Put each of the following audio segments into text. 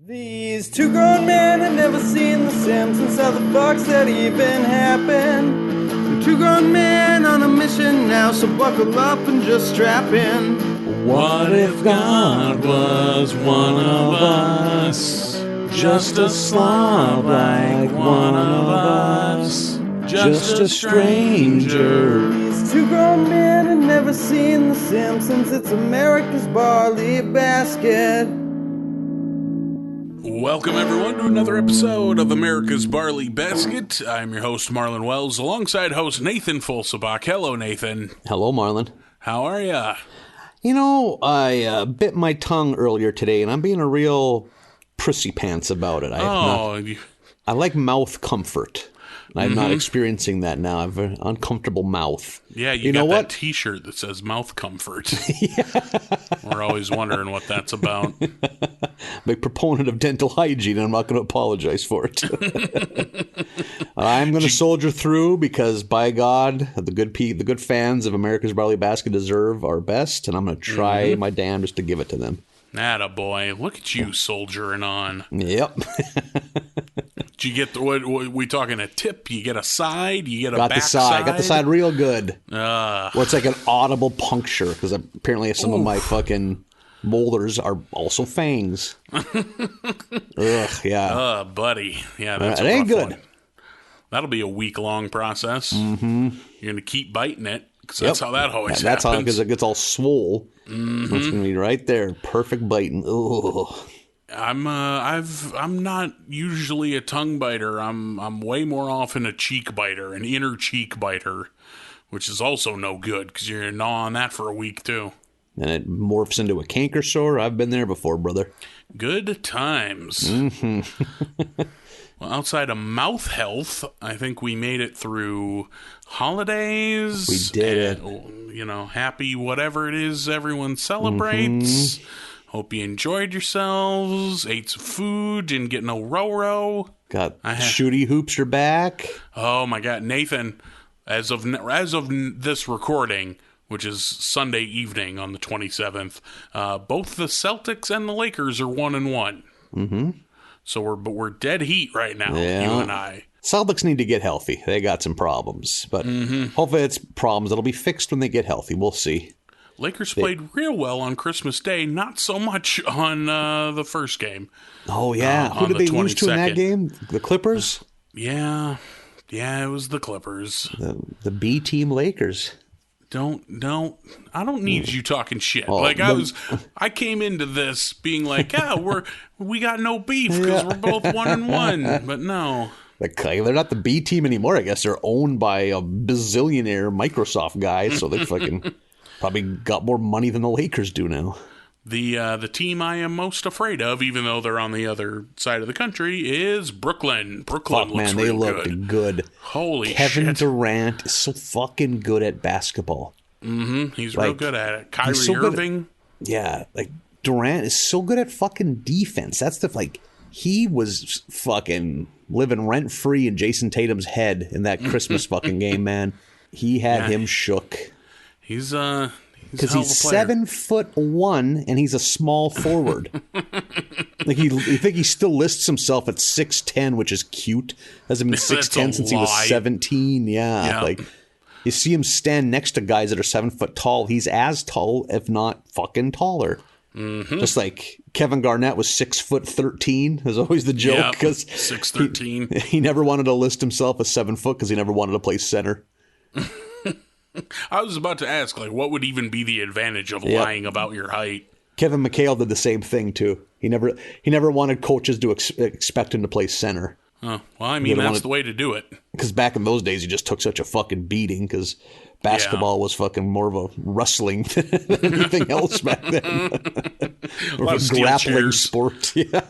These two grown men had never seen the Simpsons. How the fuck's that even happen? They're two grown men on a mission now, so buckle up and just strap in. What if God was one of us? Just a slob like one of us. Just a stranger. These two grown men had never seen the Simpsons. It's America's barley basket. Welcome, everyone, to another episode of America's Barley Basket. I'm your host, Marlin Wells, alongside host Nathan Fulsabach. Hello, Nathan. Hello, Marlin. How are ya? You know, I bit my tongue earlier today, and I'm being a real prissy pants about it. I like mouth comfort. I'm not experiencing that now. I have an uncomfortable mouth. Yeah, you got that T-shirt that says mouth comfort. We're always wondering what that's about. Big proponent of dental hygiene, and I'm not going to apologize for it. I'm going to soldier through because, by God, the good fans of America's Barley Basket deserve our best, and I'm going to try my damnedest to give it to them. Attaboy. Look at you soldiering on. Yep. Did you get what we talking a tip? You get a side? You get a Got back the side. Got the side real good. Where it's like an audible puncture, because apparently some of my fucking molars are also fangs. Ugh, yeah. Buddy. Yeah, that's it ain't good. One. That'll be a week-long process. Mm-hmm. You're going to keep biting it, because that's how that always happens. That's how, because it gets all swole. Mm-hmm. It's going to be right there. Perfect biting. Ugh. I'm not usually a tongue biter. I'm way more often a cheek biter, an inner cheek biter, which is also no good because you're gnawing that for a week too. And it morphs into a canker sore. I've been there before, brother. Good times. Mm-hmm. Well, outside of mouth health, I think we made it through holidays. We did it. You know, happy whatever it is everyone celebrates. Mm-hmm. Hope you enjoyed yourselves, ate some food, didn't get no row-row. Got shooty hoops are back. Oh, my God. Nathan, as of this recording, which is Sunday evening on the 27th, both the Celtics and the Lakers are 1-1. Mm-hmm. So we're dead heat right now, you and I. Celtics need to get healthy. They got some problems, but hopefully it's problems that'll be fixed when they get healthy. We'll see. Lakers played real well on Christmas Day, not so much on the first game. Oh, yeah. Who did they lose to in that game? The Clippers? Yeah, it was the Clippers. The B team Lakers. I don't need you talking shit. I came into this being like, we got no beef because we're both 1-1, but no. They're not the B team anymore. I guess they're owned by a bazillionaire Microsoft guy, so they fucking probably got more money than the Lakers do now. The team I am most afraid of, even though they're on the other side of the country, is Brooklyn. Brooklyn looks real good. They looked good. Holy shit. Kevin Durant is so fucking good at basketball. Mm-hmm. He's real good at it. Kyrie Irving. Durant is so good at fucking defense. That's he was fucking living rent-free in Jason Tatum's head in that Christmas fucking game, man. He had him shook. He's because he's 7'1" and he's a small forward. You think he still lists himself at 6'10", which is cute. Hasn't been 6'10" since he was 17. Yeah. You see him stand next to guys that are 7 foot tall. He's as tall, if not fucking taller. Mm-hmm. Just like Kevin Garnett was 6'13" is always the joke because 6'13". He never wanted to list himself as 7 foot because he never wanted to play center. I was about to ask, what would even be the advantage of lying about your height? Kevin McHale did the same thing too. He never wanted coaches to expect him to play center. Oh, well, I mean, that's the way to do it. Because back in those days, you just took such a fucking beating because basketball was fucking more of a wrestling than anything else back then. More of a grappling sport. Yeah,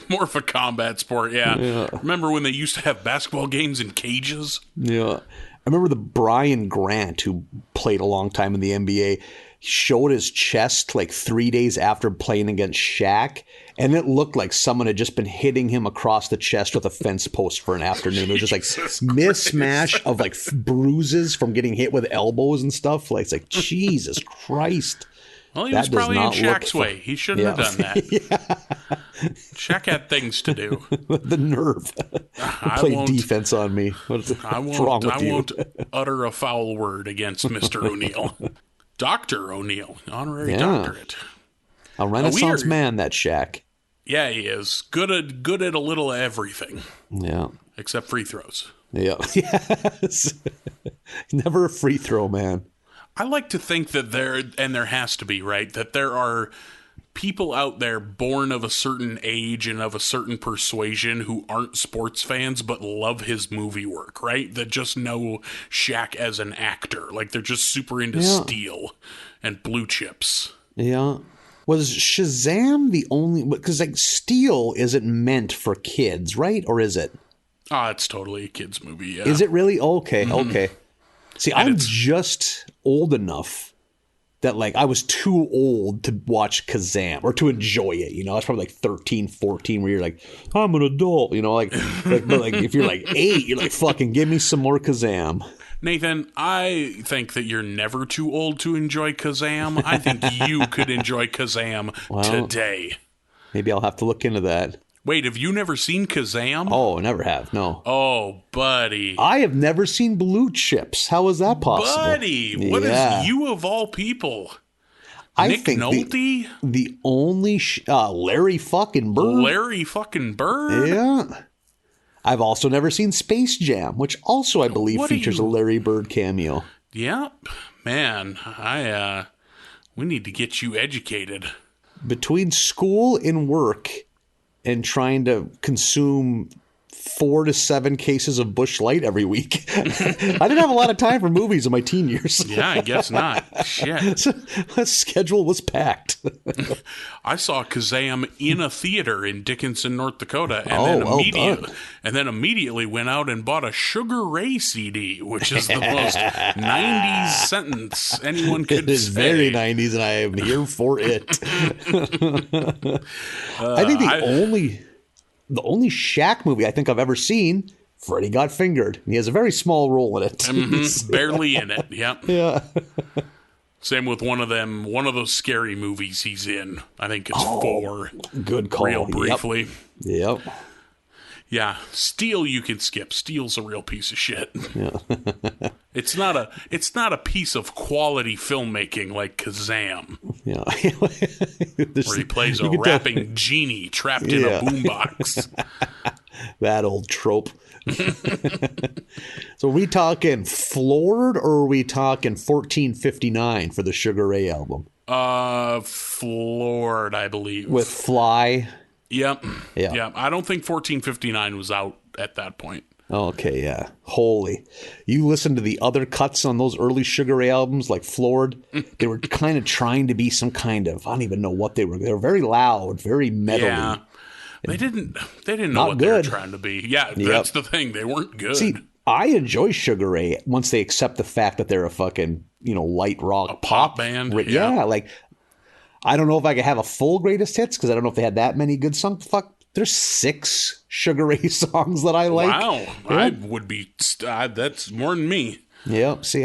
more of a combat sport, yeah. Remember when they used to have basketball games in cages? Yeah. I remember the Brian Grant, who played a long time in the NBA, showed his chest 3 days after playing against Shaq, and it looked like someone had just been hitting him across the chest with a fence post for an afternoon. It was just mismatch of bruises from getting hit with elbows and stuff. It's Jesus Christ. Well, he was probably in Shaq's way. He shouldn't have done that. Shaq had things to do. The nerve. Play defense on me. What's wrong with you? I won't utter a foul word against Mr. O'Neill. Dr. O'Neill, honorary doctorate. A Renaissance man, that Shaq. Yeah, he is. Good at a little of everything. Yeah. Except free throws. Yeah. Yes. Never a free throw man. I like to think that there has to be, right, that there are people out there born of a certain age and of a certain persuasion who aren't sports fans but love his movie work, right? That just know Shaq as an actor. Like, they're just super into Steel and Blue Chips. Yeah. Was Shazam the only... Because, like, Steel isn't meant for kids, right? Or is it? It's totally a kid's movie, yeah. Is it really? Okay, okay. See, I'm just old enough that, like, I was too old to watch Kazam or to enjoy it, you know? I was probably like 13, 14, where you're like, I'm an adult, you know? Like if you're like 8, you're like, fucking give me some more Kazam. Nathan, I think that you're never too old to enjoy Kazam. I think you could enjoy Kazam today. Maybe I'll have to look into that. Wait, have you never seen Kazam? Oh, never have, no. Oh, buddy. I have never seen Blue Chips. How is that possible? Buddy, what is you of all people? Nick Nolte? The only... Larry fucking Bird. Larry fucking Bird? Yeah. I've also never seen Space Jam, which also, I believe, features a Larry Bird cameo. Yep. Man, we need to get you educated. Between school and work... and trying to consume 4 to 7 cases of Busch Light every week. I didn't have a lot of time for movies in my teen years. Yeah, I guess not. Shit. The schedule was packed. I saw Kazam in a theater in Dickinson, North Dakota, and then immediately went out and bought a Sugar Ray CD, which is the most 90s sentence anyone could say. It is very 90s, and I am here for it. I think the only Shaq movie I think I've ever seen, Freddy Got Fingered. He has a very small role in it. Barely in it, yep. Yeah. Same with one of those scary movies he's in. I think it's 4. Good call. Real briefly. Yep. Yeah, Steel you can skip. Steel's a real piece of shit. Yeah. It's not a piece of quality filmmaking like Kazam. Yeah. Where he plays a rapping genie trapped in a boombox. That old trope. So are we talking Floored or are we talking 1459 for the Sugar Ray album? Floored, I believe. With Fly. Yep. Yeah. I don't think 1459 was out at that point. Okay, yeah. Holy. You listen to the other cuts on those early Sugar Ray albums, like Floored, they were kind of trying to be some kind of, I don't even know what they were. They were very loud, very metally. Yeah. They didn't know what they were trying to be. Yeah, that's the thing. They weren't good. See, I enjoy Sugar Ray once they accept the fact that they're a fucking, light rock pop band. Yeah, like, I don't know if I could have a full greatest hits because I don't know if they had that many good songs. Fuck, there's 6 Sugar Ray songs that I like. Wow, yeah. I would be, that's more than me. Yeah, see,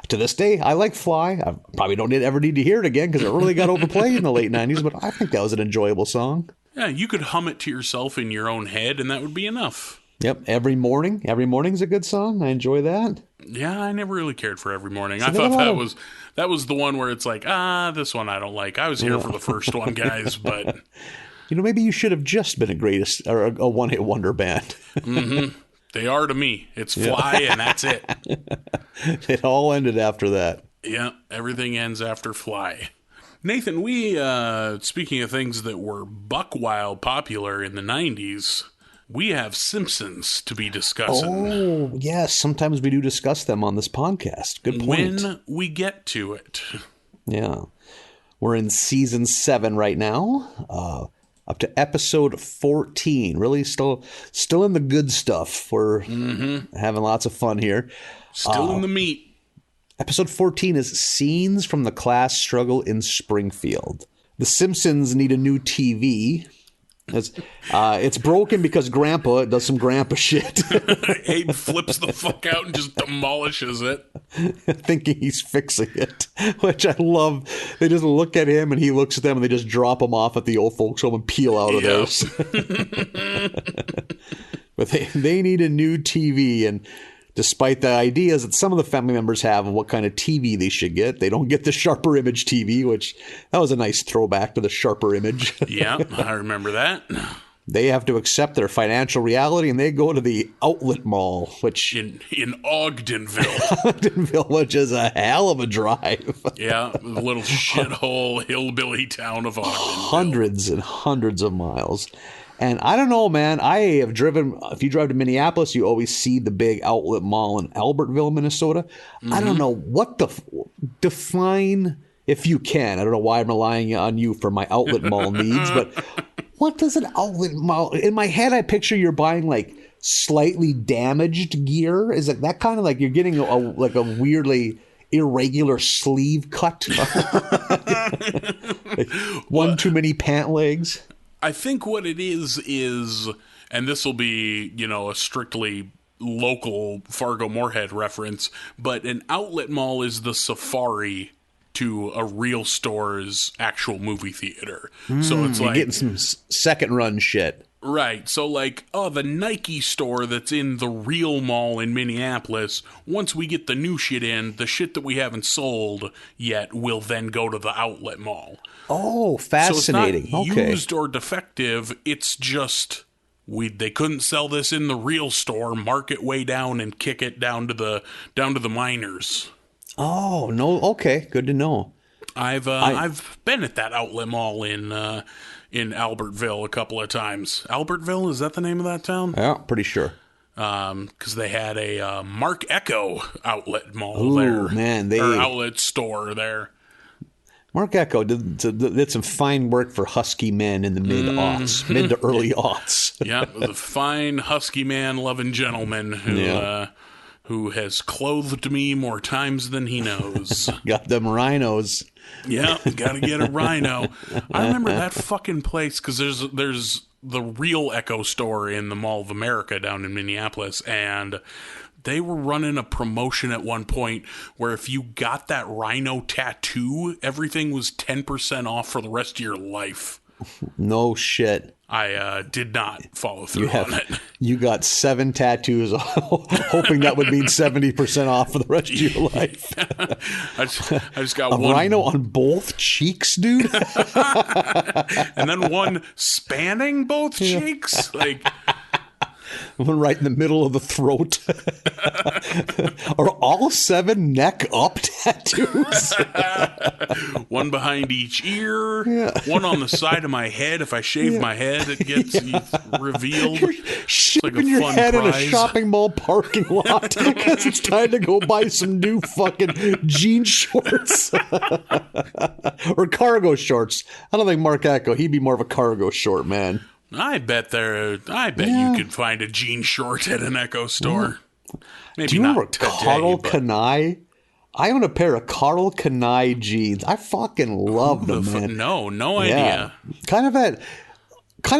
to this day, I like Fly. I probably don't ever need to hear it again because it really got overplayed in the late 90s, but I think that was an enjoyable song. Yeah, you could hum it to yourself in your own head, and that would be enough. Yep, Every Morning's a good song. I enjoy that. Yeah, I never really cared for Every Morning. I thought that was the one where it's like, this one I don't like. I was here for the first one, guys, but... maybe you should have just been a one-hit wonder band. Mm-hmm. They are to me. It's Fly, and that's it. It all ended after that. Yeah, everything ends after Fly. Nathan, we, speaking of things that were buck wild popular in the 90s, we have Simpsons to be discussing. Oh, yes. Sometimes we do discuss them on this podcast. Good point. When we get to it. Yeah. We're in season 7 right now. Up to episode 14. Really still in the good stuff. We're having lots of fun here. Still in the meat. Episode 14 is Scenes from the Class Struggle in Springfield. The Simpsons need a new TV, It's broken because Grandpa does some Grandpa shit. Abe flips the fuck out and just demolishes it. Thinking he's fixing it, which I love. They just look at him and he looks at them and they just drop him off at the old folks home and peel out of theirs. But they need a new TV, and despite the ideas that some of the family members have of what kind of TV they should get, they don't get the Sharper Image TV, which that was a nice throwback to the Sharper Image. Yeah, I remember that. They have to accept their financial reality, and they go to the outlet mall, which in Ogdenville. Ogdenville, which is a hell of a drive. Yeah, the little shithole hillbilly town of Ogdenville. Hundreds and hundreds of miles. And I don't know, man. I have driven. If you drive to Minneapolis, you always see the big outlet mall in Albertville, Minnesota. Mm-hmm. I don't know what define, if you can. I don't know why I'm relying on you for my outlet mall needs, but what does an outlet mall? In my head, I picture you're buying like slightly damaged gear. Is it that kind of like you're getting a weirdly irregular sleeve cut? Like one too many pant legs. I think what it is, and this will be, a strictly local Fargo-Moorhead reference, but an outlet mall is the Safari to a real store's actual movie theater. So it's you're like getting some second run shit. Right. So the Nike store that's in the real mall in Minneapolis, once we get the new shit in, the shit that we haven't sold yet will then go to the outlet mall. Oh, fascinating. So it's not okay. used or defective. It's just they couldn't sell this in the real store, mark it way down and kick it down to the miners. Oh, no. Okay. Good to know. I've been at that outlet mall in Albertville a couple of times. Albertville, is that the name of that town? Yeah, pretty sure. Because they had a Mark Echo outlet mall Ooh, there. Man, or outlet store there. Mark Echo did some fine work for husky men in the mid-aughts, mid to early aughts. Yeah, the fine husky man loving gentleman who has clothed me more times than he knows. Got them rhinos. Yeah, gotta get a rhino. I remember that fucking place because there's the real Echo store in the Mall of America down in Minneapolis, and they were running a promotion at one point where if you got that rhino tattoo, everything was 10% off for the rest of your life. No shit. I did not follow through on it. You got 7 tattoos, hoping that would mean 70% off for the rest of your life. I just got a one rhino on both cheeks, dude. And then one spanning both cheeks. One right in the middle of the throat. Are all 7 neck up tattoos? One behind each ear. Yeah. One on the side of my head. If I shave my head, it gets revealed. You're shaving your head prize in a shopping mall parking lot because it's time to go buy some new fucking jean shorts. Or cargo shorts. I don't think Mark Echo, he'd be more of a cargo short man. I bet you could find a jean short at an Echo store. Maybe. Do you remember Carl Kanai? I own a pair of Carl Kanai jeans. I fucking love them, man. No idea. Kind of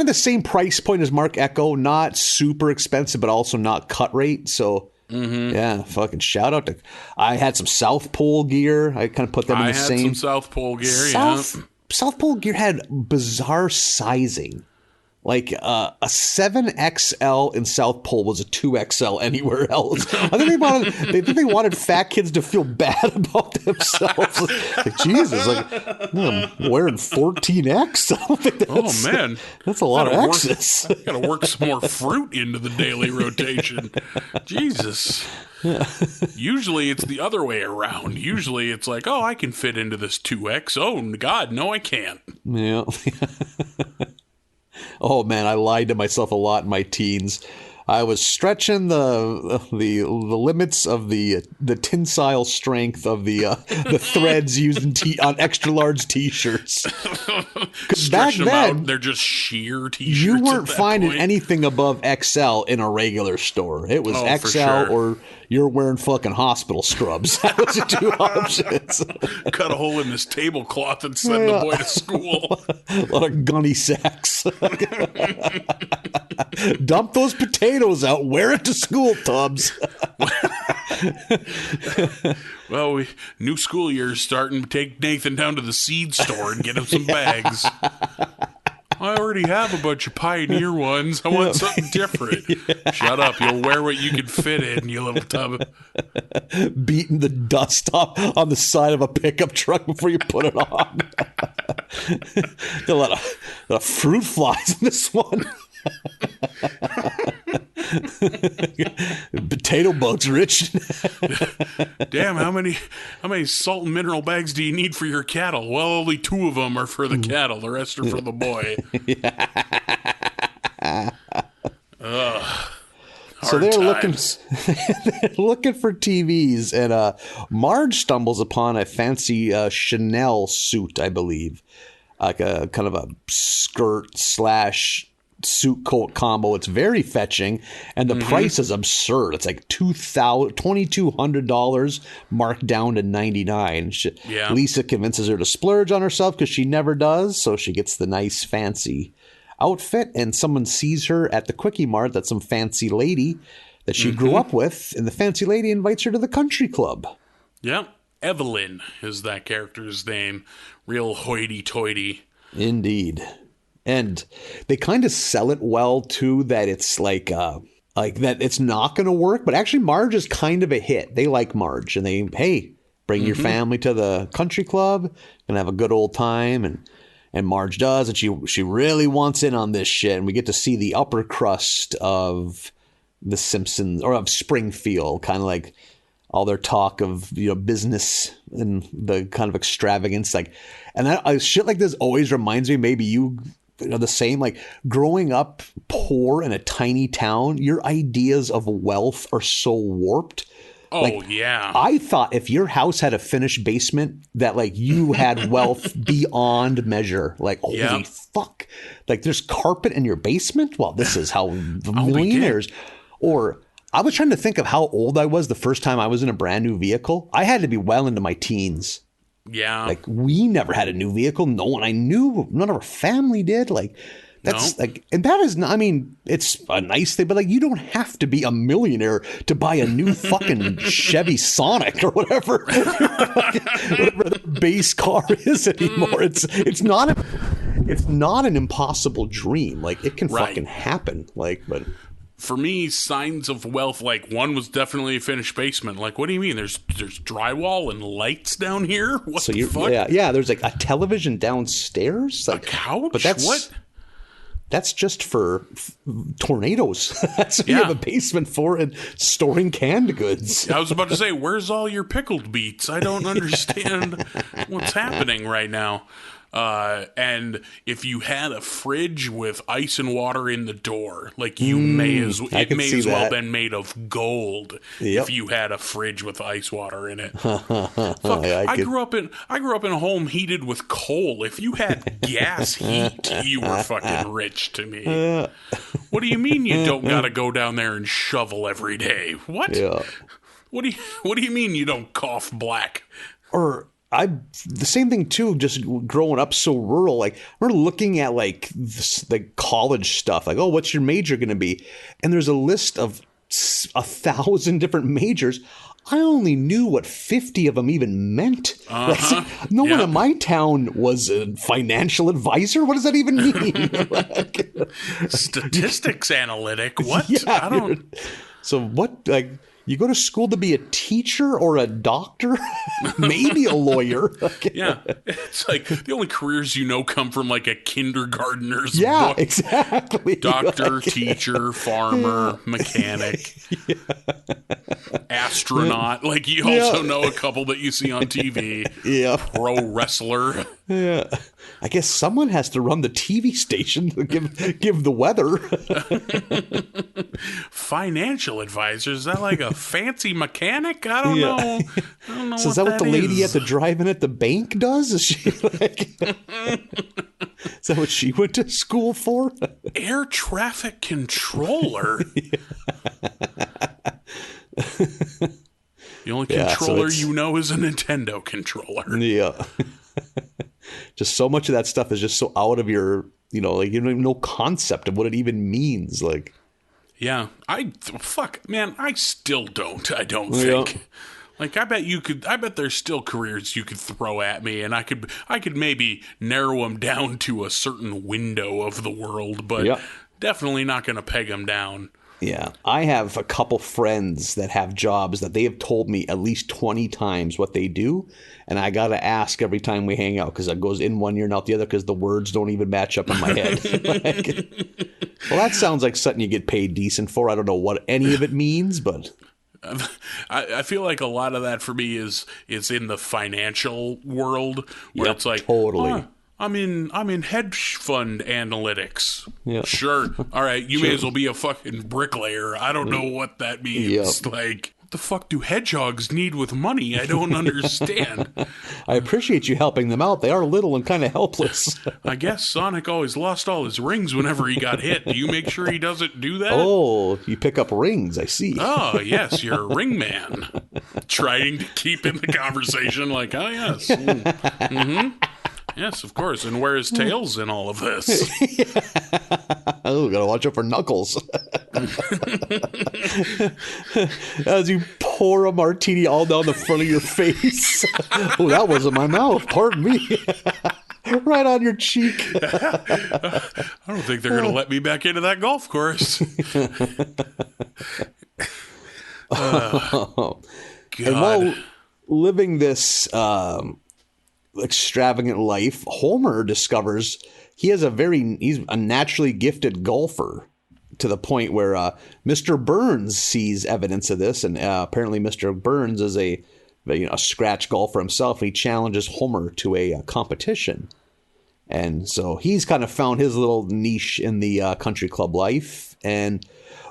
the same price point as Mark Echo, not super expensive, but also not cut rate. So yeah, fucking shout out to. I had some South Pole gear. I kind of put them in the same. I had some South Pole gear. South Pole gear had bizarre sizing. Like a 7XL in South Pole was a 2XL anywhere else. I think they wanted fat kids to feel bad about themselves. Like, Jesus, I'm wearing 14X. I don't think that's a lot of X's. Got to work some more fruit into the daily rotation. Jesus. Yeah. Usually it's the other way around. Usually it's like, I can fit into this 2X. Oh, God, no, I can't. Yeah. Oh, man, I lied to myself a lot in my teens. I was stretching the limits of the tensile strength of the threads used on extra large T-shirts. Because back them then, out, they're just sheer T-shirts. You weren't at that finding point. anything above XL in a regular store. It was for XL sure. or you're wearing fucking hospital scrubs. That was the two options. Cut a hole in this tablecloth and send the boy to school. A lot of gunny sacks. Dump those potatoes out. Wear it to school, Tubbs. Well, new school year's starting. Take Nathan down to the seed store and get him some bags. I already have a bunch of Pioneer ones. I want something different. Shut up. You'll wear what you can fit in, you little tub. Beating the dust off on the side of a pickup truck before you put it on. A lot of fruit flies in this one. Potato bugs, Rich. Damn, how many salt and mineral bags do you need for your cattle? Well, only 2 of them are for the cattle. The rest are for the boy. So they're looking for TVs, and Marge stumbles upon a fancy Chanel suit, I believe, like a kind of a skirt / suit coat combo. It's very fetching, and the price is absurd. It's like $2,200 marked down to $99. Lisa convinces her to splurge on herself because she never does, so she gets the nice fancy outfit, and someone sees her at the Quickie Mart. That's some fancy lady that she grew up with, and the fancy lady invites her to the country club. Yep. Evelyn is that character's name. Real hoity-toity. Indeed. And they kind of sell it well, too, that it's like that it's not going to work. But actually, Marge is kind of a hit. They like Marge. And hey, bring your family to the country club and have a good old time. And Marge does. And she really wants in on this shit. And we get to see the upper crust of the Simpsons, or of Springfield, kind of like all their talk of, business and the kind of extravagance. And shit like this always reminds me, maybe you know, the same, like growing up poor in a tiny town, your ideas of wealth are so warped. Oh, yeah. I thought if your house had a finished basement, that like you had wealth beyond measure. Like, holy fuck. Like, there's carpet in your basement? Well, this is how the millionaires. Or I was trying to think of how old I was the first time I was in a brand new vehicle. I had to be well into my teens. Yeah. Like, we never had a new vehicle. No one I knew, none of our family did. Like, that's and that is not, I mean, it's a nice thing, but like, you don't have to be a millionaire to buy a new fucking Chevy Sonic or whatever the base car is anymore. It's not an impossible dream. Like, it can fucking happen. Like, but for me, signs of wealth, like, one was definitely a finished basement. Like, what do you mean? There's drywall and lights down here? What the fuck? Yeah, there's like a television downstairs. Like, a couch? But that's just for tornadoes. That's what you have a basement for, and storing canned goods. I was about to say, where's all your pickled beets? I don't understand what's happening right now. And if you had a fridge with ice and water in the door, like it may as well been made of gold. If you had a fridge with ice water in it. Fuck, I grew up in a home heated with coal. If you had gas heat, you were fucking rich to me. What do you mean you don't gotta go down there and shovel every day? What? Yeah. What do you mean you don't cough black? Or the same thing too, just growing up so rural, like we're looking at like the college stuff, like, oh, what's your major going to be? And there's a list of 1,000 different majors. I only knew what 50 of them even meant. No one in my town was a financial advisor. What does that even mean? Statistics analytic. What? Yeah, I don't. So what, like, you go to school to be a teacher or a doctor, maybe a lawyer. Yeah, it's like the only careers you know come from like a kindergartner's Yeah, book. exactly. Doctor, teacher, farmer, mechanic, astronaut. Like you also know a couple that you see on TV. Yeah, pro wrestler. Yeah. I guess someone has to run the TV station to give the weather. Financial advisor? Is that like a fancy mechanic? I don't know. I don't know. So is that what the lady at the drive-in at the bank does? Is she like? Is that what she went to school for? Air traffic controller. The only controller you know is a Nintendo controller. Yeah. Just so much of that stuff is just so out of your, like you don't even know concept of what it even means. Like, yeah, I still don't. I don't think. Yeah. Like, I bet there's still careers you could throw at me, and I could maybe narrow them down to a certain window of the world, but definitely not going to peg them down. Yeah, I have a couple friends that have jobs that they have told me at least 20 times what they do, and I got to ask every time we hang out because it goes in one ear and out the other because the words don't even match up in my head. Well, that sounds like something you get paid decent for. I don't know what any of it means, but... I feel like a lot of that for me is in the financial world where it's like, totally. I'm in hedge fund analytics. Yeah. Sure. All right. You may as well be a fucking bricklayer. I don't know what that means. Yep. Like, what the fuck do hedgehogs need with money? I don't understand. I appreciate you helping them out. They are little and kind of helpless. I guess Sonic always lost all his rings whenever he got hit. Do you make sure he doesn't do that? Oh, you pick up rings. I see. Oh, yes. You're a ring man. Trying to keep in the conversation like, oh, yes. Mm-hmm. Yes, of course. And where is Tails in all of this? Oh, gotta watch out for Knuckles. As you pour a martini all down the front of your face. Oh, that wasn't my mouth. Pardon me. Right on your cheek. I don't think they're going to let me back into that golf course. God. And while living this extravagant life, Homer discovers he's a naturally gifted golfer to the point where Mr. Burns sees evidence of this, and apparently Mr. Burns is a scratch golfer himself. And he challenges Homer to a competition, and so he's kind of found his little niche in the country club life. And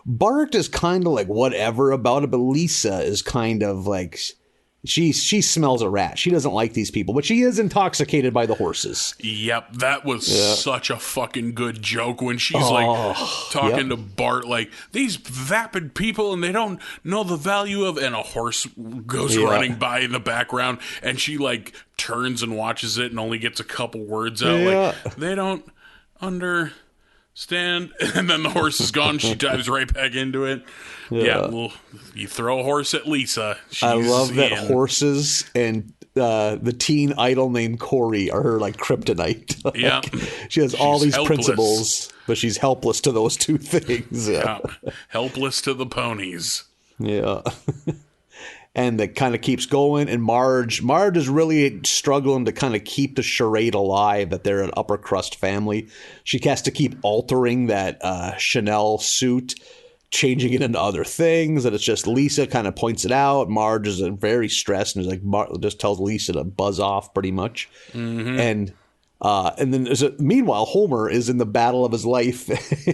Bart is kind of like whatever about it, but Lisa is kind of like. She smells a rat. She doesn't like these people, but she is intoxicated by the horses. Yep, that was such a fucking good joke when she's talking to Bart like, these vapid people and they don't know the value of, and a horse goes running by in the background and she like turns and watches it and only gets a couple words out. Like, they don't understand. And then the horse is gone. She dives right back into it. Yeah, well, you throw a horse at Lisa. I love that horses and the teen idol named Corey are her like kryptonite. Yeah, she's all these principles, but she's helpless to those two things. Yeah, helpless to the ponies. Yeah. And that kind of keeps going. And Marge is really struggling to kind of keep the charade alive that they're an upper crust family. She has to keep altering that Chanel suit, changing it into other things. And it's just Lisa kind of points it out. Marge is very stressed and is like, just tells Lisa to buzz off pretty much. Mm-hmm. And then meanwhile, Homer is in the battle of his life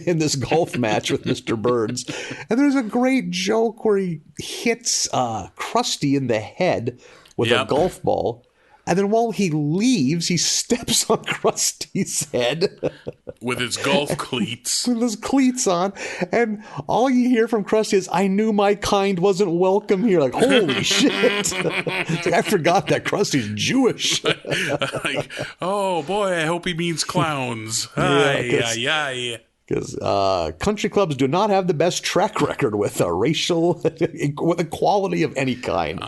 in this golf match with Mr. Burns. And there's a great joke where he hits Krusty in the head with a golf ball. And then while he leaves, he steps on Krusty's head. With his golf cleats. With his cleats on. And all you hear from Krusty is, I knew my kind wasn't welcome here. Like, holy shit. It's like, I forgot that Krusty's Jewish. Like, oh, boy, I hope he means clowns. Because country clubs do not have the best track record with with equality of any kind.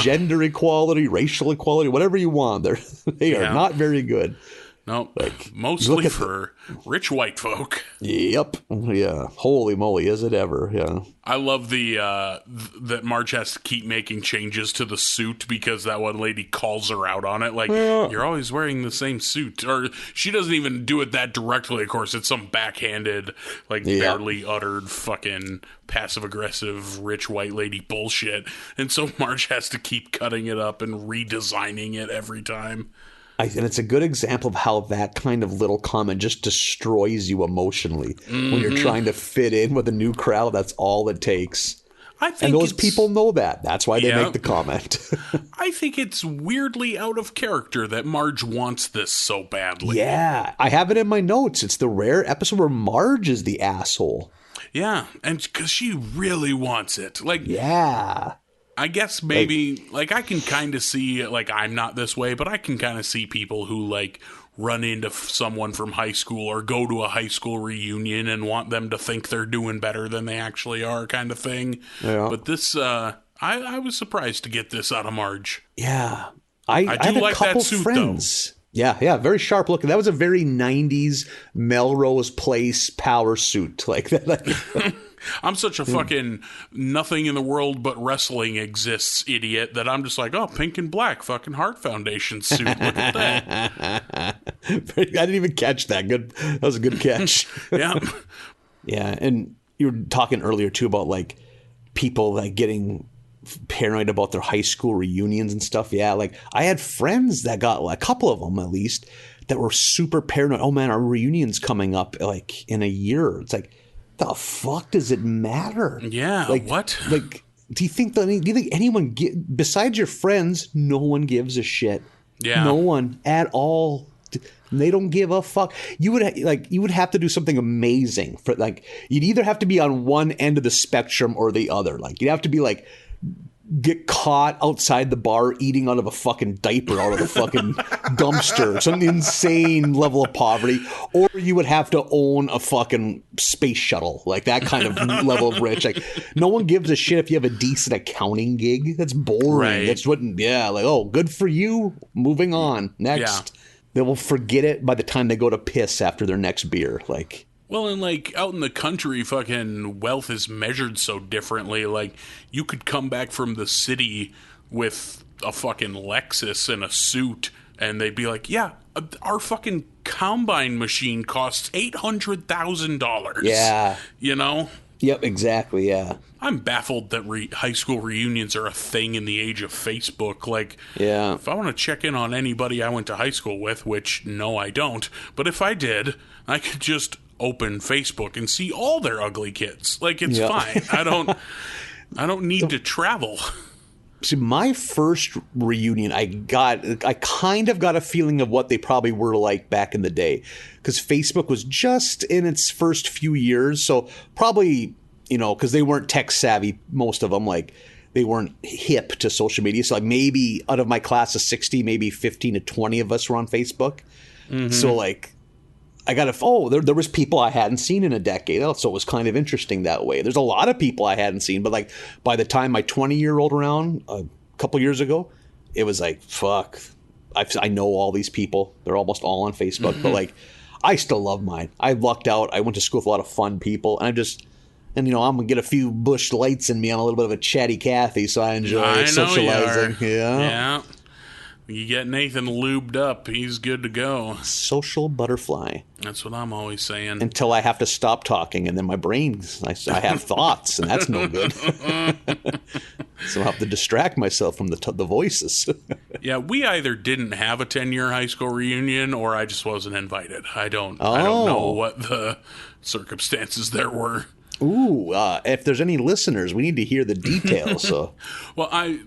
Gender equality, racial equality, whatever you want. They are not very good. No, mostly for rich white folk. Yep. Yeah. Holy moly, is it ever? Yeah. I love that Marge has to keep making changes to the suit because that one lady calls her out on it. Like, you're always wearing the same suit. Or she doesn't even do it that directly, of course. It's some backhanded, like, barely uttered fucking passive-aggressive rich white lady bullshit. And so Marge has to keep cutting it up and redesigning it every time. And it's a good example of how that kind of little comment just destroys you emotionally. When you're trying to fit in with a new crowd, that's all it takes. And those people know that. That's why they make the comment. I think it's weirdly out of character that Marge wants this so badly. Yeah, I have it in my notes. It's the rare episode where Marge is the asshole. Yeah, and because she really wants it. Like, yeah. I guess maybe, like I can kind of see, like, I'm not this way, but I can kind of see people who, like, run into someone from high school or go to a high school reunion and want them to think they're doing better than they actually are, kind of thing. Yeah. But this, I was surprised to get this out of Marge. Yeah. I do like a couple that suit, friends. Though. Yeah, very sharp looking. That was a very 90s Melrose Place power suit. Like that. I'm such a fucking nothing in the world but wrestling exists idiot that I'm just like, oh, pink and black fucking Heart Foundation suit. Look at that. I didn't even catch that. Good. That was a good catch. Yeah. Yeah. And you were talking earlier too about like people like getting paranoid about their high school reunions and stuff. Yeah. Like I had friends that got a couple of them at least that were super paranoid. Oh man, our reunion's coming up like in a year. It's like, the fuck does it matter? Yeah, like, what? Like, do you think anyone besides your friends? No one gives a shit. Yeah, no one at all. They don't give a fuck. You would have to do something amazing for like. You'd either have to be on one end of the spectrum or the other. Like you'd have to be like. Get caught outside the bar eating out of a fucking diaper out of the fucking dumpster, some insane level of poverty, or you would have to own a fucking space shuttle, like that kind of level of rich. Like no one gives a shit if you have a decent accounting gig. That's boring. Right. That's what. Yeah, like oh, good for you. Moving on next. Yeah. They will forget it by the time they go to piss after their next beer. Like. Well, and like out in the country, fucking wealth is measured so differently. Like you could come back from the city with a fucking Lexus and a suit, and they'd be like, "Yeah, our fucking combine machine costs $800,000." Yeah, you know. Yep, exactly. Yeah. I'm baffled that high school reunions are a thing in the age of Facebook. Like, yeah. If I want to check in on anybody I went to high school with, which no, I don't, but if I did, I could just open Facebook and see all their ugly kids. Like it's fine. I don't need to travel. See, my first reunion, I kind of got a feeling of what they probably were like back in the day, because Facebook was just in its first few years. So probably, because they weren't tech savvy, most of them, like they weren't hip to social media. So like maybe out of my class of 60, maybe 15 to 20 of us were on Facebook. Mm-hmm. So like, there was people I hadn't seen in a decade. So it was kind of interesting that way. There's a lot of people I hadn't seen, but like by the time my 20-year rolled around a couple years ago, it was like, fuck, I know all these people. They're almost all on Facebook, mm-hmm. But like, I still love mine. I lucked out. I went to school with a lot of fun people, and I'm gonna get a few Busch Lights in me on a little bit of a chatty Cathy, so I enjoy socializing. Yeah. You get Nathan lubed up, he's good to go. Social butterfly. That's what I'm always saying. Until I have to stop talking, and then my brain, I have thoughts, and that's no good. So I have to distract myself from the voices. Yeah, we either didn't have a 10-year high school reunion, or I just wasn't invited. I don't know what the circumstances there were. Ooh, if there's any listeners, we need to hear the details. So. Well, I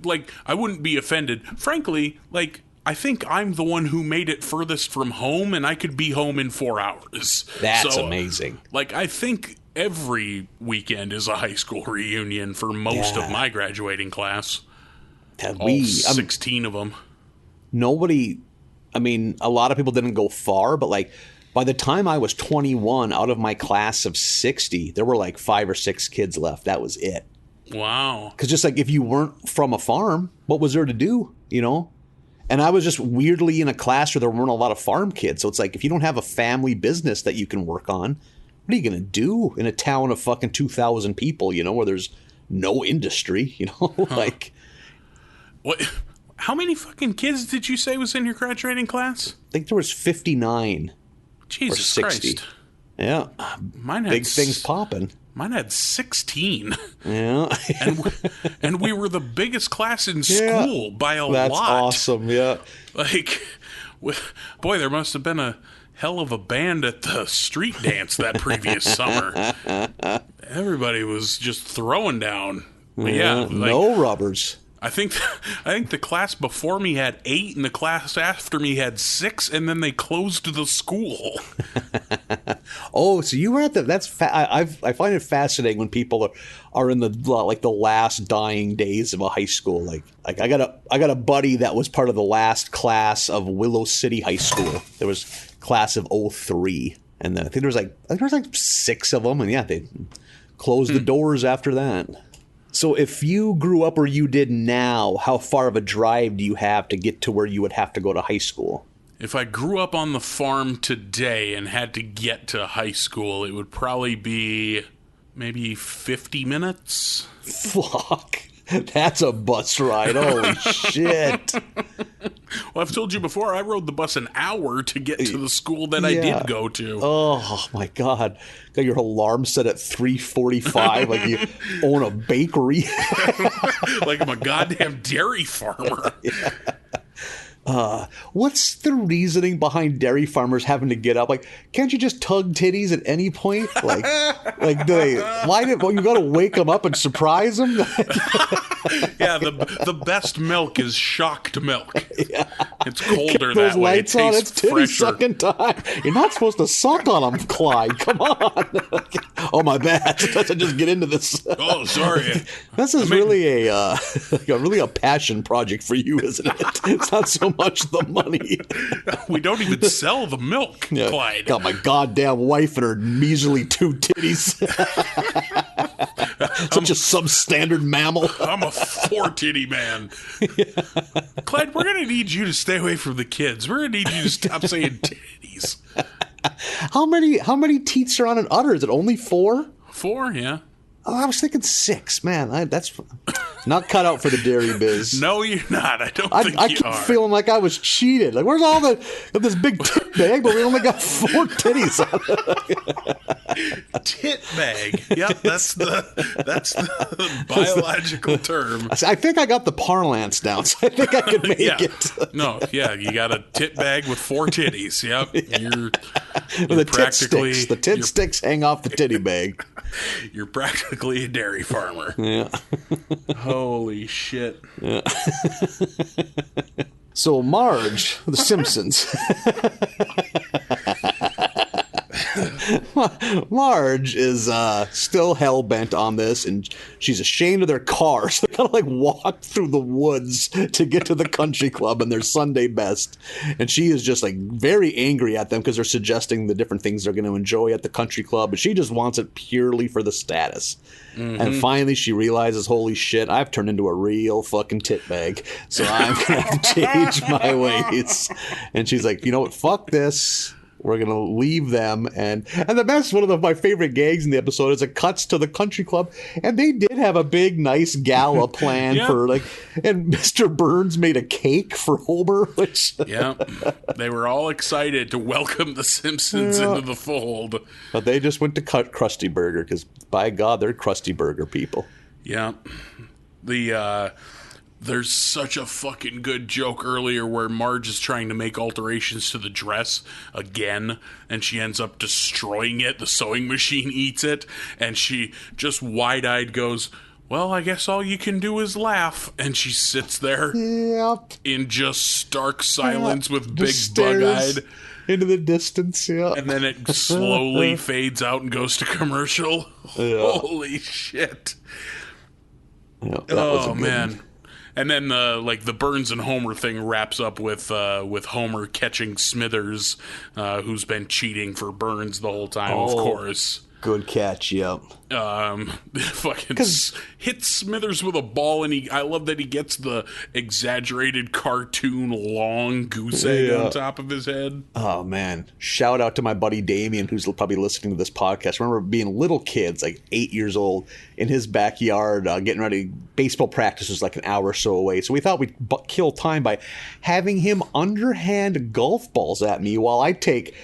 wouldn't be offended. Frankly, like, I think I'm the one who made it furthest from home, and I could be home in 4 hours. That's amazing. Like, I think every weekend is a high school reunion for most of my graduating class. All 16 of them. Nobody, a lot of people didn't go far, but like, by the time I was 21, out of my class of 60, there were like 5 or 6 kids left. That was it. Wow. Because just like if you weren't from a farm, what was there to do, And I was just weirdly in a class where there weren't a lot of farm kids. So it's like if you don't have a family business that you can work on, what are you going to do in a town of fucking 2,000 people, where there's no industry, Like. What? How many fucking kids did you say was in your graduating class? I think there was 59. Jesus Christ. Yeah. Mine had big things popping. Mine had 16. Yeah. and we were the biggest class in school by a lot. That's awesome, yeah. Like, Boy, there must have been a hell of a band at the street dance that previous summer. Everybody was just throwing down. But no rubbers. I think the class before me had 8, and the class after me had 6, and then they closed the school. Oh, so you were at I find it fascinating when people are in the last dying days of a high school. Like I got a buddy that was part of the last class of Willow City High School. There was class of 03, and then I think there was like 6 of them, and they closed the doors after that. So if you grew up where you did now, how far of a drive do you have to get to where you would have to go to high school? If I grew up on the farm today and had to get to high school, it would probably be maybe 50 minutes. Fuck. That's a bus ride. Holy shit. Well, I've told you before, I rode the bus an hour to get to the school that I did go to. Oh, my God. Got your alarm set at 3:45 like you own a bakery. Like I'm a goddamn dairy farmer. Yeah. What's the reasoning behind dairy farmers having to get up? Like, can't you just tug titties at any point? You got to wake them up and surprise them? Yeah, the best milk is shocked milk. Yeah. It's colder Get those that way. Lights on, it's titty sucking time. You're not supposed to suck on them, Clyde. Come on. Oh, my bad. Let's just get into this. Oh, sorry. This is really a passion project for you, isn't it? It's not so much the money. We don't even sell the milk, Clyde. Got my goddamn wife and her measly 2 titties. Such a substandard mammal. I'm a 4-titty man. Yeah. Clyde, we're going to need you to stay away from the kids. We're going to need you to stop saying titties. How many teats are on an udder? Is it only 4? 4, yeah. Oh, I was thinking 6. Man, that's not cut out for the dairy biz. No, you're not. I don't think I you keep are. feeling like I was cheated. Like, where's all this big tit bag, but we only got 4 titties on it. Tit bag. Yep, that's the biological term. I think I got the parlance down, so I think I could make it. No, you got a tit bag with 4 titties. Yep. Yeah. The tit sticks hang off the titty bag. You're practically a dairy farmer. Yeah. Holy shit. Yeah. So Marge, the Simpsons. Marge is still hell-bent on this, and she's ashamed of their car, so they gotta walk through the woods to get to the country club in their Sunday best. And she is just very angry at them because they're suggesting the different things they're going to enjoy at the country club, but she just wants it purely for the status. Mm-hmm. And finally she realizes, holy shit, I've turned into a real fucking tit bag, so I'm gonna have to change my ways. And she's like, you know what, fuck this. We're going to leave them. And the best, one of my favorite gags in the episode is it cuts to the country club. And they did have a big, nice gala planned for and Mr. Burns made a cake for Homer, which. Yeah. They were all excited to welcome the Simpsons into the fold. But they just went to cut Krusty Burger because, by God, they're Krusty Burger people. Yeah. There's such a fucking good joke earlier where Marge is trying to make alterations to the dress again, and she ends up destroying it. The sewing machine eats it, and she just wide-eyed goes, well, I guess all you can do is laugh. And she sits there in just stark silence with big bug-eyed. Into the distance, And then it slowly fades out and goes to commercial. Yeah. Holy shit. Yeah, oh, man. One. And then the Burns and Homer thing wraps up with Homer catching Smithers, who's been cheating for Burns the whole time, of course. Good catch, yep. Fucking hits Smithers with a ball, and I love that he gets the exaggerated cartoon long goose egg on top of his head. Oh, man. Shout out to my buddy Damien, who's probably listening to this podcast. I remember being little kids, 8 years old, in his backyard, getting ready. Baseball practice was an hour or so away, so we thought we'd kill time by having him underhand golf balls at me while I take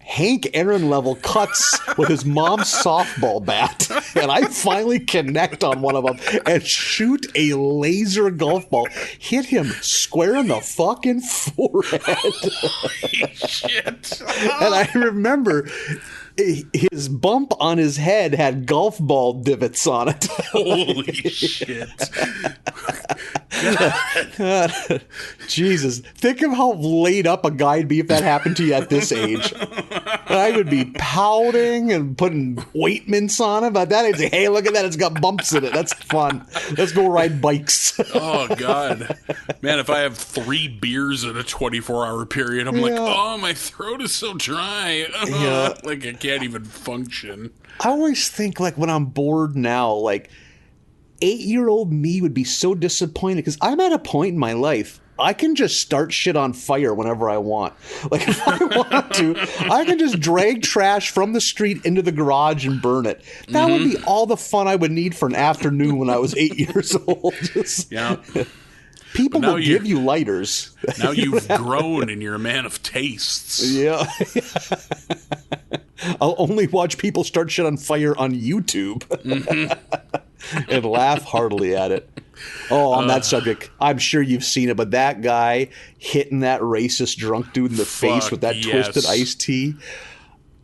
Hank Aaron level cuts with his mom's softball bat, and I finally connect on one of them and shoot a laser golf ball, hit him square in the fucking forehead. Holy shit. And I remember his bump on his head had golf ball divots on it. Holy shit. God. Jesus. Think of how laid up a guy'd be if that happened to you at this age. I would be pouting and putting ointments on it. But that age, hey, look at that. It's got bumps in it. That's fun. Let's go ride bikes. Oh, God. Man, if I have 3 beers in a 24-hour period, I'm like, oh, my throat is so dry. Like, I can't even function. I always think, like, when I'm bored now, like, 8-year-old me would be so disappointed because I'm at a point in my life I can just start shit on fire whenever I want. Like, if I want to, I can just drag trash from the street into the garage and burn it. That would be all the fun I would need for an afternoon when I was 8 years old. Yeah. People will give you lighters. Now you've grown and you're a man of tastes. Yeah. I'll only watch people start shit on fire on YouTube and laugh heartily at it. Oh, on that subject, I'm sure you've seen it, but that guy hitting that racist drunk dude in the face with that twisted iced tea.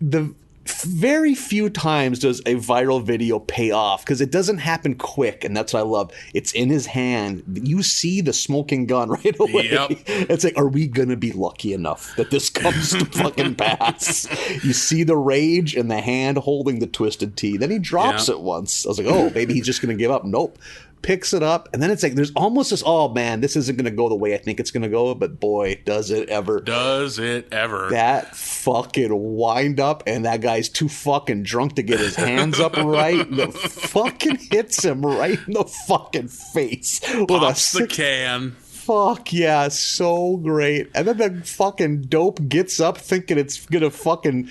The very few times does a viral video pay off because it doesn't happen quick, and that's what I love. It's in his hand. You see the smoking gun right away. Yep. It's like, are we going to be lucky enough that this comes to fucking pass? You see the rage in the hand holding the twisted tea. Then he drops it once. I was like, oh, maybe he's just going to give up. Nope. Picks it up, and then it's like there's almost this, oh man, this isn't going to go the way I think it's going to go, but boy, does it ever. Does it ever. That fucking wind up, and that guy's too fucking drunk to get his hands up right. The fucking hits him right in the fucking face. Pops the can. Fuck yeah, so great. And then the fucking dope gets up thinking it's gonna fucking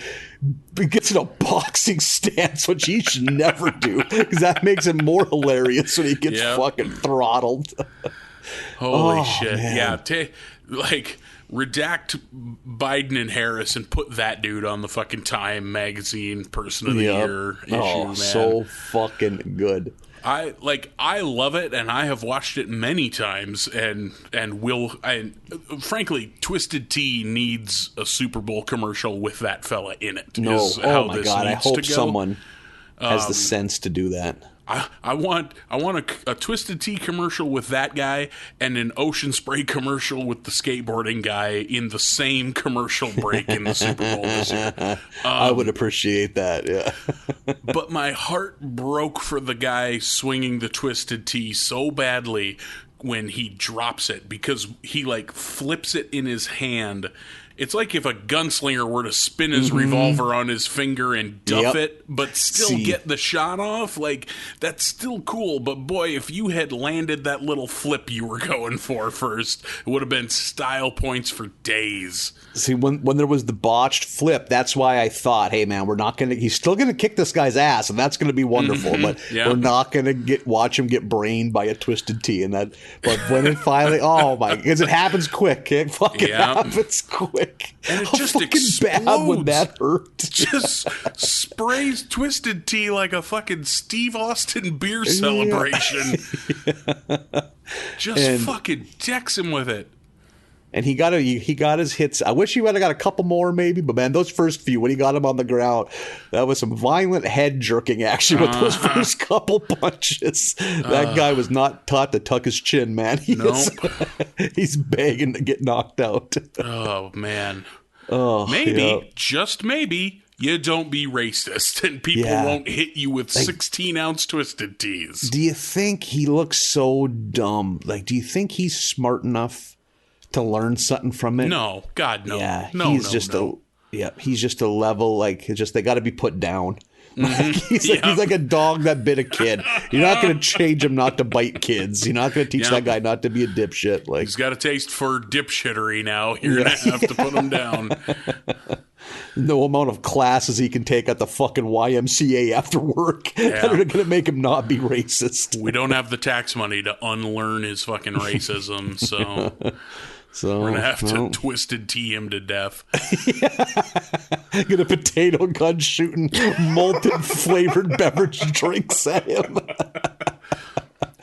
gets in a boxing stance, which he should never do, because that makes it more hilarious when he gets fucking throttled. Holy shit. Man. Yeah, like redact Biden and Harris and put that dude on the fucking Time magazine Person of the Year issue, man. So fucking good. I love it, and I have watched it many times, and frankly, Twisted Tea needs a Super Bowl commercial with that fella in it. Oh my god! I hope someone has the sense to do that. I want a Twisted Tea commercial with that guy and an Ocean Spray commercial with the skateboarding guy in the same commercial break in the Super Bowl this year. I would appreciate that, yeah. But my heart broke for the guy swinging the Twisted Tea so badly when he drops it, because he like flips it in his hand. It's like if a gunslinger were to spin his revolver on his finger and duff it, but still get the shot off. Like, that's still cool. But boy, if you had landed that little flip you were going for first, it would have been style points for days. See, when there was the botched flip, that's why I thought, hey man, he's still gonna kick this guy's ass, and that's gonna be wonderful. But we're not gonna watch him get brained by a Twisted Tea. But when it finally, oh my, because it happens quick. It fucking happens quick. And it just fucking explodes. Bad would that hurt? Just sprays Twisted Tea like a fucking Steve Austin beer celebration. Just fucking decks him with it. And he got his hits. I wish he would have got a couple more maybe, but man, those first few, when he got him on the ground, that was some violent head jerking action with those first couple punches. That guy was not taught to tuck his chin, man. He's begging to get knocked out. Oh, man. Maybe, just maybe, you don't be racist and people won't hit you with 16-ounce Twisted Teas. Do you think he looks so dumb? Like, do you think he's smart enough to learn something from it? No, God, no. Yeah, he's just a level, like, they got to be put down. Like, he's like a dog that bit a kid. You're not going to change him not to bite kids. You're not going to teach that guy not to be a dipshit. Like, he's got a taste for dipshittery now. You're going to have to put him down. No amount of classes he can take at the fucking YMCA after work that are going to make him not be racist. We don't have the tax money to unlearn his fucking racism, so... So we're gonna have to Twisted Tea him to death. Get a potato gun shooting molten flavored beverage drinks at him.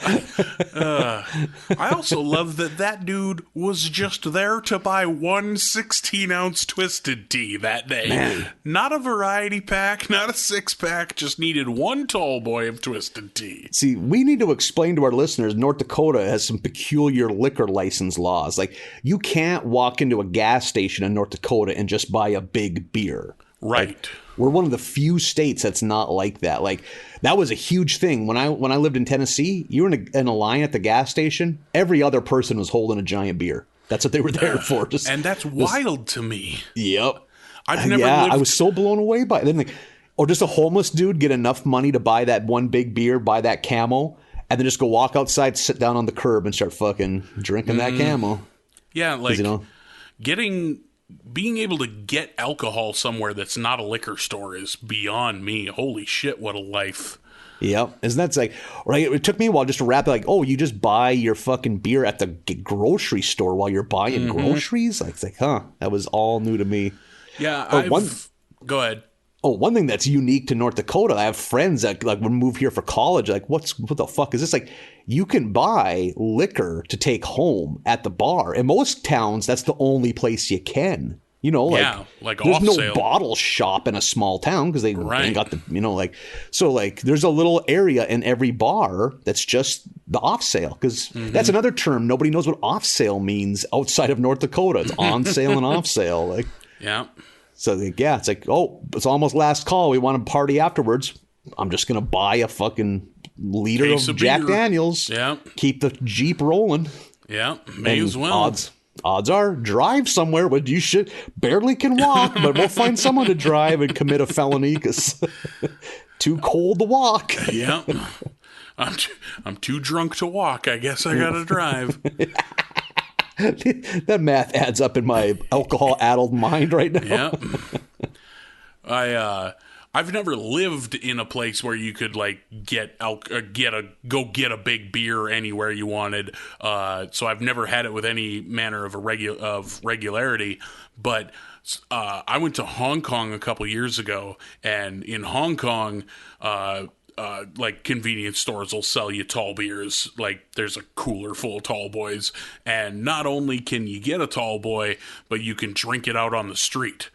I also love that dude was just there to buy one 16-ounce Twisted Tea that day. Man. Not a variety pack, not a 6-pack, just needed one tall boy of Twisted Tea. See, we need to explain to our listeners, North Dakota has some peculiar liquor license laws. Like, you can't walk into a gas station in North Dakota and just buy a big beer. Right. Like, we're one of the few states that's not like that. Like, that was a huge thing. When I lived in Tennessee, you were in a line at the gas station, every other person was holding a giant beer. That's what they were there for. And that's wild to me. Yep. I've never lived... I was so blown away by it. Then, or just a homeless dude get enough money to buy that one big beer, buy that Camo, and then just go walk outside, sit down on the curb, and start fucking drinking that Camo. Yeah, like, being able to get alcohol somewhere that's not a liquor store is beyond me. Holy shit, what a life. Yep. Isn't that like, right? It took me a while just to wrap it like, oh, you just buy your fucking beer at the grocery store while you're buying groceries? Like, it's like, huh, that was all new to me. Yeah. Go ahead. Oh, one thing that's unique to North Dakota, I have friends that like would move here for college. Like, what the fuck is this? Like, you can buy liquor to take home at the bar. In most towns, that's the only place you can. You know, like there's no sale. Bottle shop in a small town because they ain't got the, so like there's a little area in every bar that's just the off sale because that's another term. Nobody knows what off sale means outside of North Dakota. It's on sale and off sale. Like, yeah. So yeah, it's like, oh, it's almost last call. We want to party afterwards. I'm just going to buy a fucking liter of Jack Daniels. Yeah. Keep the Jeep rolling. Yeah. May as well. Odds are drive somewhere, but you should barely can walk, but we'll find someone to drive and commit a felony because too cold to walk. Yeah. I'm too drunk to walk. I guess I got to drive. That math adds up in my alcohol-addled mind right now. Yeah. I've never lived in a place where you could like get a big beer anywhere you wanted. So I've never had it with any manner of regularity. But I went to Hong Kong a couple years ago, and in Hong Kong, like convenience stores will sell you tall beers. Like there's a cooler full of tall boys, and not only can you get a tall boy, but you can drink it out on the street.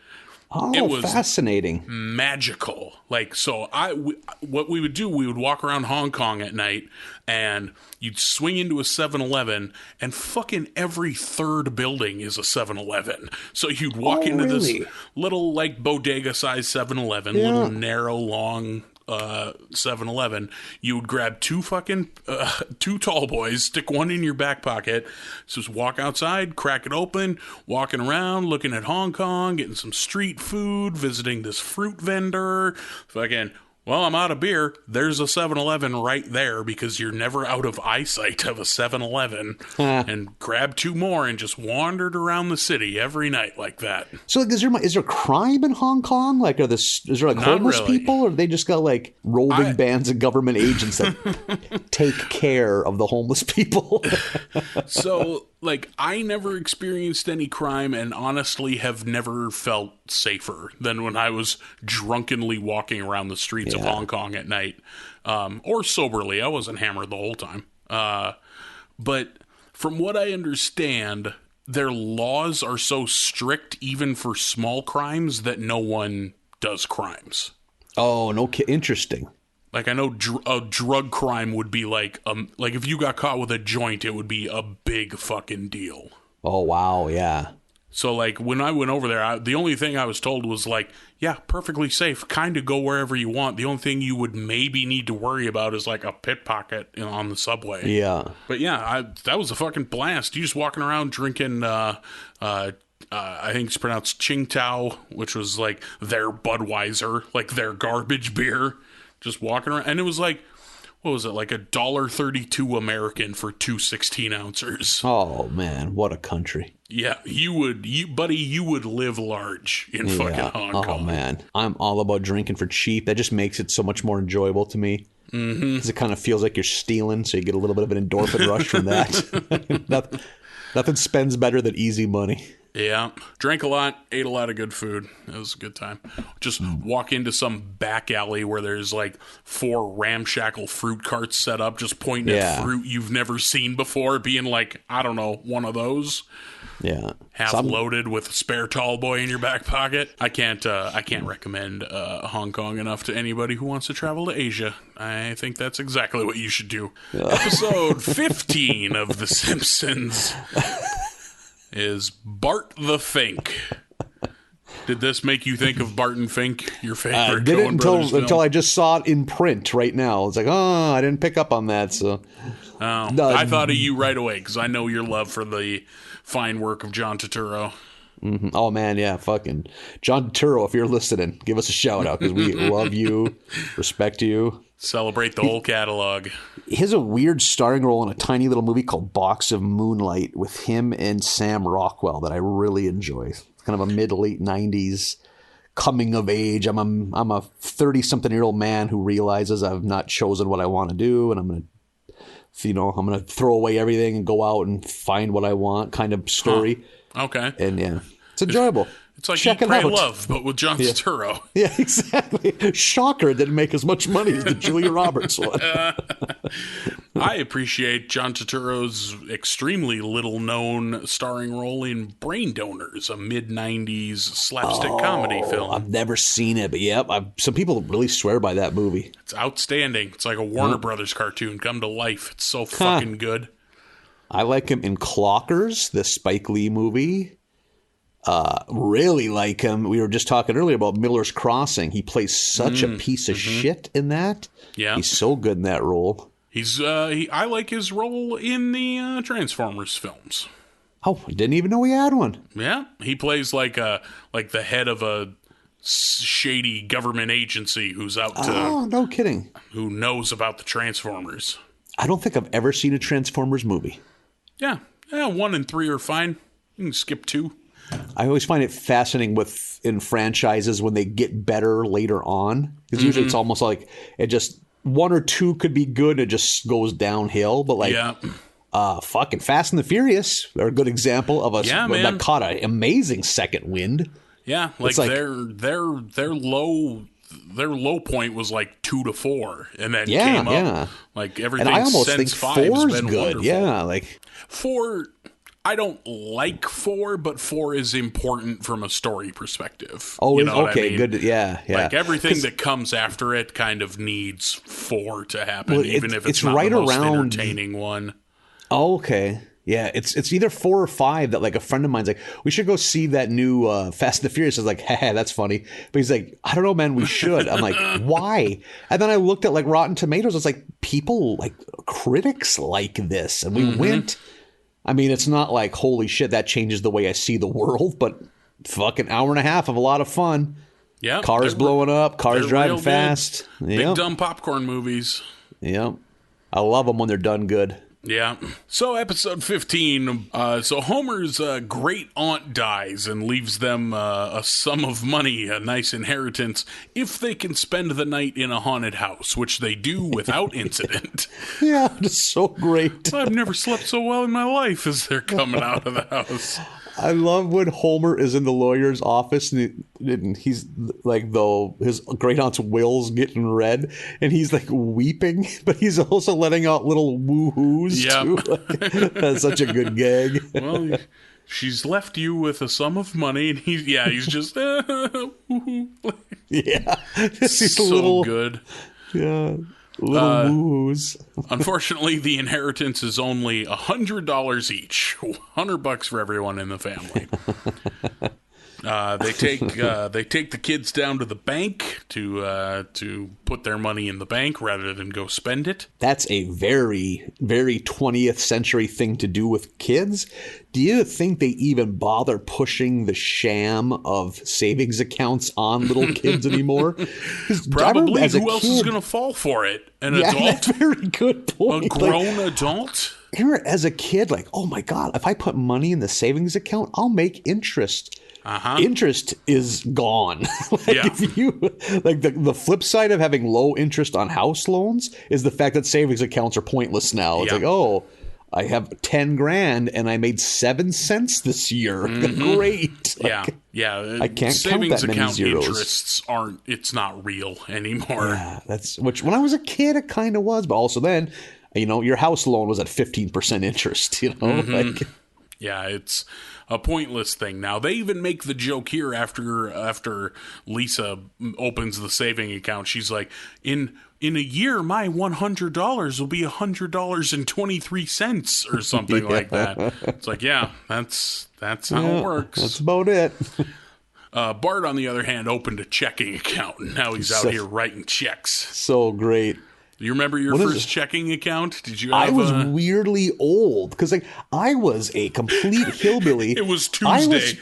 Oh, it was fascinating. Magical. Like, so what we would do, we would walk around Hong Kong at night and you'd swing into a 7-Eleven and fucking every third building is a 7-Eleven. So you'd walk into this little like bodega size 7-Eleven, little narrow, long 7-Eleven. You would grab two tall boys, stick one in your back pocket, just walk outside, crack it open, walking around, looking at Hong Kong, getting some street food, visiting this fruit vendor, fucking, well, I'm out of beer. There's a 7-Eleven right there because you're never out of eyesight of a 7-Eleven. And grab two more and just wandered around the city every night like that. So like, is there crime in Hong Kong? Like, is there like homeless people, or they just got like roving bands of government agents that take care of the homeless people? So like, I never experienced any crime and honestly have never felt safer than when I was drunkenly walking around the streets of Hong Kong at night, or soberly. I wasn't hammered the whole time. But from what I understand, their laws are so strict even for small crimes that no one does crimes. Oh, no, interesting. Like, I know a drug crime would be like if you got caught with a joint, it would be a big fucking deal. Oh, wow, yeah. So, like, when I went over there, the only thing I was told was, like, yeah, perfectly safe. Kind of go wherever you want. The only thing you would maybe need to worry about is, like, a pickpocket on the subway. Yeah. But, yeah, that was a fucking blast. You just walking around drinking, I think it's pronounced Tsingtao, which was, like, their Budweiser, like, their garbage beer. Just walking around. And it was, like, what was it, like $1.32 American for two 16-ouncers. Oh, man, what a country. Yeah, you would live large in fucking Hong Kong. Oh, man. I'm all about drinking for cheap. That just makes it so much more enjoyable to me. Because it kind of feels like you're stealing, so you get a little bit of an endorphin rush from that. Nothing spends better than easy money. Yeah. Drank a lot, ate a lot of good food. It was a good time. Just walk into some back alley where there's like 4 ramshackle fruit carts set up, just pointing at fruit you've never seen before, being like, I don't know, one of those. Yeah. Half loaded with a spare tall boy in your back pocket. I can't recommend Hong Kong enough to anybody who wants to travel to Asia. I think that's exactly what you should do. Episode 15 of The Simpsons is Bart the Fink. Did this make you think of Barton Fink, your favorite? Didn't until I just saw it in print right now. It's like, oh, I didn't pick up on that. So, I thought of you right away because I know your love for the fine work of John Turturro. Mm-hmm. Oh man, yeah, fucking John Turturro. If you're listening, give us a shout out because we love you, respect you. Celebrate the whole catalog. He has a weird starring role in a tiny little movie called Box of Moonlight with him and Sam Rockwell that I really enjoy. It's kind of a mid-late 90s coming of age. I'm a 30-something-year-old man who realizes I've not chosen what I want to do, and I'm gonna throw away everything and go out and find what I want kind of story. Huh. Okay. And yeah, it's enjoyable. It's like Eat, Pray, Love, but with John Turturro. Yeah, exactly. Shocker, it didn't make as much money as the Julia Roberts one. I appreciate John Turturro's extremely little-known starring role in Brain Donors, a mid-90s slapstick comedy film. I've never seen it, but yep, some people really swear by that movie. It's outstanding. It's like a Warner Brothers cartoon come to life. It's so fucking good. I like him in Clockers, the Spike Lee movie. Really like him. We were just talking earlier about Miller's Crossing. He plays such a piece of shit in that. Yeah, he's so good in that role. I like his role in the Transformers films. Oh, I didn't even know he had one. Yeah, he plays like the head of a shady government agency who's out to. Oh, no kidding. Who knows about the Transformers? I don't think I've ever seen a Transformers movie. Yeah, 1 and 3 are fine. You can skip 2. I always find it fascinating in franchises when they get better later on. Because usually it's almost like it just 1 or 2 could be good. It just goes downhill. But fucking Fast and the Furious are a good example of that caught an amazing second wind. Yeah, their low point was like 2 to 4, and then came up. Like everything. And I almost think 4's been good. Wonderful. Yeah, like 4. I don't like 4, but 4 is important from a story perspective. Oh, you know okay, I mean? Good. Yeah. Like everything that comes after it kind of needs 4 to happen, even if it's not right the most around entertaining one. Oh, okay. Yeah, it's either 4 or 5 that like a friend of mine's like, we should go see that new Fast and the Furious. I was like, hey, that's funny. But he's like, I don't know, man, we should. I'm like, why? And then I looked at like Rotten Tomatoes. It's like people like critics like this, and we went. I mean, it's not like, holy shit, that changes the way I see the world, but fucking hour and a half of a lot of fun. Yeah. Cars blowing up, cars driving fast. Big dumb popcorn movies. Yep. I love them when they're done good. Yeah. So episode 15, so Homer's great aunt dies and leaves them a sum of money, a nice inheritance, if they can spend the night in a haunted house, which they do without incident. Yeah, it's so great. I've never slept so well in my life as they're coming out of the house. I love when Homer is in the lawyer's office and he's like, though his great aunt's will's getting read and he's like weeping, but he's also letting out little woo-hoos too. That's such a good gag. Well, she's left you with a sum of money, and he's just yeah, he's so good. Yeah. Little woo-hoos. Unfortunately, the inheritance is only $100 each. $100 for everyone in the family. They take the kids down to the bank to put their money in the bank rather than go spend it. That's a very, very 20th century thing to do with kids. Do you think they even bother pushing the sham of savings accounts on little kids anymore? Probably. Who else is going to fall for it? An adult? That's a very good point. A grown adult? As a kid, like, oh my God, if I put money in the savings account, I'll make interest. Interest is gone. If you like the flip side of having low interest on house loans is the fact that savings accounts are pointless now. It's like, oh, I have 10 grand and I made 7 cents this year. Great. Yeah. I can't savings count that many account zeros. Interests it's not real anymore. Yeah, which when I was a kid, it kind of was, but also then, your house loan was at 15% interest, Yeah, it's a pointless thing now. They even make the joke here after Lisa opens the saving account. She's like, in a year, my $100 will be $100.23 or something like that. It's like, yeah, that's how it works. That's about it. Bart, on the other hand, opened a checking account, and now he's out here writing checks. So great. Do you remember your first checking account? Did you have I was weirdly old because I was a complete hillbilly. It was Tuesday.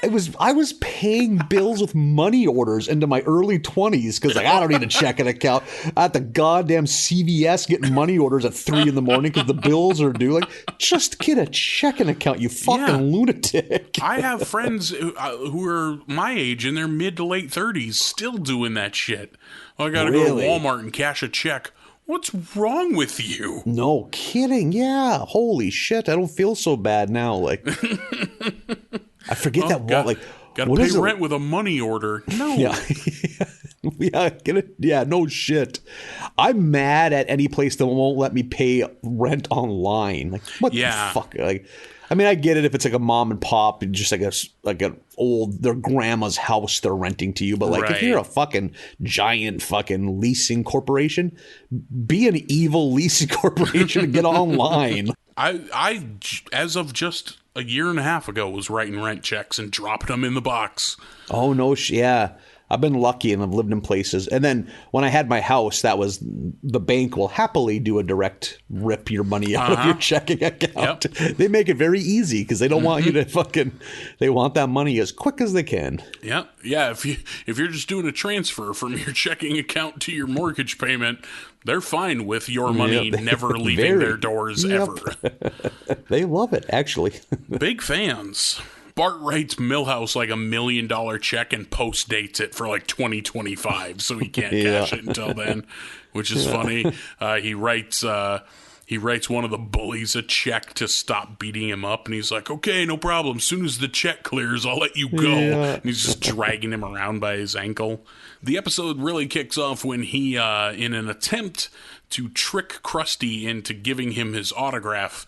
I was paying bills with money orders into my early 20s because I don't need a checking account. At the goddamn CVS getting money orders at 3 a.m. because the bills are due. Just get a checking account, you fucking lunatic. I have friends who are my age in their mid to late 30s still doing that shit. I gotta go to Walmart and cash a check. What's wrong with you? No kidding. Yeah. Holy shit. I don't feel so bad now. I forget that. Gotta pay rent with a money order. No. Yeah. Get it. Yeah. No shit. I'm mad at any place that won't let me pay rent online. What the fuck? I get it if it's a mom and pop, just their grandma's house they're renting to you. But if you're a fucking giant fucking leasing corporation, be an evil leasing corporation and get online. I, as of just a year and a half ago, was writing rent checks and dropping them in the box. Oh, no. Yeah. I've been lucky and I've lived in places. And then when I had my house, that was the bank will happily do a direct rip your money out of your checking account. Yep. They make it very easy because they don't want you to they want that money as quick as they can. Yeah. Yeah. If you're just doing a transfer from your checking account to your mortgage payment, they're fine with your money never leaving their doors ever. They love it, actually. Big fans. Bart writes Milhouse like $1 million check and post dates it for 2025, so he can't cash it until then, which is funny. He writes one of the bullies a check to stop beating him up, and he's like, "Okay, no problem. As soon as the check clears, I'll let you go." And he's just dragging him around by his ankle. The episode really kicks off when he, in an attempt to trick Krusty into giving him his autograph,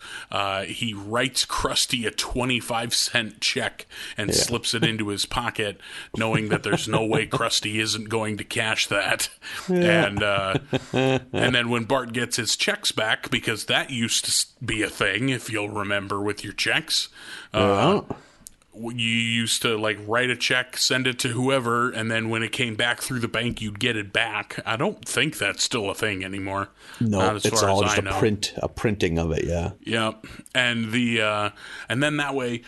he writes Krusty a 25-cent check and slips it into his pocket, knowing that there's no way Krusty isn't going to cash that. And then when Bart gets his checks back, because that used to be a thing, if you'll remember, with your checks, you used to write a check, send it to whoever, and then when it came back through the bank, you'd get it back. I don't think that's still a thing anymore. No, it's all just a printing of it. Yeah. Yeah, and and then that way,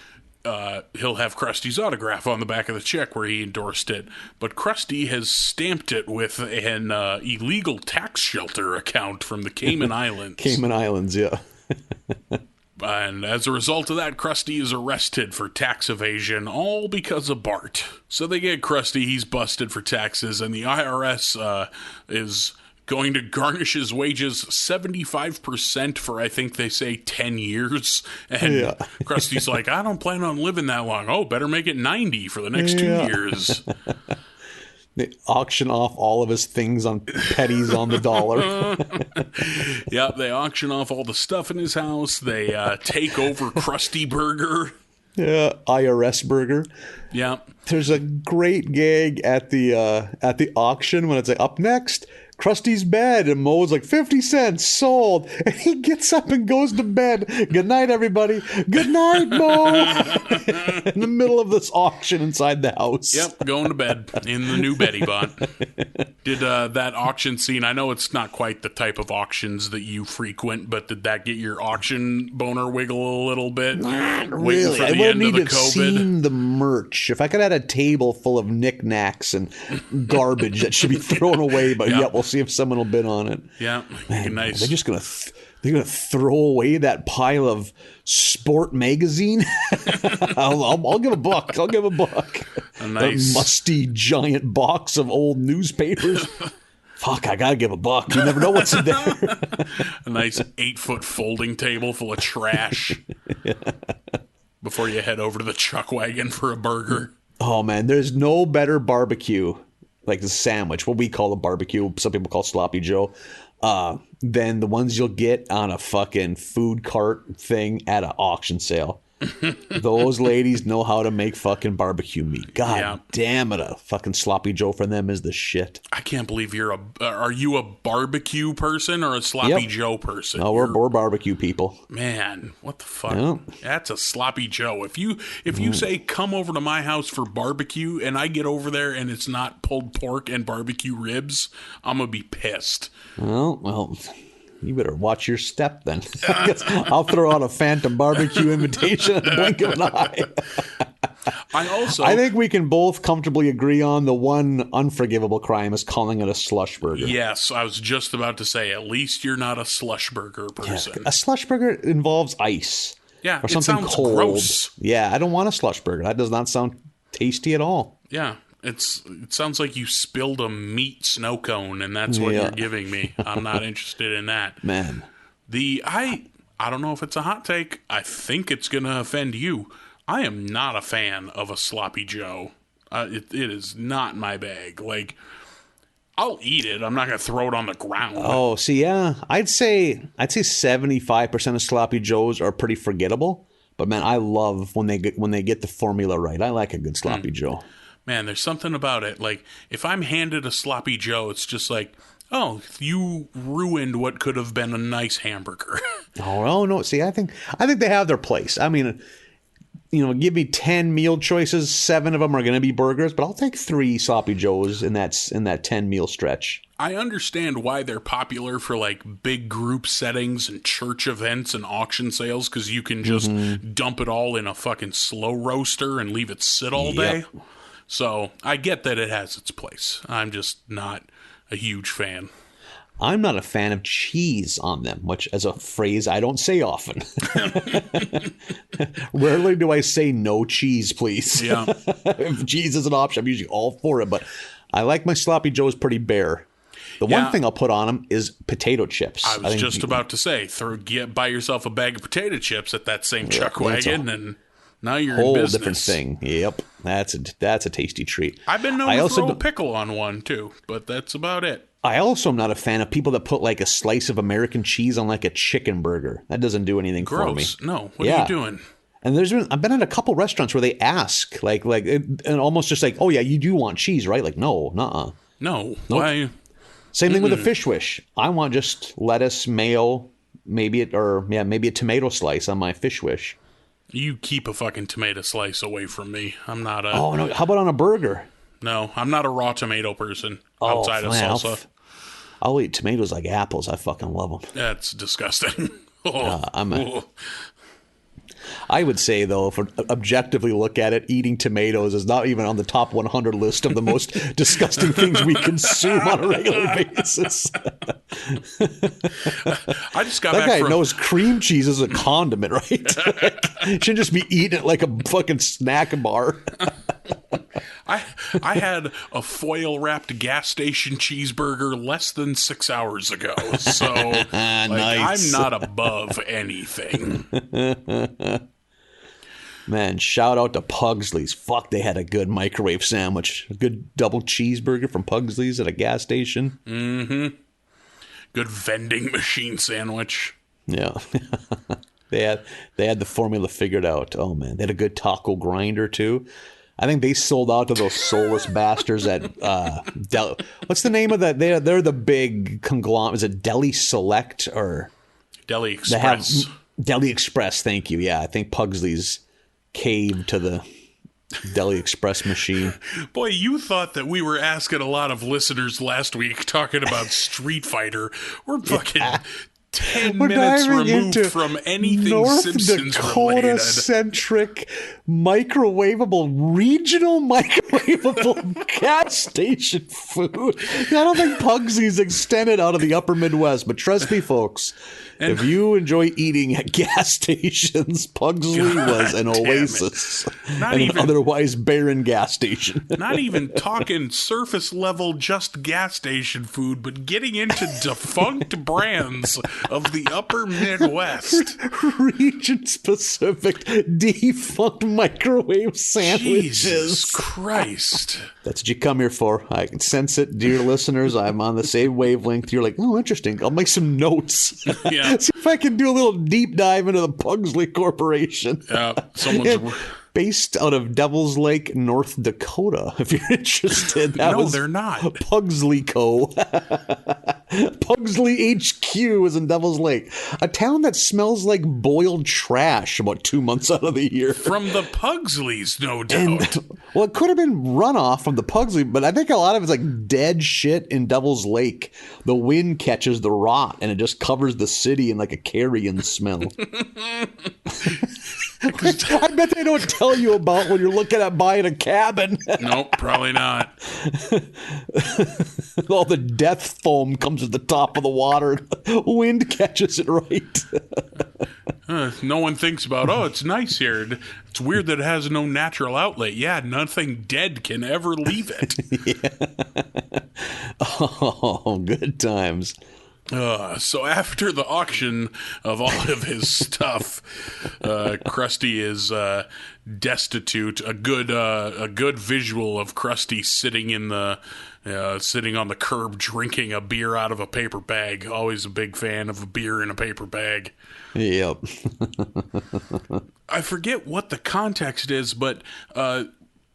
he'll have Krusty's autograph on the back of the check where he endorsed it. But Krusty has stamped it with an illegal tax shelter account from the Cayman Islands. Cayman Islands, yeah. And as a result of that, Krusty is arrested for tax evasion, all because of Bart. So they get Krusty, he's busted for taxes, and the IRS is going to garnish his wages 75% for, I think they say, 10 years. And Krusty's like, I don't plan on living that long. Oh, better make it 90 for the next 2 years. They auction off all of his things on pennies on the dollar. Yeah, they auction off all the stuff in his house. They take over Krusty Burger. Yeah, IRS Burger. Yeah. There's a great gag at the auction when it's up next, Krusty's bed, and Moe's 50 cents sold, and he gets up and goes to bed. Good night, everybody. Good night, Moe. In the middle of this auction inside the house. Yep, going to bed in the new Betty bot. Did that auction scene, I know it's not quite the type of auctions that you frequent, but did that get your auction boner wiggle a little bit? Not really. I would need to have seen the merch. If I could have had a table full of knickknacks and garbage that should be thrown away, but we'll see if someone will bid on it. Yeah, man, nice. They're just gonna throw away that pile of Sport magazine. I'll give a buck. I'll give a buck. Nice. The musty giant box of old newspapers. Fuck, I gotta give a buck. You never know what's in there. A nice 8-foot folding table full of trash before you head over to the chuck wagon for a burger. Oh, man, there's no better barbecue, like the sandwich, what we call a barbecue, some people call Sloppy Joe, than the ones you'll get on a fucking food cart thing at an auction sale. Those ladies know how to make fucking barbecue meat. God damn it, a fucking Sloppy Joe for them is the shit. I can't believe are you a barbecue person or a Sloppy Joe person? No, we're barbecue people. Man, what the fuck? That's a Sloppy Joe. If you say come over to my house for barbecue and I get over there and it's not pulled pork and barbecue ribs, I'm gonna be pissed. Well, you better watch your step then. I'll throw out a phantom barbecue invitation at the blink of an eye. I think we can both comfortably agree on the one unforgivable crime is calling it a slush burger. Yes, I was just about to say, at least you're not a slush burger person. Yeah, a slush burger involves ice. Yeah, or something it sounds cold. Gross. Yeah, I don't want a slush burger. That does not sound tasty at all. Yeah. It sounds like you spilled a snow cone, and that's what you're giving me. I'm not interested in that. Man. I don't know if it's a hot take. I think it's going to offend you. I am not a fan of a Sloppy Joe. It is not my bag. Like, I'll eat it. I'm not going to throw it on the ground. Oh, see, yeah. I'd say 75% of Sloppy Joes are pretty forgettable. But, man, I love when they get the formula right. I like a good Sloppy Joe. Man, there's something about it. Like, if I'm handed a Sloppy Joe, it's just like, oh, you ruined what could have been a nice hamburger. Oh, no. See, I think they have their place. I mean, give me 10 meal choices. 7 of them are going to be burgers, but I'll take 3 Sloppy Joes in that 10 meal stretch. I understand why they're popular for like big group settings and church events and auction sales, because you can just dump it all in a fucking slow roaster and leave it sit all day. So I get that it has its place. I'm just not a huge fan. I'm not a fan of cheese on them, which is a phrase I don't say often. Rarely do I say no cheese, please. Yeah. If cheese is an option, I'm usually all for it. But I like my Sloppy Joes pretty bare. The one thing I'll put on them is potato chips. I was just about to say, buy yourself a bag of potato chips at that same chuck wagon and... Now you're in business. Whole different thing. Yep, that's a tasty treat. I've been known to throw a pickle on one too, but that's about it. I also am not a fan of people that put like a slice of American cheese on like a chicken burger. That doesn't do anything for me. No, what are you doing? And I've been at a couple restaurants where they ask and almost just like, oh yeah, you do want cheese, right? Like no, nuh-uh. No, nope. Why? Same thing with a fish wish. I want just lettuce, mayo, maybe a tomato slice on my fish wish. You keep a fucking tomato slice away from me. I'm not a... Oh, no. How about on a burger? No, I'm not a raw tomato person outside of salsa. I'll eat tomatoes like apples. I fucking love them. That's disgusting. I would say, though, if we objectively look at it, eating tomatoes is not even on the top 100 list of the most disgusting things we consume on a regular basis. I just got that back guy knows cream cheese is a condiment, right? Shouldn't just be eating it like a fucking snack bar. I had a foil-wrapped gas station cheeseburger less than 6 hours ago, so nice. I'm not above anything. Man, shout out to Pugsley's. Fuck, they had a good microwave sandwich. A good double cheeseburger from Pugsley's at a gas station. Mm-hmm. Good vending machine sandwich. Yeah. They had the formula figured out. Oh, man. They had a good taco grinder, too. I think they sold out to those soulless bastards at what's the name of that? They're the big conglomerate. Is it Deli Select or Deli Express? Deli Express. Thank you. Yeah, I think Pugsley's caved to the Deli Express machine. Boy, you thought that we were asking a lot of listeners last week talking about Street Fighter. We're fucking 10 minutes removed from anything North Simpsons Dakota-centric, regional microwavable gas station food. I don't think Pugsley's extended out of the upper Midwest, but trust me, folks, if you enjoy eating at gas stations, Pugsley was an oasis in an otherwise barren gas station. Not even talking surface level, just gas station food, but getting into defunct brands of the upper Midwest. Region-specific defunct microwave sandwiches. Jesus Christ. That's what you come here for. I can sense it, dear listeners. I'm on the same wavelength. You're like, oh, interesting. I'll make some notes. Yeah. See if I can do a little deep dive into the Pugsley Corporation. Someone's... Based out of Devil's Lake, North Dakota, if you're interested. No, they're not. Pugsley Co. Pugsley HQ is in Devil's Lake, a town that smells like boiled trash about 2 months out of the year. From the Pugsleys, no doubt. Well, it could have been runoff from the Pugsley, but I think a lot of it's like dead shit in Devil's Lake. The wind catches the rot, and it just covers the city in like a carrion smell. I bet they don't tell you about when you're looking at buying a cabin. Nope, probably not. All the death foam comes at the top of the water. Wind catches it right. No one thinks about, it's nice here. It's weird that it has no natural outlet. Yeah, nothing dead can ever leave it. Yeah. Oh, good times. So after the auction of all of his stuff, Krusty is destitute. A good visual of Krusty sitting on the curb drinking a beer out of a paper bag. Always a big fan of a beer in a paper bag. Yep. I forget what the context is, but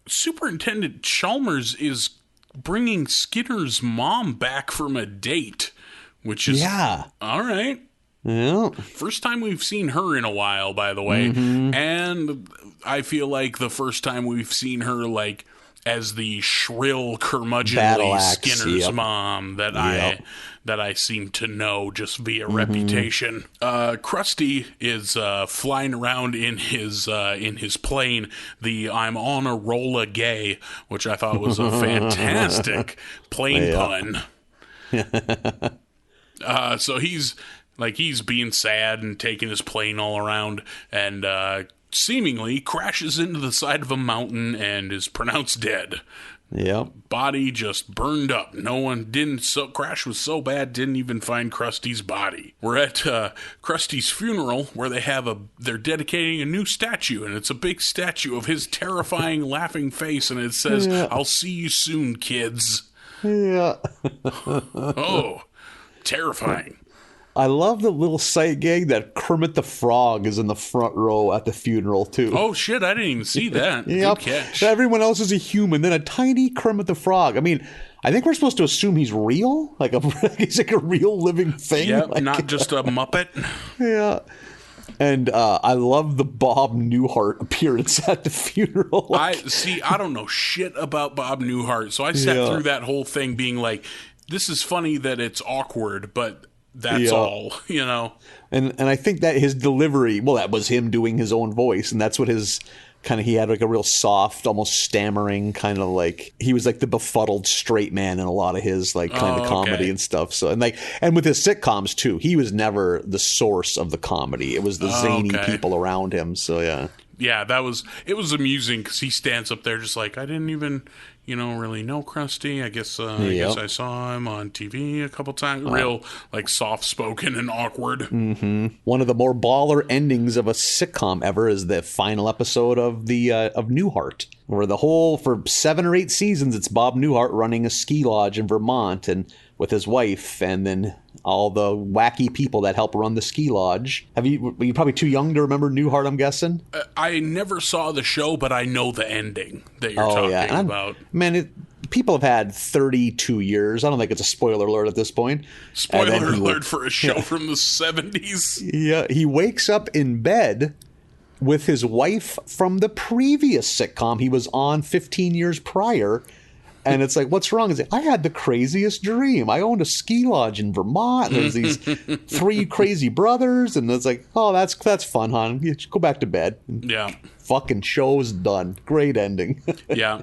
Superintendent Chalmers is bringing Skinner's mom back from a date. Which is all right. Yeah. First time we've seen her in a while, by the way. Mm-hmm. And I feel like the first time we've seen her like as the shrill curmudgeonly Skinner's mom that I seem to know just via reputation. Krusty is flying around in his plane, the I'm on a rolla gay, which I thought was a fantastic plane pun. So he's being sad and taking his plane all around and seemingly crashes into the side of a mountain and is pronounced dead. Yep. Body just burned up. No one crash was so bad, didn't even find Krusty's body. We're at Krusty's funeral where they're dedicating a new statue, and it's a big statue of his terrifying laughing face, and it says, I'll see you soon, kids. Yeah. Oh. Terrifying. I love the little sight gag that Kermit the Frog is in the front row at the funeral, too. Oh, shit, I didn't even see that. Yep. Good catch. Everyone else is a human, then a tiny Kermit the Frog. I mean, I think we're supposed to assume he's real. He's like a real living thing. Yeah, not just a Muppet. Yeah. And I love the Bob Newhart appearance at the funeral. I don't know shit about Bob Newhart, so I sat through that whole thing being like, this is funny that it's awkward, but that's all, you know? And I think that his delivery, well, that was him doing his own voice, and that's what his kind of, he had like a real soft, almost stammering kind of like, he was like the befuddled straight man in a lot of his like kind of comedy and stuff. So, and with his sitcoms too, he was never the source of the comedy. It was the zany people around him. So, yeah. Yeah, it was amusing because he stands up there just like, I didn't even, really know Krusty. I guess I saw him on TV a couple times. Real, like, soft-spoken and awkward. Mm-hmm. One of the more baller endings of a sitcom ever is the final episode of Newhart, where for 7 or 8 seasons, it's Bob Newhart running a ski lodge in Vermont and with his wife, and then all the wacky people that help run the ski lodge. Were you probably too young to remember Newhart, I'm guessing? I never saw the show, but I know the ending that you're talking about. Man, people have had 32 years. I don't think it's a spoiler alert at this point. Spoiler alert for a show from the 70s. Yeah, he wakes up in bed with his wife from the previous sitcom he was on 15 years prior. And it's like, what's wrong? It's like, I had the craziest dream. I owned a ski lodge in Vermont. There's these 3 crazy brothers. And it's like, oh, that's fun, hon. You go back to bed. Yeah. Fucking show's done. Great ending. Yeah.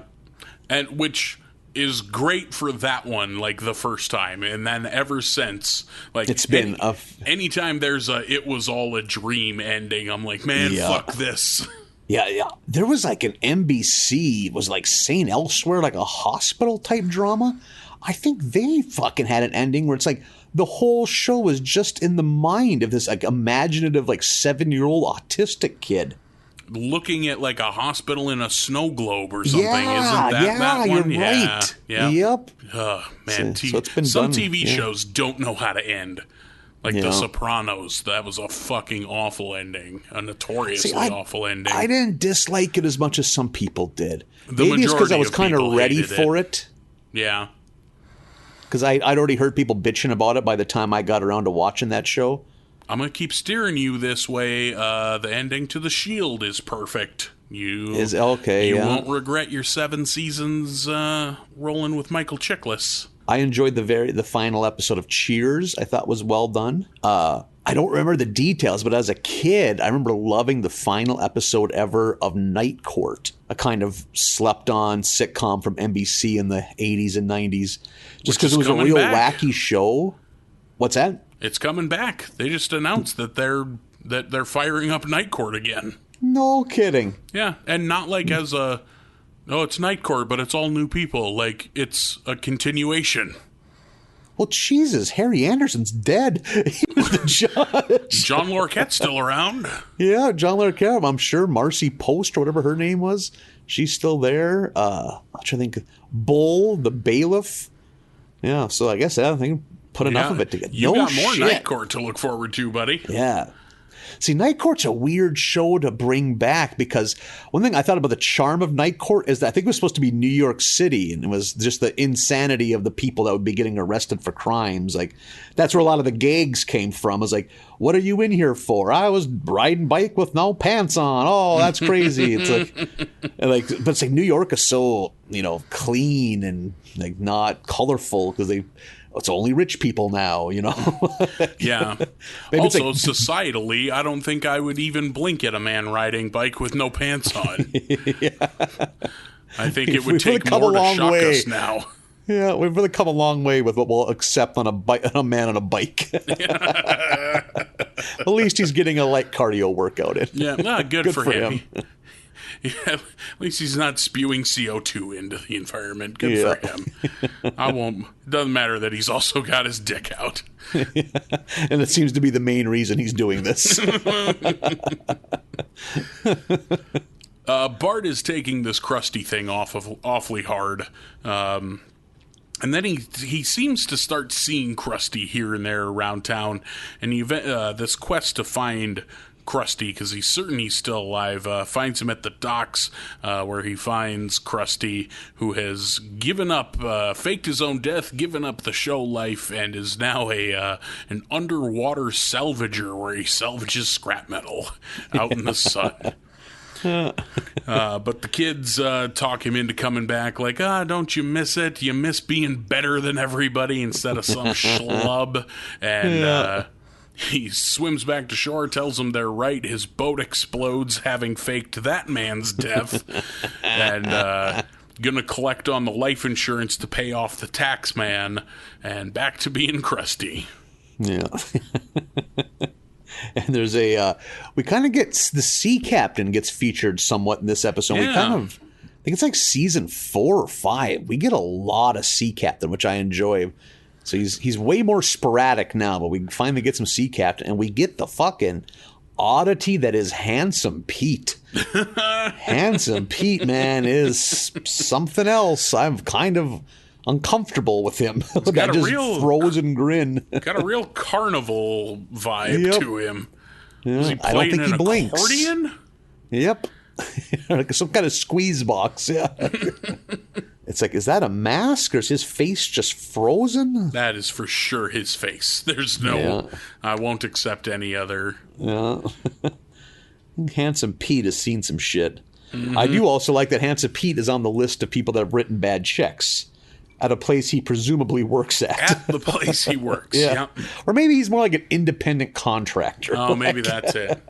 And which is great for that one, like the first time. And then ever since, like, it's been anytime there's it was all a dream ending, I'm like, man, fuck this. Yeah. There was like an NBC, it was like St. Elsewhere, like a hospital type drama. I think they fucking had an ending where it's like the whole show was just in the mind of this like imaginative like 7-year-old autistic kid looking at like a hospital in a snow globe or something. Yeah, Isn't that one? You're right. Yeah. Yep. Man, So it's been some done, TV shows don't know how to end. Like Yeah. The Sopranos, that was a fucking awful ending, a notoriously awful ending. I didn't dislike it as much as some people did. The Maybe it's because majority I was of kind of people ready hated for it. Yeah. Because I'd already heard people bitching about it by the time I got around to watching that show. I'm going to keep steering you this way. The ending to The Shield is perfect. You won't regret your 7 seasons rolling with Michael Chiklis. I enjoyed the final episode of Cheers. I thought was well done. I don't remember the details, but as a kid, I remember loving the final episode ever of Night Court, a kind of slept-on sitcom from NBC in the 80s and 90s. Just because it was a real wacky show. What's that? It's coming back. They just announced that they're firing up Night Court again. No kidding. Yeah, and not like as a, it's Night Court, but it's all new people. Like, it's a continuation. Well, Jesus, Harry Anderson's dead. He was the judge. John Larroquette's still around. Yeah, John Larroquette. I'm sure Marcy Post, or whatever her name was, she's still there. I'm trying to think. Bull, the bailiff. Yeah, so I guess I think put enough of it together. You got more Night Court to look forward to, buddy. Yeah. See, Night Court's a weird show to bring back because one thing I thought about the charm of Night Court is that I think it was supposed to be New York City, and it was just the insanity of the people that would be getting arrested for crimes. Like, that's where a lot of the gags came from. It was like, what are you in here for? I was riding bike with no pants on. Oh, that's crazy. It's but it's like New York is so, clean and like not colorful because it's only rich people now, Yeah. Also, societally, I don't think I would even blink at a man riding bike with no pants on. Yeah. I think it would take more to shock us now. Yeah, we've really come a long way with what we'll accept on a man on a bike. At least he's getting a light cardio workout in. Yeah, well, good for him. Yeah, at least he's not spewing CO2 into the environment. Good for him. It doesn't matter that he's also got his dick out. And it seems to be the main reason he's doing this. Bart is taking this Krusty thing awfully hard. And then he seems to start seeing Krusty here and there around town. And this quest to find Krusty, because he's certain he's still alive, finds him at the docks, where he finds Krusty, who has given up, faked his own death, given up the show life, and is now an underwater salvager where he salvages scrap metal out in the sun. But the kids talk him into coming back, like, don't you miss it? You miss being better than everybody instead of some schlub. And he swims back to shore, tells them they're right. His boat explodes, having faked that man's death, and gonna collect on the life insurance to pay off the tax man, and back to being Krusty. Yeah. And there's we kind of get the sea captain gets featured somewhat in this episode. Yeah. We kind of, I think it's like season 4 or 5. We get a lot of sea captain, which I enjoy. So he's way more sporadic now, but we finally get some sea captain, and we get the fucking oddity that is Handsome Pete. Handsome Pete, man, is something else. I'm kind of uncomfortable with him. Got a real frozen grin. Got a real carnival vibe to him. Yeah, Was he I don't think he blinks. Accordion? Yep. Like some kind of squeeze box. Yeah. It's like, is that a mask or is his face just frozen? That is for sure his face. There's no, I won't accept any other. Yeah. Handsome Pete has seen some shit. Mm-hmm. I do also like that Handsome Pete is on the list of people that have written bad checks at a place he presumably works at. At the place he works, yeah. Or maybe he's more like an independent contractor. Oh, maybe that's it.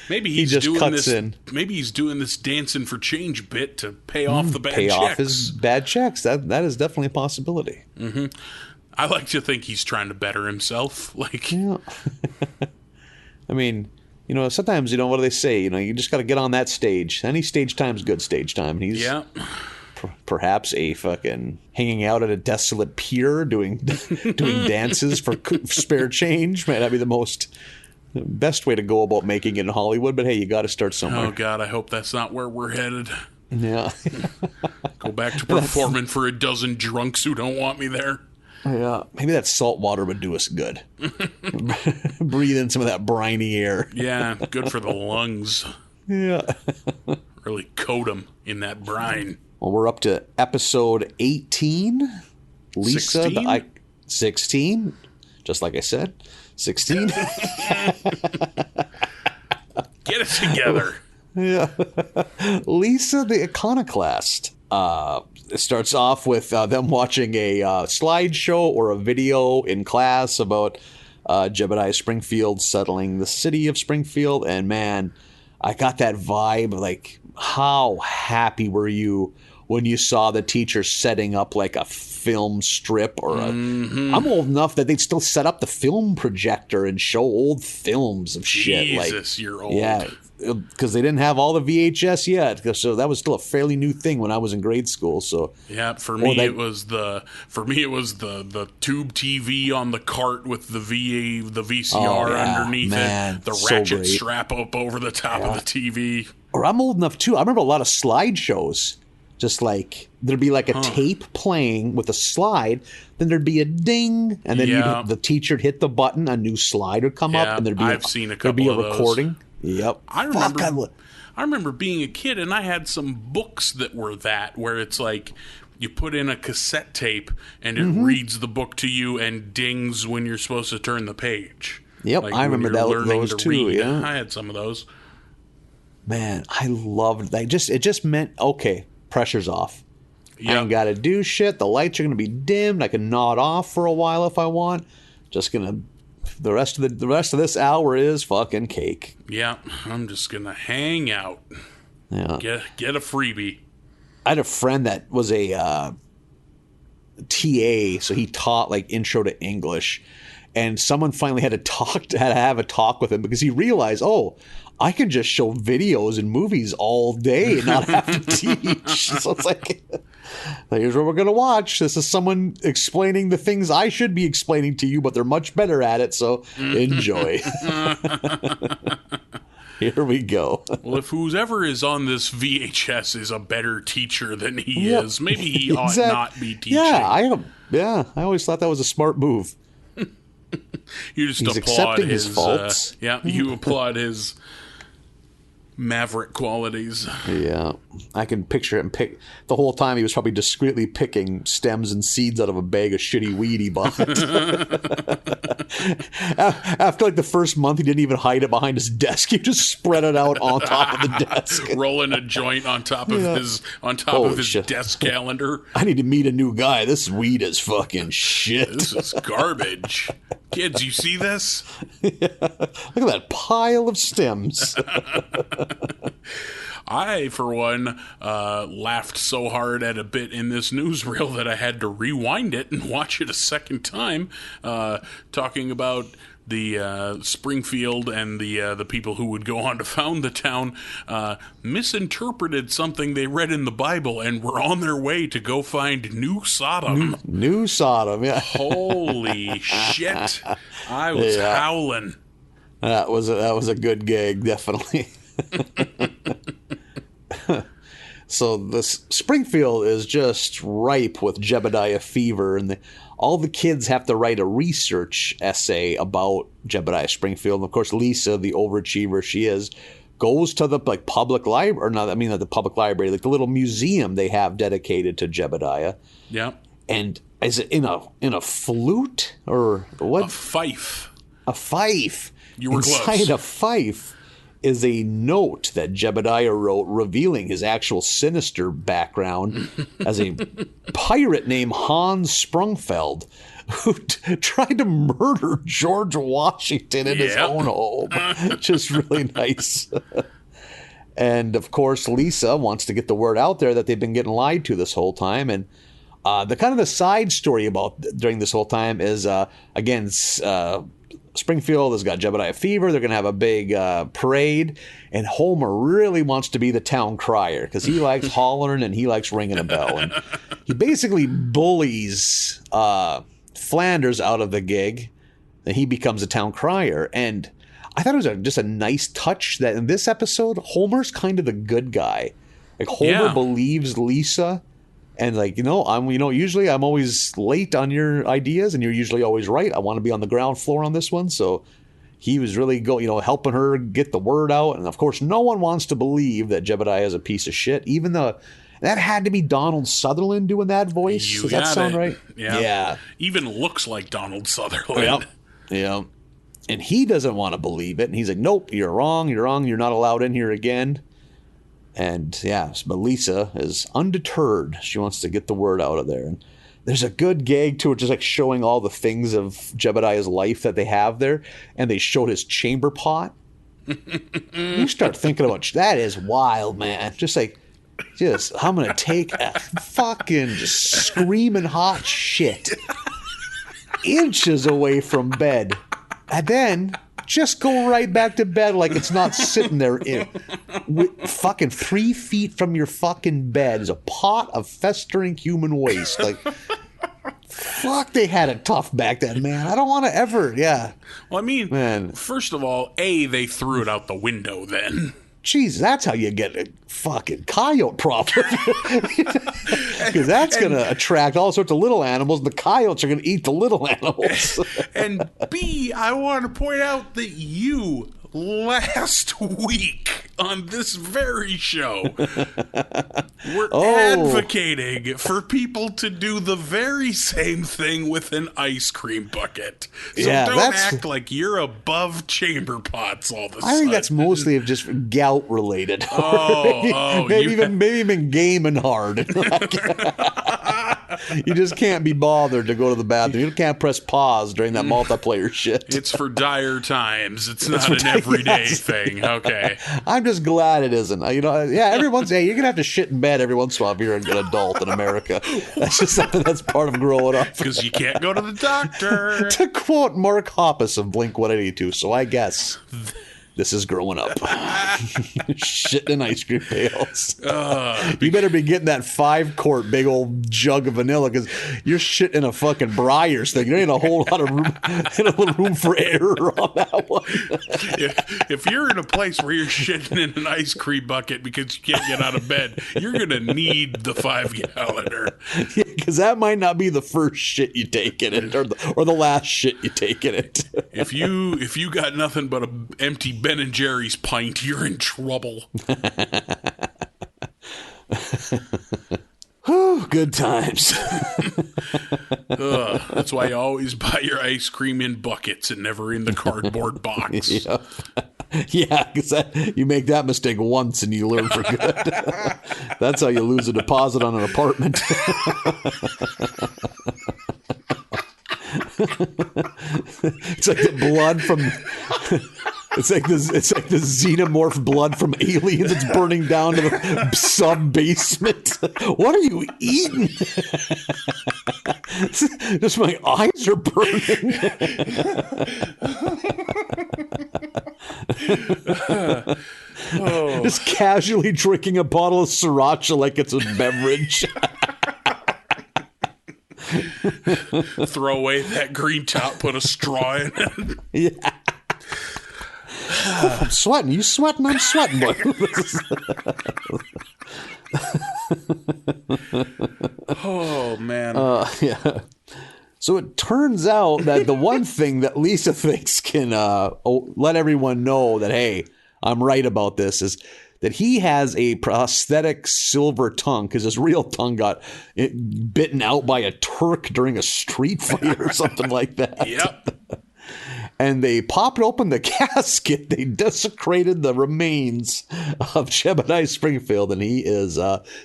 Maybe he just cuts in. Maybe he's doing this dancing for change bit to pay off the bad checks. Pay off his bad checks. That is definitely a possibility. Mm-hmm. I like to think he's trying to better himself. Yeah. I mean, sometimes, what do they say? You just got to get on that stage. Any stage time's good stage time. And he's perhaps a fucking hanging out at a desolate pier doing dances for spare change might not be the best way to go about making it in Hollywood, but hey, you got to start somewhere. Oh God, I hope that's not where we're headed. Yeah. Go back to performing for a dozen drunks who don't want me there. Yeah, maybe that salt water would do us good. Breathe in some of that briny air. Yeah, good for the lungs. Yeah. Really coat them in that brine. Well, we're up to episode 18. Lisa, 16? 16, just like I said. 16. Get it together. Yeah. Lisa the Iconoclast. It starts off with them watching a slideshow or a video in class about Jebediah Springfield settling the city of Springfield. And man, I got that vibe, like, how happy were you when you saw the teacher setting up like a film strip or I'm old enough that they'd still set up the film projector and show old films of shit. Jesus, you're old. Yeah, because they didn't have all the VHS yet, so that was still a fairly new thing when I was in grade school. So yeah, for me it was the tube TV on the cart with the VCR underneath it, the ratchet strap up over the top of the TV. Or I'm old enough too. I remember a lot of slideshows. Just like there'd be like a tape playing with a slide, then there'd be a ding, and then the teacher'd hit the button, a new slide would come up, and there'd be a recording. Yep. I remember being a kid, and I had some books that were where it's like you put in a cassette tape, and it reads the book to you and dings when you're supposed to turn the page. Yep, like I remember those too. Read. Yeah, I had some of those. Man, I loved that. It just meant okay. Pressure's off. Yep. I ain't got to do shit. The lights are going to be dimmed. I can nod off for a while if I want. Just gonna. The rest of this hour is fucking cake. Yeah, I'm just gonna hang out. Yeah. Get a freebie. I had a friend that was a TA, so he taught like intro to English, and someone finally had to have a talk with him because he realized, I can just show videos and movies all day and not have to teach. So it's like, here's what we're going to watch. This is someone explaining the things I should be explaining to you, but they're much better at it, so enjoy. Here we go. Well, if whoever is on this VHS is a better teacher than he is, maybe he ought not be teaching. Yeah, I always thought that was a smart move. You just He's applaud accepting his faults. You applaud his maverick qualities. Yeah, I can picture him the whole time. He was probably discreetly picking stems and seeds out of a bag of shitty weed he bought. After like the first month, he didn't even hide it behind his desk. He just spread it out on top of the desk, rolling a joint on top of his desk calendar. I need to meet a new guy. This weed is fucking shit. This is garbage. Kids, you see this? Yeah. Look at that pile of stems. I, for one, laughed so hard at a bit in this newsreel that I had to rewind it and watch it a second time, talking about the Springfield and the people who would go on to found the town misinterpreted something they read in the Bible and were on their way to go find New Sodom. New Sodom, yeah. Holy shit. I was howling. That was a good gag, definitely. So this Springfield is just ripe with Jebediah fever, and all the kids have to write a research essay about Jebediah Springfield. And of course, Lisa, the overachiever she is, goes to the public library, not the public library, like the little museum they have dedicated to Jebediah. Yeah. And is it in a flute or what? A fife. A fife. You were Inside close. a fife is a note that Jebediah wrote revealing his actual sinister background as a pirate named Hans Sprungfeld, who tried to murder George Washington in his own home. Just really nice. And of course, Lisa wants to get the word out there that they've been getting lied to this whole time. And the side story about during this whole time is, Springfield has got Jebediah fever. They're going to have a big parade. And Homer really wants to be the town crier because he likes hollering and he likes ringing a bell. And he basically bullies Flanders out of the gig. And he becomes a town crier. And I thought it was just a nice touch that in this episode, Homer's kind of the good guy. Like Homer believes Lisa. And like, usually I'm always late on your ideas and you're usually always right. I want to be on the ground floor on this one. So he was really helping her get the word out. And of course, no one wants to believe that Jebediah is a piece of shit, even though that had to be Donald Sutherland doing that voice. Does that sound right? Yeah. Even looks like Donald Sutherland. Yeah. And he doesn't want to believe it. And he's like, nope, you're wrong. You're wrong. You're not allowed in here again. And but Lisa is undeterred. She wants to get the word out of there. And there's a good gag to it, just like showing all the things of Jebediah's life that they have there. And they showed his chamber pot. You start thinking about that is wild, man. I'm going to take a fucking just screaming hot shit inches away from bed. And then just go right back to bed like it's not sitting there. Fucking 3 feet from your fucking bed is a pot of festering human waste. Like, fuck, they had it tough back then, man. I don't want to ever, Well, I mean, first of all, they threw it out the window then. Jeez, that's how you get a fucking coyote problem. Because that's going to attract all sorts of little animals. And the coyotes are going to eat the little animals. And B, I want to point out that you, last week on this very show, were advocating for people to do the very same thing with an ice cream bucket. So don't act like you're above chamber pots all the time. I think that's mostly just gout related. Maybe even gaming hard. You just can't be bothered to go to the bathroom. You can't press pause during that multiplayer shit. It's for dire times. It's not an everyday thing. Okay. I'm just glad it isn't. Every once you're gonna have to shit in bed every once in a while if you're an adult in America. That's part of growing up. Because you can't go to the doctor. To quote Mark Hoppus of Blink-182, so I guess this is growing up. Shitting in ice cream pails. You better be getting that 5-quart big old jug of vanilla because you're shitting in a fucking Breyers thing. There ain't a whole lot of room for error on that one. If you're in a place where you're shitting in an ice cream bucket because you can't get out of bed, you're going to need the 5-galloner. Yeah, because that might not be the first shit you take in it or the last shit you take in it. If you got nothing but an empty Ben and Jerry's pint, you're in trouble. Good times. That's why you always buy your ice cream in buckets and never in the cardboard box. Yeah, because you make that mistake once and you learn for good. That's how you lose a deposit on an apartment. It's like the blood from... It's like the xenomorph blood from Aliens. It's burning down to the sub-basement. What are you eating? Just my eyes are burning. Just casually drinking a bottle of sriracha like it's a beverage. Throw away that green top, put a straw in it. Yeah. I'm sweating. You sweating? I'm sweating. Oh, man. Yeah. So it turns out that the one thing that Lisa thinks can let everyone know that, hey, I'm right about this is that he has a prosthetic silver tongue because his real tongue got bitten out by a Turk during a street fight or something like that. Yep. And they popped open the casket. They desecrated the remains of Jebediah Springfield, and he is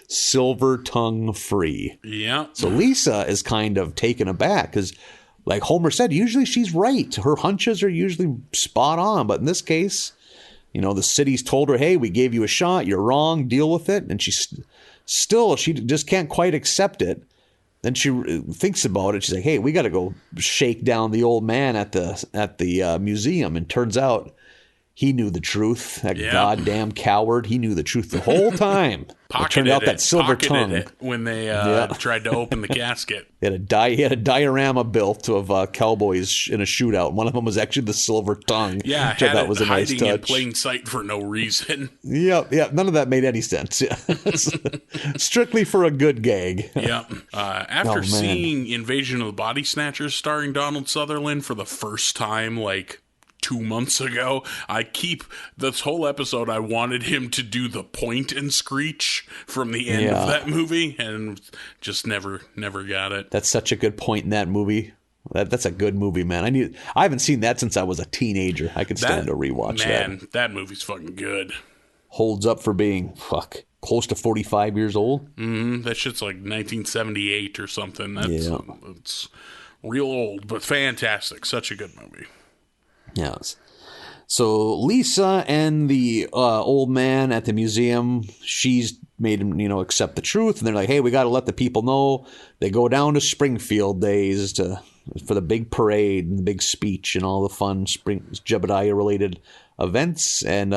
silver tongue free. Yeah. So Lisa is kind of taken aback because, like Homer said, usually she's right. Her hunches are usually spot on. But in this case, the city's told her, hey, we gave you a shot. You're wrong. Deal with it. And she just can't quite accept it. then she thinks about it. She's like, hey, we got to go shake down the old man at the museum. And turns out he knew the truth. That goddamn coward. He knew the truth the whole time. It turned out that silver tongue. When they tried to open the casket. He had a diorama built of cowboys in a shootout. One of them was actually the silver tongue. Yeah, which I thought was a nice touch. Hiding in plain sight for no reason. Yeah. None of that made any sense. Yeah. Strictly for a good gag. Yeah. After seeing Invasion of the Body Snatchers starring Donald Sutherland for the first time, like 2 months ago, this whole episode I wanted him to do the point and screech from the end of that movie, and just never got it. That's such a good point in that movie. That's a good movie, man. I haven't seen that since I was a teenager. I could stand to rewatch that. Man, that movie's fucking good. Holds up for being close to 45 years old. That shit's like 1978 or something. It's real old, but fantastic. Such a good movie. Yes. So Lisa and the old man at the museum, she's made him, accept the truth. And they're like, hey, we got to let the people know. They go down to Springfield days for the big parade and the big speech and all the fun Jebediah-related events. And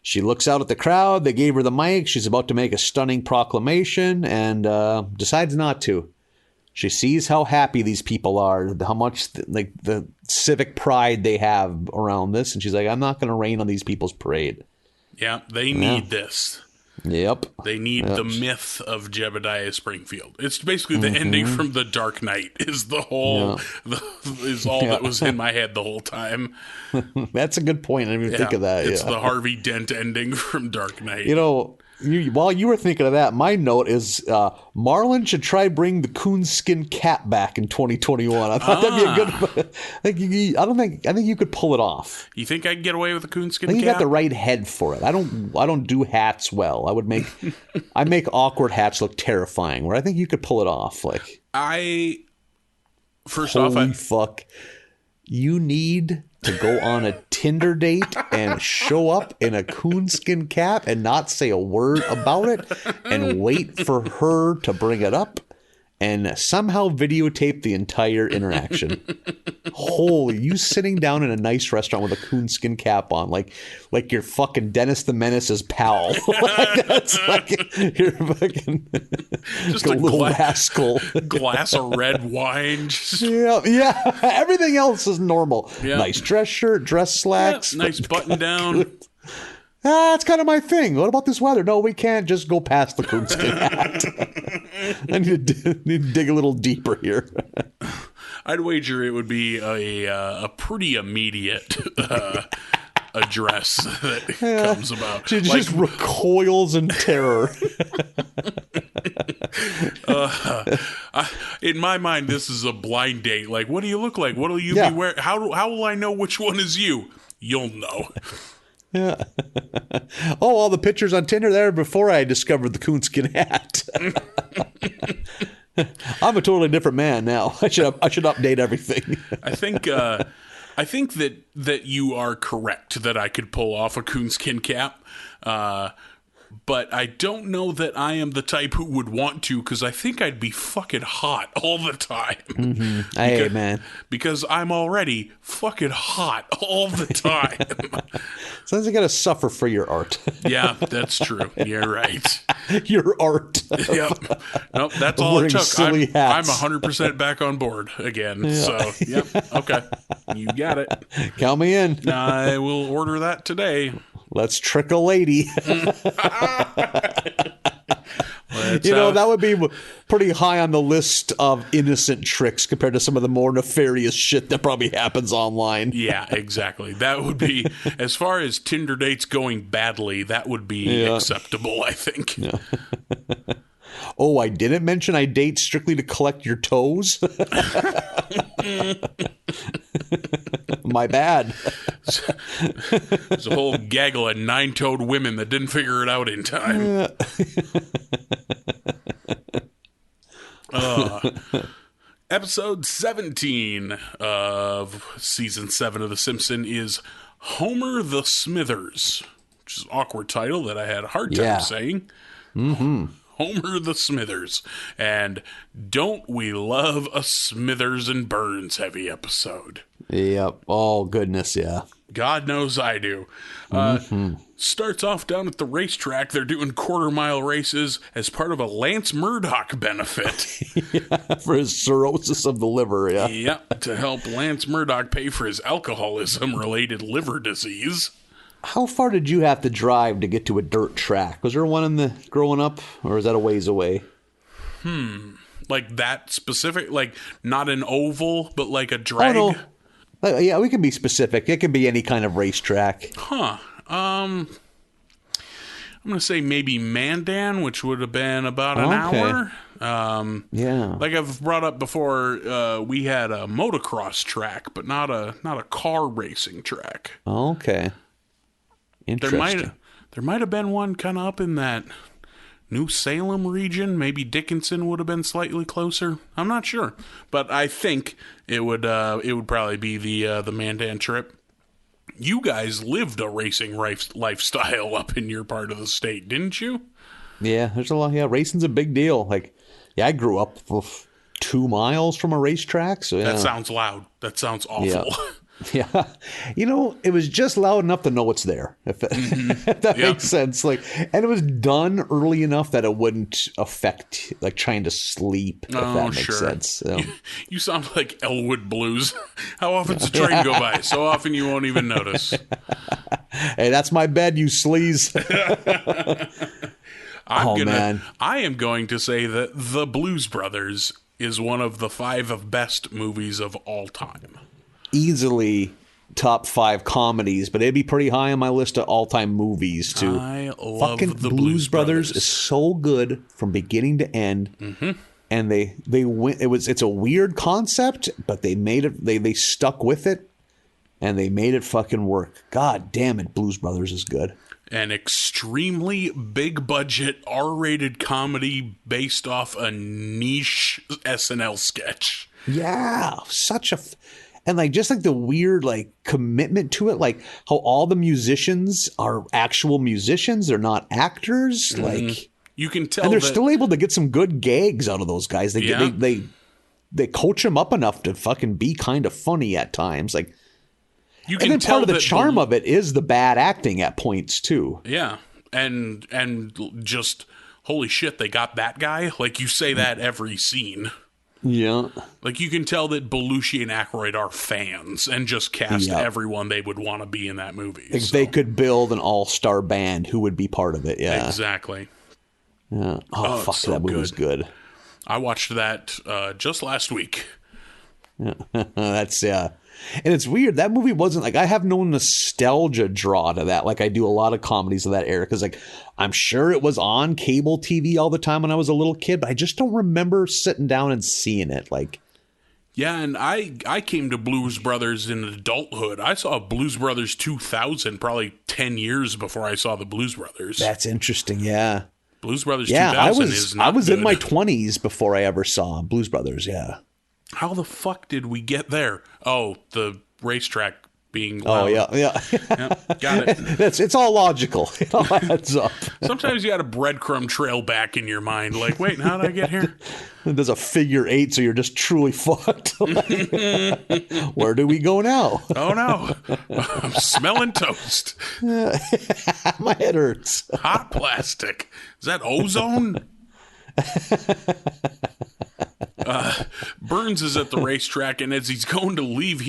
she looks out at the crowd. They gave her the mic. She's about to make a stunning proclamation and decides not to. She sees how happy these people are, how much the civic pride they have around this, and she's like, I'm not going to rain on these people's parade. Yeah, they need this. Yep. They need the myth of Jebediah Springfield. It's basically the ending from The Dark Knight is the whole is all that was in my head the whole time. That's a good point. I didn't even think of that. It's the Harvey Dent ending from Dark Knight. While you were thinking of that, my note is Marlin should try bring the coonskin cap back in 2021. I thought that'd be a good. I think you could pull it off. You think I can get away with the coonskin cap? I think you got the right head for it. I don't do hats well. I make awkward hats look terrifying. Where I think you could pull it off. Holy fuck! You need to go on a Tinder date and show up in a coonskin cap and not say a word about it and wait for her to bring it up and somehow videotape the entire interaction. Holy, you sitting down in a nice restaurant with a coonskin cap on, like you're fucking Dennis the Menace's pal. That's you're fucking just a little rascal. Glass of red wine. Yeah. Everything else is normal. Yeah. Nice dress shirt, dress slacks. Nice button down. That's kind of my thing. What about this weather? No, we can't just go past the coonskin hat. I need to dig a little deeper here. I'd wager it would be a pretty immediate address that comes about. She just recoils in terror. In my mind, this is a blind date. Like, what do you look like? What will you be wearing? How will I know which one is you? You'll know. Yeah. All the pictures on Tinder there before I discovered the coonskin hat. I'm a totally different man now. I should update everything. I think that you are correct that I could pull off a coonskin cap. But I don't know that I am the type who would want to, because I think I'd be fucking hot all the time. Mm-hmm. Hey, man. Because I'm already fucking hot all the time. Sometimes you got to suffer for your art. Yeah, that's true. You're right. Your art. Yep. Nope, that's all it took. I'm 100% back on board again. Yeah. So, yep. Okay. You got it. Count me in. I will order that today. Let's trick a lady. That would be pretty high on the list of innocent tricks compared to some of the more nefarious shit that probably happens online. Yeah, exactly. That would be, as far as Tinder dates going badly, that would be acceptable, I think. Yeah. Oh, I didn't mention I date strictly to collect your toes. My bad. There's a whole gaggle of 9-toed women that didn't figure it out in time. Episode 17 of season 7 of The Simpsons is Homer the Smithers, which is an awkward title that I had a hard time saying. Mm-hmm. Homer the Smithers. And don't we love a Smithers and Burns heavy episode? Yep. Oh, goodness, yeah. God knows I do. Starts off down at the racetrack. They're doing quarter-mile races as part of a Lance Murdoch benefit. Yeah, for his cirrhosis of the liver, yeah. Yep, to help Lance Murdoch pay for his alcoholism-related liver disease. How far did you have to drive to get to a dirt track? Was there one in the growing up, or is that a ways away? Like that specific? Like not an oval, but like a drag? Oh, no. Yeah, we can be specific. It can be any kind of racetrack. Huh. I'm going to say maybe Mandan, which would have been about an hour. Yeah. Like I've brought up before, we had a motocross track, but not a car racing track. Okay. Interesting. There might have been one kind of up in that New Salem region. Maybe Dickinson would have been slightly closer. I'm not sure, but I think it would probably be the Mandan trip. You guys lived a racing lifestyle up in your part of the state, didn't you? Yeah, there's a lot. Yeah, racing's a big deal. Like, yeah, I grew up 2 miles from a racetrack. So yeah. That sounds loud. That sounds awful. Yeah. Yeah, it was just loud enough to know it's there, if that makes sense. Like, and it was done early enough that it wouldn't affect like trying to sleep. If that makes sense. So. You sound like Elwood Blues. How often's a train go by? So often you won't even notice. Hey, that's my bed, you sleaze. I am going to say that The Blues Brothers is one of the 5 best movies of all time. Easily top 5 comedies, but it'd be pretty high on my list of all-time movies too. I love fucking the Blues Brothers is so good from beginning to end. Mm-hmm. And they went. It's a weird concept, but they made it. They stuck with it, and they made it fucking work. God damn it, Blues Brothers is good. An extremely big budget R-rated comedy based off a niche SNL sketch. Yeah, such a. And like just like the weird like commitment to it, like how all the musicians are actual musicians, they're not actors. Mm-hmm. Like you can tell, and they're still able to get some good gags out of those guys. They coach them up enough to fucking be kind of funny at times. Like you can and then tell part of the charm of it is the bad acting at points too. Yeah, and just holy shit, they got that guy. Like you say that every scene. Yeah. Like, you can tell that Belushi and Aykroyd are fans and just cast everyone they would want to be in that movie. If they could build an all-star band, who would be part of it? Yeah. Exactly. Yeah. Oh, fuck, so that movie was good. I watched that just last week. Yeah. That's, and it's weird. That movie wasn't like, I have no nostalgia draw to that. Like I do a lot of comedies of that era. Cause like, I'm sure it was on cable TV all the time when I was a little kid, but I just don't remember sitting down and seeing it. Like, yeah. And I came to Blues Brothers in adulthood. I saw Blues Brothers 2000, probably 10 years before I saw the Blues Brothers. That's interesting. Yeah. Blues Brothers 2000 is not I was good. in my 20s before I ever saw Blues Brothers. Yeah. How the fuck did we get there? Oh, the racetrack being loud. Oh, yeah. Yep, got it. It's all logical. It all adds up. Sometimes you got a breadcrumb trail back in your mind. Like, wait, how did I get here? There's a figure 8, so you're just truly fucked. Where do we go now? Oh, no. I'm smelling toast. My head hurts. Hot plastic. Is that ozone? Burns is at the racetrack, and as he's going to leave,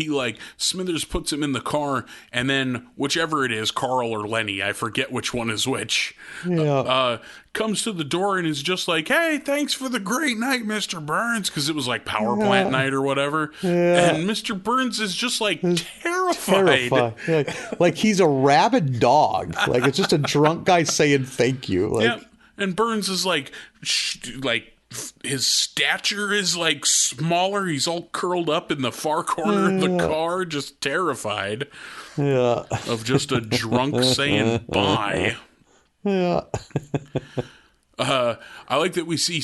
Smithers puts him in the car, and then whichever it is, Carl or Lenny, I forget which one is which, comes to the door and is just like, "Hey, thanks for the great night, Mr. Burns," because it was like power plant night or whatever. Yeah. And Mr. Burns is just like terrified. Like he's a rabid dog. Like it's just a drunk guy saying thank you. Like, yeah. And Burns is like his stature is like smaller. He's all curled up in the far corner of the car, just terrified of just a drunk saying bye. Yeah. I like that we see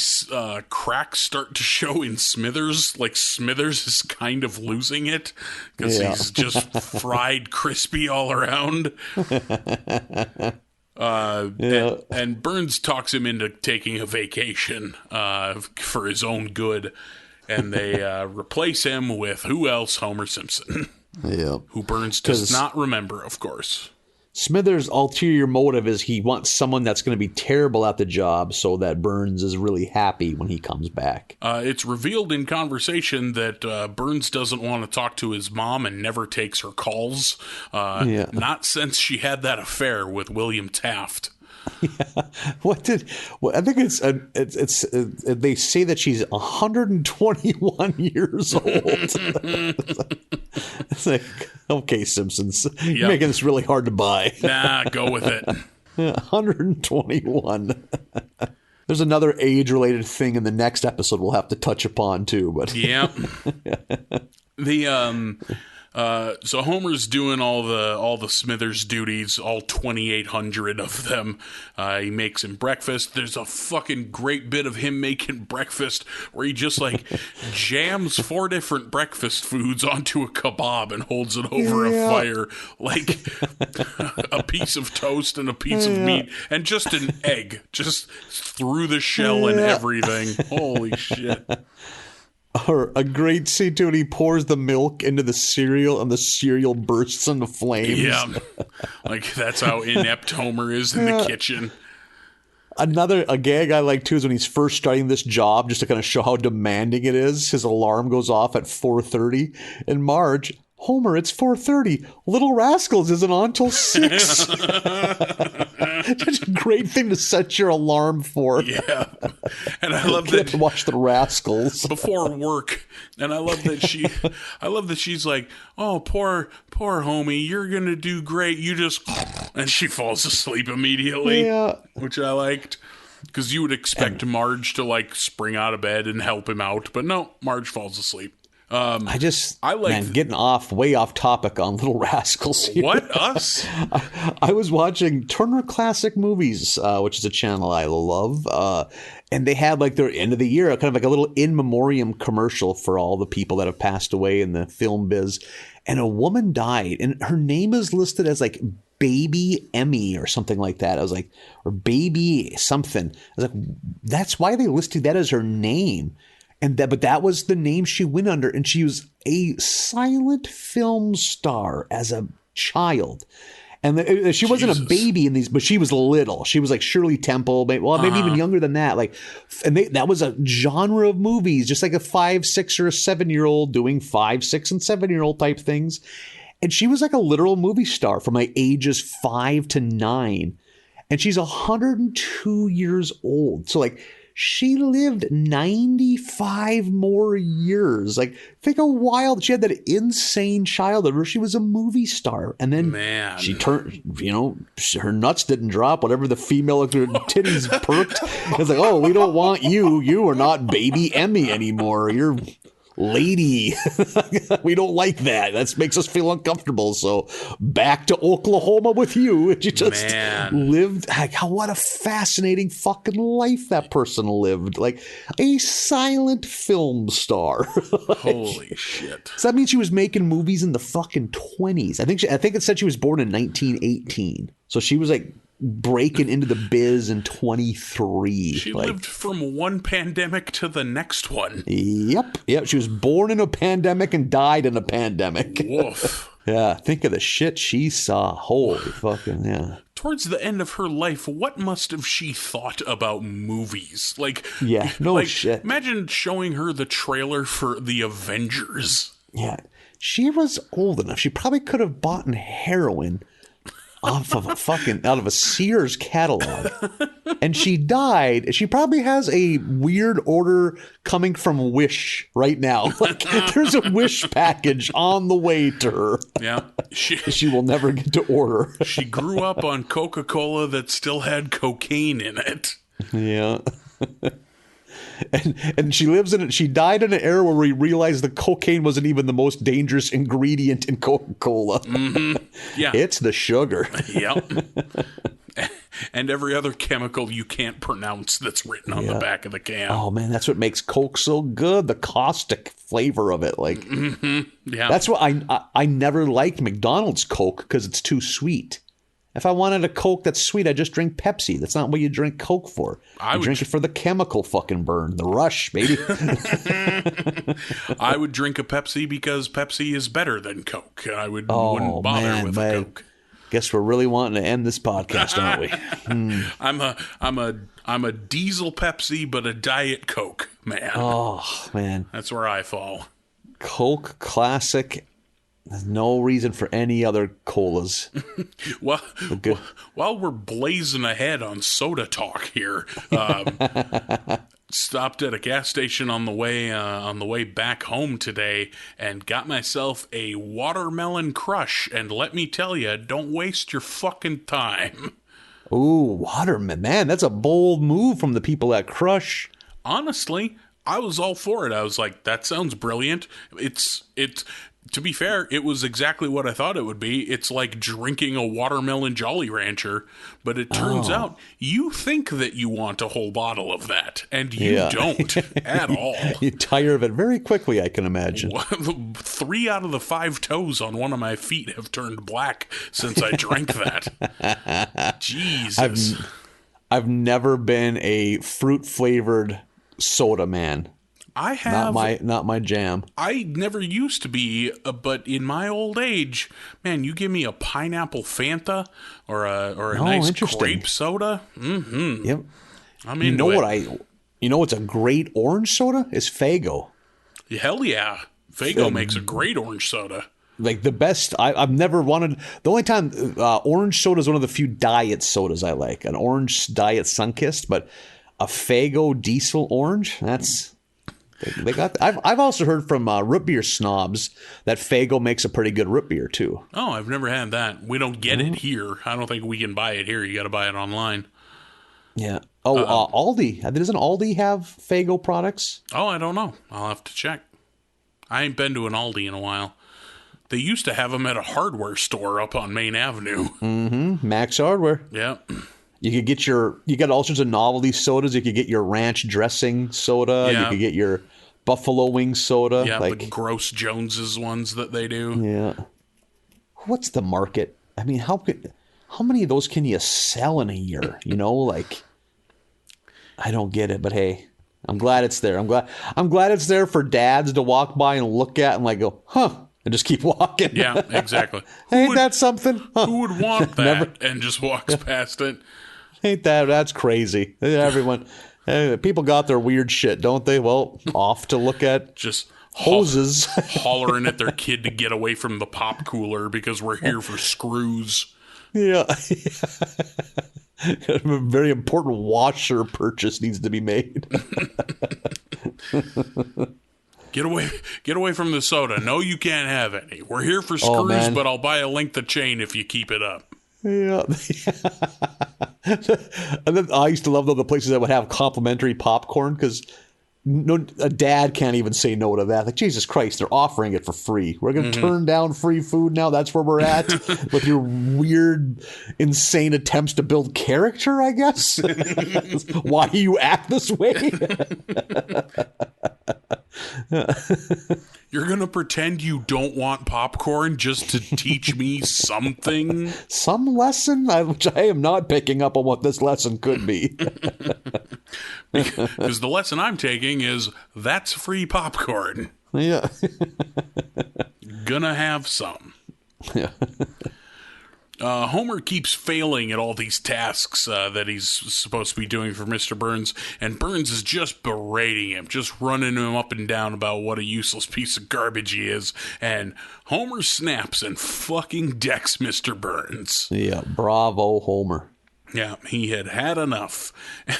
cracks start to show in Smithers. Like Smithers is kind of losing it because he's just fried crispy all around. And Burns talks him into taking a vacation for his own good, and they replace him with who else? Homer Simpson. Yeah. Who Burns does not remember, of course. Smithers' ulterior motive is he wants someone that's going to be terrible at the job so that Burns is really happy when he comes back. It's revealed in conversation that Burns doesn't want to talk to his mom and never takes her calls. Not since she had that affair with William Taft. Yeah. I think it's they say that she's 121 years old. It's like, okay, Simpsons, you're making this really hard to buy. Nah, go with it. 121. There's another age-related thing in the next episode we'll have to touch upon too. But yeah, so Homer's doing all the Smithers duties, all 2,800 of them. He makes him breakfast. There's a fucking great bit of him making breakfast where he just like jams 4 different breakfast foods onto a kebab and holds it over a fire, like a piece of toast and a piece of meat and just an egg, just through the shell and everything. Holy shit. Or a great scene too when he pours the milk into the cereal and the cereal bursts into flames. Yeah, like that's how inept Homer is in the kitchen. A gag I like too is when he's first starting this job, just to kind of show how demanding it is. His alarm goes off at 4:30, and Marge, Homer, it's 4:30. Little Rascals isn't on till 6. Such a great thing to set your alarm for. Yeah, and I love that to watch the Rascals before work. And I love that she's like, "Oh, poor homie, you're gonna do great. You just," and she falls asleep immediately. Yeah, which I liked. Because you would expect Marge to like spring out of bed and help him out, but no, Marge falls asleep. I like getting way off topic on Little Rascals here. What? Us? I was watching Turner Classic Movies, which is a channel I love, and they had like their end of the year, kind of like a little in memoriam commercial for all the people that have passed away in the film biz. And a woman died, and her name is listed as like Baby Emmy or something like that. I was like, or Baby something. I was like, that's why they listed that as her name. But that was the name she went under, and she was a silent film star as a child. And she wasn't a baby in these, but she was little. She was like Shirley Temple, maybe even younger than that. Like, and that was a genre of movies, just like a 5, 6, or a 7-year-old doing 5, 6, and 7-year-old type things. And she was like a literal movie star from like ages 5 to 9, and she's 102 years old. So like, she lived 95 more years. Like, think how wild. She had that insane childhood where she was a movie star. And then she turned, her nuts didn't drop. Whatever the female looked, her titties perked. It's like, oh, we don't want you. You are not Baby Emmy anymore. You're Lady. We don't like that. That makes us feel uncomfortable. So back to Oklahoma with you. And you just lived. What a fascinating fucking life that person lived. Like a silent film star. Holy shit. So that means she was making movies in the fucking 20s. I think it said she was born in 1918. So she was like breaking into the biz in 23. She lived from one pandemic to the next one. Yep. She was born in a pandemic and died in a pandemic. Woof. Yeah, think of the shit she saw. Holy fucking yeah. Towards the end of her life, what must have she thought about movies? Like, shit. Imagine showing her the trailer for The Avengers. Yeah, she was old enough. She probably could have bought heroin out of a Sears catalog, and she died. She probably has a weird order coming from Wish right now. Like, there's a Wish package on the way to her. Yeah, she will never get to order. She grew up on Coca-Cola that still had cocaine in it. Yeah. And she lives in it. She died in an era where we realized the cocaine wasn't even the most dangerous ingredient in Coca-Cola. Mm-hmm. Yeah, it's the sugar. Yep. And every other chemical you can't pronounce that's written on the back of the can. Oh man, that's what makes Coke so good. The caustic flavor of it, like. Mm-hmm. Yeah, that's what I never liked McDonald's Coke because it's too sweet. If I wanted a Coke that's sweet, I just drink Pepsi. That's not what you drink Coke for. You drink it for the chemical fucking burn, the rush, baby. I would drink a Pepsi because Pepsi is better than Coke. I wouldn't bother with a Coke. Guess we're really wanting to end this podcast, aren't we? I'm a diesel Pepsi, but a Diet Coke, man. Oh, man. That's where I fall. Coke Classic. There's no reason for any other colas. While we're blazing ahead on soda talk here, stopped at a gas station on the way back home today and got myself a watermelon crush. And let me tell you, don't waste your fucking time. Ooh, watermelon. Man, that's a bold move from the people at Crush. Honestly, I was all for it. I was like, that sounds brilliant. It's to be fair, it was exactly what I thought it would be. It's like drinking a watermelon Jolly Rancher, but it turns out you think that you want a whole bottle of that, and you don't at all. You tire of it very quickly, I can imagine. 3 out of the 5 toes on one of my feet have turned black since I drank that. Jesus. I've never been a fruit-flavored soda man. I have not my jam. I never used to be, but in my old age, man, you give me a pineapple Fanta or a nice grape soda. Mm-hmm. Yep. I'm into it. What's a great orange soda is Faygo. Hell yeah, Faygo makes a great orange soda. Like the best. I've never wanted. The only time orange soda is one of the few diet sodas I like. An orange diet Sunkist, but a Faygo Diesel orange. They got. I've also heard from root beer snobs that Faygo makes a pretty good root beer too. Oh, I've never had that. We don't get it here. I don't think we can buy it here. You got to buy it online. Yeah. Oh, Aldi. Doesn't Aldi have Faygo products? Oh, I don't know. I'll have to check. I ain't been to an Aldi in a while. They used to have them at a hardware store up on Main Avenue. Mm-hmm. Max Hardware. Yeah. You got all sorts of novelty sodas. You could get your ranch dressing soda. Yeah. You could get your buffalo wing soda. Yeah, the Gross Jones's ones that they do. Yeah. What's the market? I mean, how many of those can you sell in a year? I don't get it, but hey, I'm glad it's there. I'm glad it's there for dads to walk by and look at and go, huh, and just keep walking. Yeah, exactly. Ain't that something? Huh. Who would want that and just walks past it? Ain't that's crazy. Everyone, people got their weird shit, don't they? Well, off to look at just hoses. Hollering at their kid to get away from the pop cooler because we're here for screws. Yeah. A very important washer purchase needs to be made. Get away from the soda. No, you can't have any. We're here for screws, but I'll buy a length of chain if you keep it up. Yeah. And then I used to love the places that would have complimentary popcorn because a dad can't even say no to that. Like, Jesus Christ, they're offering it for free. We're going to turn down free food now. That's where we're at with your weird, insane attempts to build character, I guess. Why you act this way? You're going to pretend you don't want popcorn just to teach me something? Some lesson? Which I am not picking up on what this lesson could be. Because the lesson I'm taking is that's free popcorn. Yeah. Gonna have some. Yeah. Homer keeps failing at all these tasks that he's supposed to be doing for Mr. Burns, and Burns is just berating him, just running him up and down about what a useless piece of garbage he is, and Homer snaps and fucking decks Mr. Burns. Yeah, bravo, Homer. Yeah, he had enough.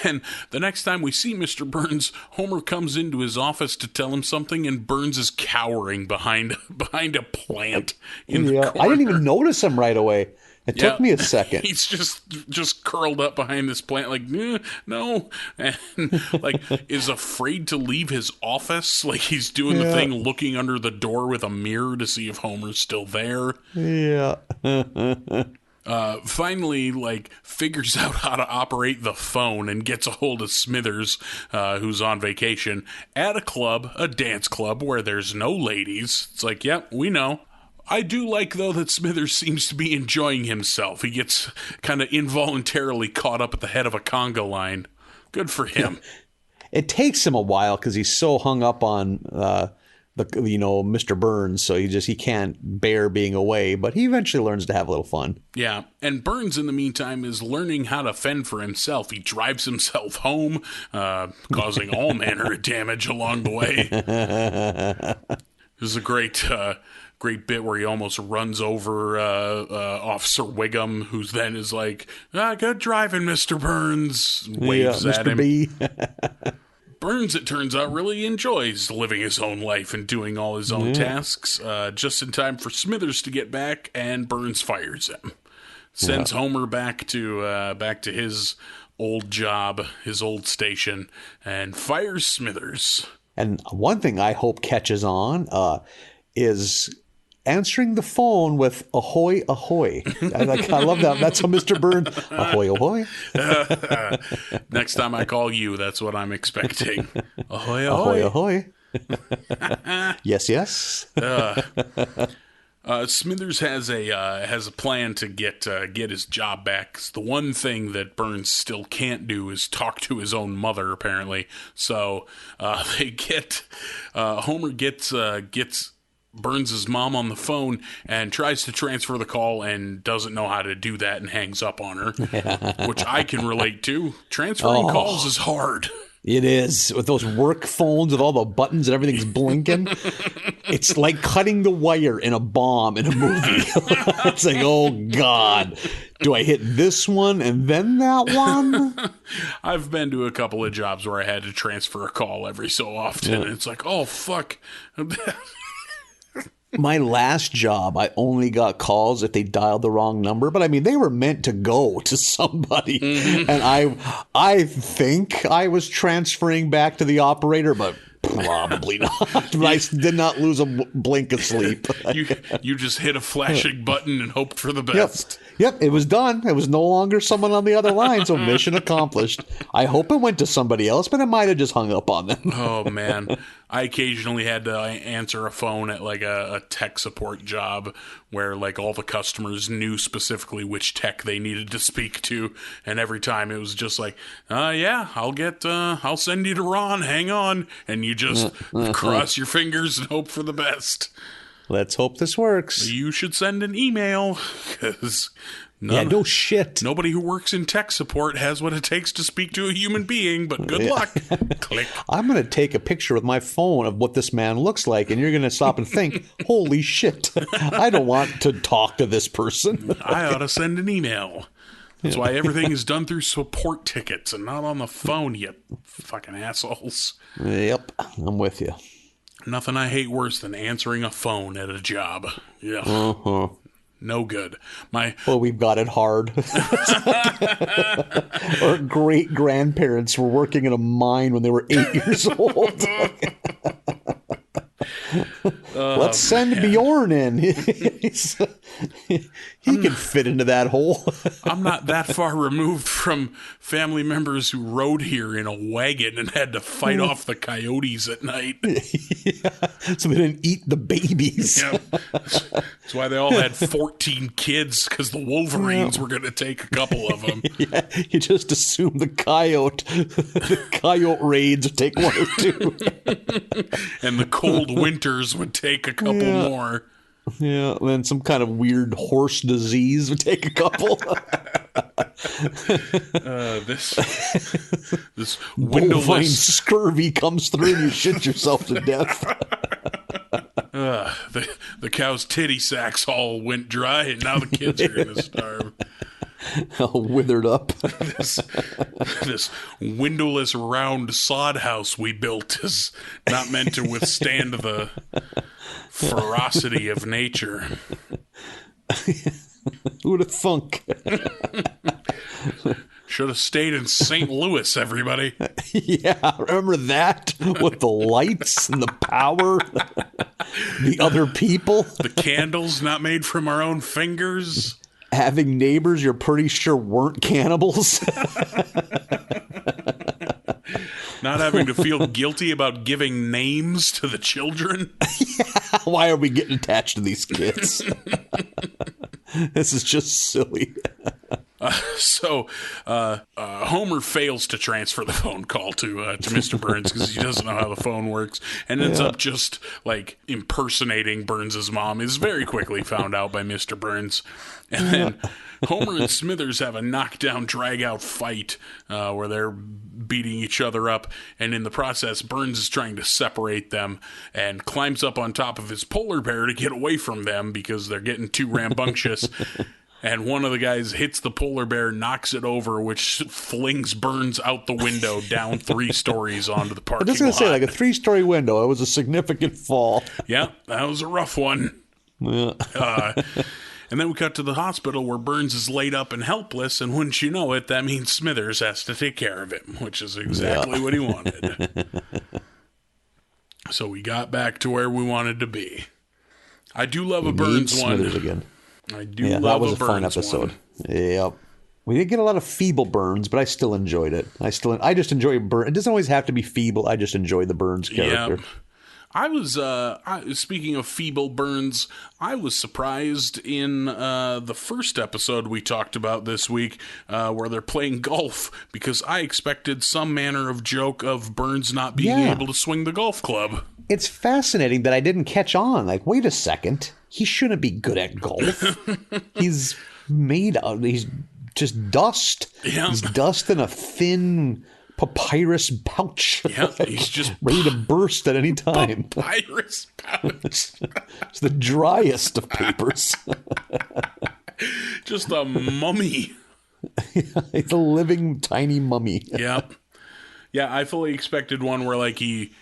And the next time we see Mr. Burns, Homer comes into his office to tell him something, and Burns is cowering behind a plant in the corner. I didn't even notice him right away. It took me a second. He's just curled up behind this plant, like, no, and like is afraid to leave his office. Like he's doing the thing, looking under the door with a mirror to see if Homer's still there. Yeah. Finally, like, figures out how to operate the phone and gets a hold of Smithers, who's on vacation, at a dance club, where there's no ladies. It's like, yep, we know. I do like, though, that Smithers seems to be enjoying himself. He gets kind of involuntarily caught up at the head of a conga line. Good for him. It takes him a while because he's so hung up on Mr. Burns, so he can't bear being away, but he eventually learns to have a little fun. Yeah, and Burns, in the meantime, is learning how to fend for himself. He drives himself home, causing all manner of damage along the way. This is a great bit where he almost runs over Officer Wiggum, who then is like, good driving, Mr. Burns, waves at Mr. him. B. Burns, it turns out, really enjoys living his own life and doing all his own tasks, just in time for Smithers to get back, and Burns fires him. Sends Homer back to his old job, his old station, and fires Smithers. And one thing I hope catches on is answering the phone with ahoy, ahoy. I love that. That's how Mr. Burns, ahoy, ahoy. Next time I call you, that's what I'm expecting. Ahoy, ahoy. ahoy. Ahoy. Yes, yes. Smithers has a plan to get his job back. The one thing that Burns still can't do is talk to his own mother, apparently. So Homer gets Burns' mom on the phone and tries to transfer the call and doesn't know how to do that and hangs up on her, which I can relate to. Transferring calls is hard. It is. With those work phones with all the buttons and everything's blinking. It's like cutting the wire in a bomb in a movie. It's like, oh, God. Do I hit this one and then that one? I've been to a couple of jobs where I had to transfer a call every so often. And it's like, oh, fuck. My last job, I only got calls if they dialed the wrong number, but I mean, they were meant to go to somebody. Mm-hmm. And I think I was transferring back to the operator, but probably not. I did not lose a blink of sleep. You just hit a flashing button and hoped for the best. Yep, it was done. It was no longer someone on the other line, so mission accomplished. I hope it went to somebody else, but it might have just hung up on them. Oh, man. I occasionally had to answer a phone at like a tech support job where like all the customers knew specifically which tech they needed to speak to, and every time it was just like, yeah, I'll send you to Ron, hang on, and you just cross your fingers and hope for the best. Let's hope this works. You should send an email, because no shit. Nobody who works in tech support has what it takes to speak to a human being, but good luck. Click. I'm going to take a picture with my phone of what this man looks like, and you're going to stop and think, holy shit, I don't want to talk to this person. I ought to send an email. That's why everything is done through support tickets and not on the phone, you fucking assholes. Yep, I'm with you. Nothing I hate worse than answering a phone at a job. Yeah. No good. Well, we've got it hard. Our great grandparents were working in a mine when they were 8 years old. Let's send Bjorn in. He can fit into that hole. I'm not that far removed from family members who rode here in a wagon and had to fight off the coyotes at night. Yeah, so they didn't eat the babies. Yeah. That's why they all had 14 kids, because the Wolverines were going to take a couple of them. Yeah, you just assume the coyote raids would take one or two. And the cold winters would take a couple more. Yeah, and then some kind of weird horse disease would take a couple. This windowless scurvy comes through and you shit yourself to death. The cow's titty sacks all went dry, and now the kids are going to starve. All withered up. This windowless round sod house we built is not meant to withstand the ferocity of nature. Who'd have thunk? Should have stayed in St. Louis, everybody. Yeah, remember that? With the lights and the power, the other people. The candles not made from our own fingers. Having neighbors you're pretty sure weren't cannibals. Not having to feel guilty about giving names to the children. Yeah, why are we getting attached to these kids? This is just silly. So Homer fails to transfer the phone call to Mr. Burns because he doesn't know how the phone works, and ends up just like impersonating Burns' mom. Is very quickly found out by Mr. Burns, and then Homer and Smithers have a knockdown, drag-out fight where they're beating each other up, and in the process, Burns is trying to separate them and climbs up on top of his polar bear to get away from them because they're getting too rambunctious. And one of the guys hits the polar bear, knocks it over, which flings Burns out the window down 3 stories onto the parking lot. I was going to say, like a 3-story window. It was a significant fall. Yeah, that was a rough one. Yeah. And then we cut to the hospital where Burns is laid up and helpless, and wouldn't you know it, that means Smithers has to take care of him, which is exactly what he wanted. So we got back to where we wanted to be. I do love a Burns one. Smithers again. I do love that was a fun episode. Yep. We didn't get a lot of feeble Burns, but I still enjoyed it. I just enjoy Burns. It doesn't always have to be feeble. I just enjoy the Burns character. Yep. I was, speaking of feeble Burns, I was surprised in the first episode we talked about this week where they're playing golf because I expected some manner of joke of Burns not being able to swing the golf club. It's fascinating that I didn't catch on. Like, wait a second. He shouldn't be good at golf. He's just dust. Yeah. He's dust in a thin papyrus pouch. Yeah, he's just ready to burst at any time. Papyrus pouch. It's the driest of papers. Just a mummy. It's a living tiny mummy. Yep. Yeah, I fully expected one where like he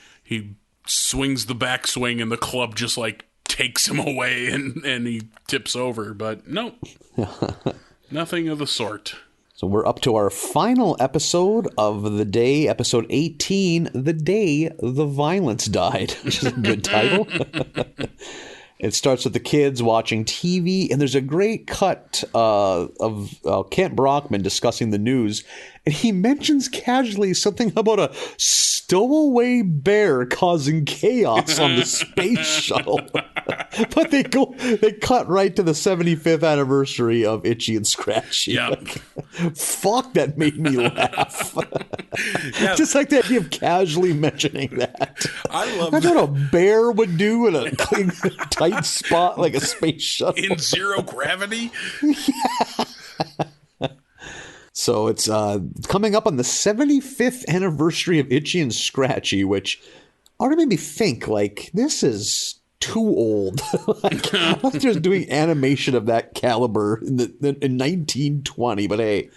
swings the backswing and the club just like takes him away and he tips over, but nope. Nothing of the sort. So we're up to our final episode of the day, episode 18, The Day the Violence Died, which is a good title. It starts with the kids watching TV, and there's a great cut of Kent Brockman discussing the news, and he mentions casually something about a stowaway bear causing chaos on the space shuttle. But they cut right to the 75th anniversary of Itchy and Scratchy. Yeah. Like, fuck, that made me laugh. Just like the idea of casually mentioning that. I love That's what a bear would do in a tight spot like a space shuttle. In zero gravity? So it's coming up on the 75th anniversary of Itchy and Scratchy, which already made me think, like, this is too old. Like, I'm just doing animation of that caliber in 1920, but hey,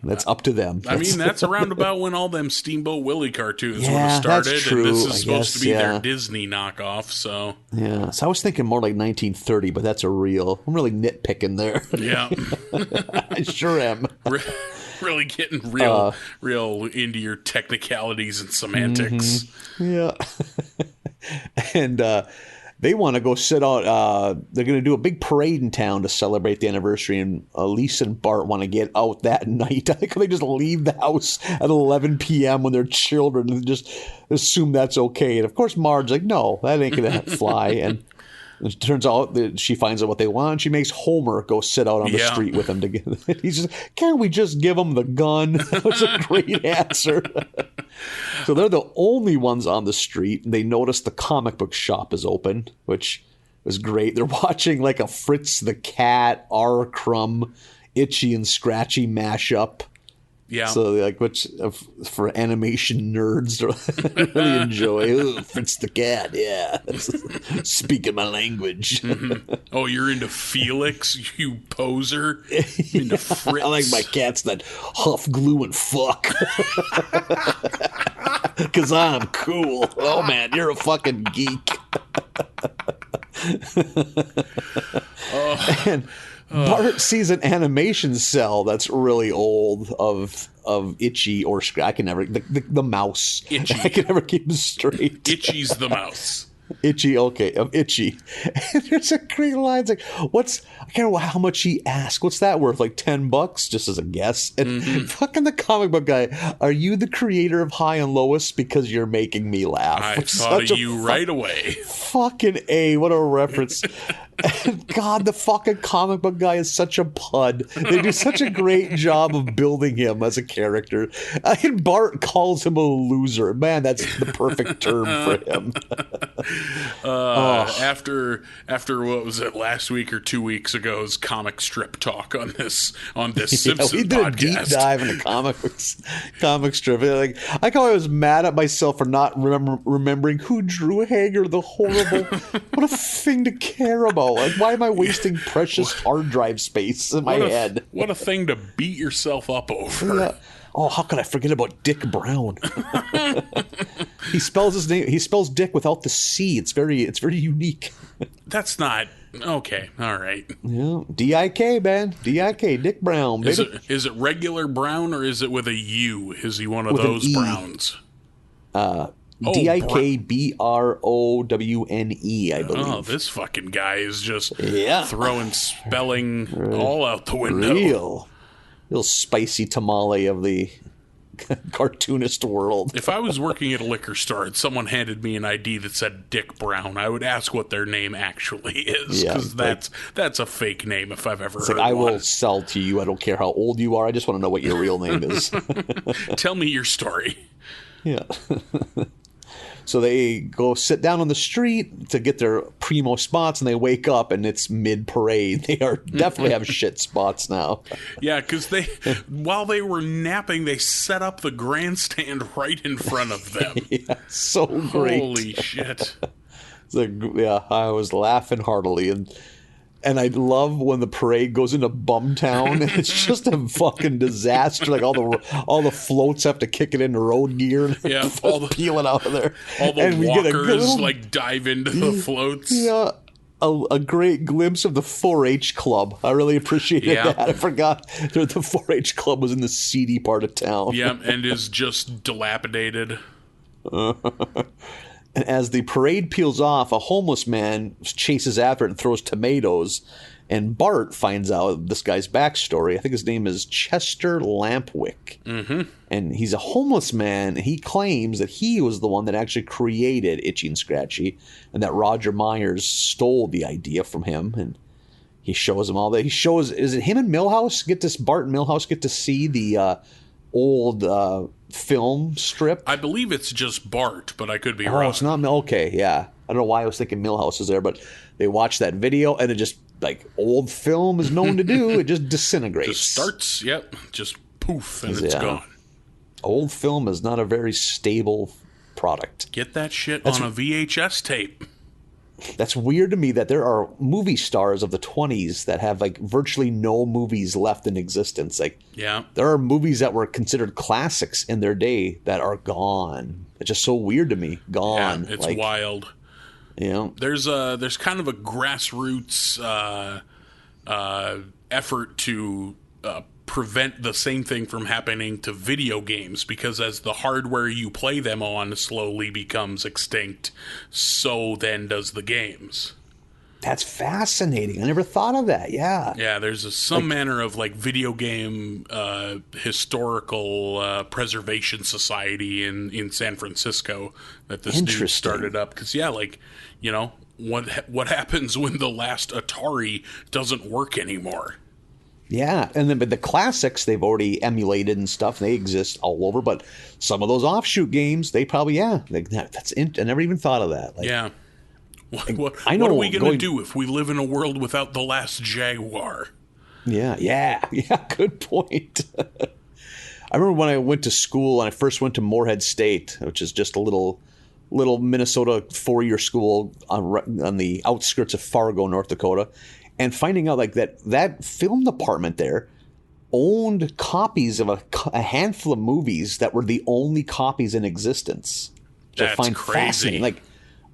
that's up to them. I mean, that's around about when all them Steamboat Willie cartoons would have started. That's true. And this is supposed to be their Disney knockoff, so. Yeah, so I was thinking more like 1930, but that's I'm really nitpicking there. Yeah. I sure am. Really getting real into your technicalities and semantics. Yeah. And they want to go sit out. They're going to do a big parade in town to celebrate the anniversary, and Lisa and Bart want to get out that night. I think they just leave the house at 11 p.m. when they're children and just assume that's okay. And of course, Marge's like, no, that ain't going to fly. And it turns out that she finds out what they want. She makes Homer go sit out on the street with them. He's just, can't we just give him the gun? That's a great answer. So they're the only ones on the street. And they notice the comic book shop is open, which was great. They're watching like a Fritz the Cat, R. Crumb, Itchy and Scratchy mashup. Yeah. So, like, which for animation nerds really enjoy. Fritz the Cat, yeah. Speaking my language. Mm-hmm. Oh, you're into Felix, you poser? Into Fritz? I like my cats that huff glue and fuck. Because I'm cool. Oh, man, you're a fucking geek. And Bart sees an animation cell that's really old of Itchy or I can never the mouse. Itchy. I can never keep him straight. Itchy's the mouse. Itchy, okay, I'm itchy. And there's a great line. It's like, I can't remember how much he asked. What's that worth? Like $10, just as a guess. And fucking the comic book guy, are you the creator of High and Lois? Because you're making me laugh. I thought of you right away. Fucking A, what a reference. And God, the fucking comic book guy is such a pud. They do such a great job of building him as a character. And Bart calls him a loser. Man, that's the perfect term for him. After what was it, last week or 2 weeks ago's comic strip talk on this Simpsons we did podcast. A deep dive into comic strip. Like, I was mad at myself for not remembering who drew Hager the Horrible. What a thing to care about. Like, why am I wasting precious hard drive space in my head? What a thing to beat yourself up over. Yeah. Oh, how could I forget about Dick Brown? He spells his name. He spells Dick without the C. It's very unique. That's not okay. All right. Yeah, D-I-K, man. D-I-K, Dick Brown. Baby. Is it regular Brown or is it with a U? Is he one of those Browns? D-I-K-B-R-O-W-N-E, I believe. Oh, this fucking guy is just throwing spelling all out the window. Real spicy tamale of the cartoonist world. If I was working at a liquor store and someone handed me an ID that said Dick Brown, I would ask what their name actually is, because that's a fake name if I've ever heard I one. will sell to you. I don't care how old you are. I just want to know what your real name is. Tell me your story. Yeah. So they go sit down on the street to get their primo spots, and they wake up, and it's mid-parade. They are definitely have shit spots now. Yeah, because while they were napping, they set up the grandstand right in front of them. Yeah, so great. Holy shit. I was laughing heartily, and I love when the parade goes into Bumtown. It's just a fucking disaster. Like all the floats have to kick it into road gear. Yeah, all the peeling out of there. All the walkers dive into the floats. Yeah, a great glimpse of the 4-H club. I really appreciated that. I forgot that the 4-H club was in the seedy part of town. Yeah, and is just dilapidated. And as the parade peels off, a homeless man chases after it and throws tomatoes. And Bart finds out this guy's backstory. I think his name is Chester Lampwick. Mm-hmm. And he's a homeless man. He claims that he was the one that actually created Itchy and Scratchy, and that Roger Myers stole the idea from him. And he shows him all that. Is it him and Milhouse? Bart and Milhouse get to see the old film strip? I believe it's just Bart, but I could be wrong. Oh, it's not. Okay, yeah. I don't know why I was thinking Milhouse is there, but they watch that video, and it just, like old film is known to do, it just disintegrates. Just starts, just poof, and it's gone. Old film is not a very stable product. Get that shit on a VHS tape. That's weird to me that there are movie stars of the 20s that have like virtually no movies left in existence. Like, there are movies that were considered classics in their day that are gone. It's just so weird to me. Gone. Yeah, it's wild. Yeah. There's kind of a grassroots effort to prevent the same thing from happening to video games, because as the hardware you play them on slowly becomes extinct, so then does the games. That's fascinating. I never thought of that. Yeah. Yeah, there's some manner of like video game historical preservation society in San Francisco that this dude started up. Because what happens when the last Atari doesn't work anymore? Yeah, and then but the classics they've already emulated and stuff. They exist all over, but some of those offshoot games, they probably I never even thought of that. What are we going to do if we live in a world without the last Jaguar? Yeah. Good point. I remember when I went to school and I first went to Moorhead State, which is just a little Minnesota 4-year school on the outskirts of Fargo, North Dakota. And finding out like that film department there owned copies of a handful of movies that were the only copies in existence. Which I find fascinating. Like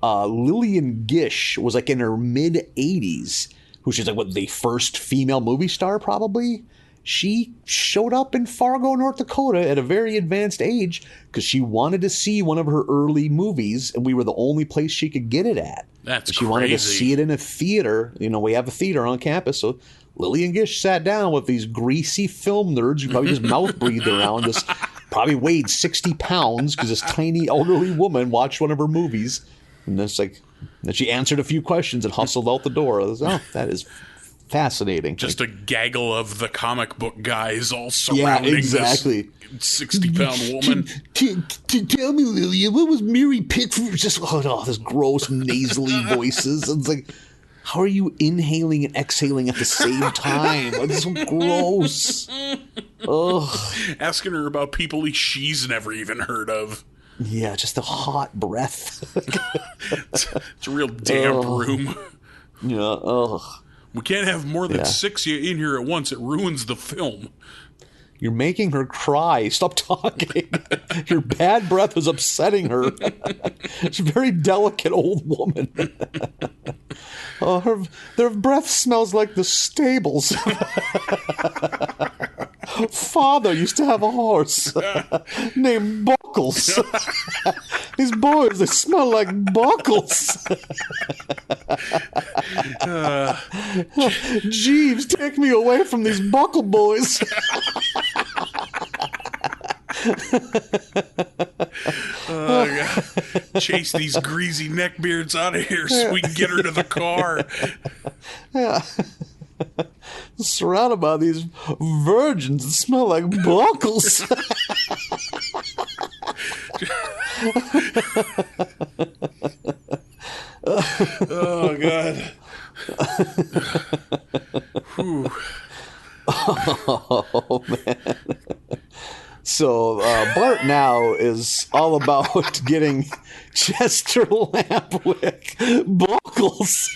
Lillian Gish was like in her mid-80s, who she's like the first female movie star probably. she showed up in Fargo, North Dakota at a very advanced age because she wanted to see one of her early movies, and we were the only place she could get it at. That's she wanted to see it in a theater. You know, we have a theater on campus, so Lillian Gish sat down with these greasy film nerds who probably just mouth breathed around this, probably weighed 60 pounds because this tiny elderly woman watched one of her movies. And then it's like, then she answered a few questions and hustled out the door. I was, oh, that is fascinating. Just a gaggle of the comic book guys all surrounding this 60-pound woman. Tell me, Lillian, what was Mary Pickford? Just, this gross nasally voices. It's like, how are you inhaling and exhaling at the same time? It's so gross. Ugh. Asking her about people she's never even heard of. Yeah, just the hot breath. It's a real damp room. Yeah, ugh. We can't have more than 6 in here at once. It ruins the film. You're making her cry. Stop talking. Your bad breath is upsetting her. She's a very delicate old woman. Their breath smells like the stables. Father used to have a horse named Buckles. These boys, they smell like Buckles. Jeeves, take me away from these Buckle boys. Oh, God. Chase these greasy neckbeards out of here so we can get her to the car. Yeah. Surrounded by these virgins that smell like Buckles. Oh, God. Whew. Oh, man. So Bart now is all about getting Chester Lampwick Buckles.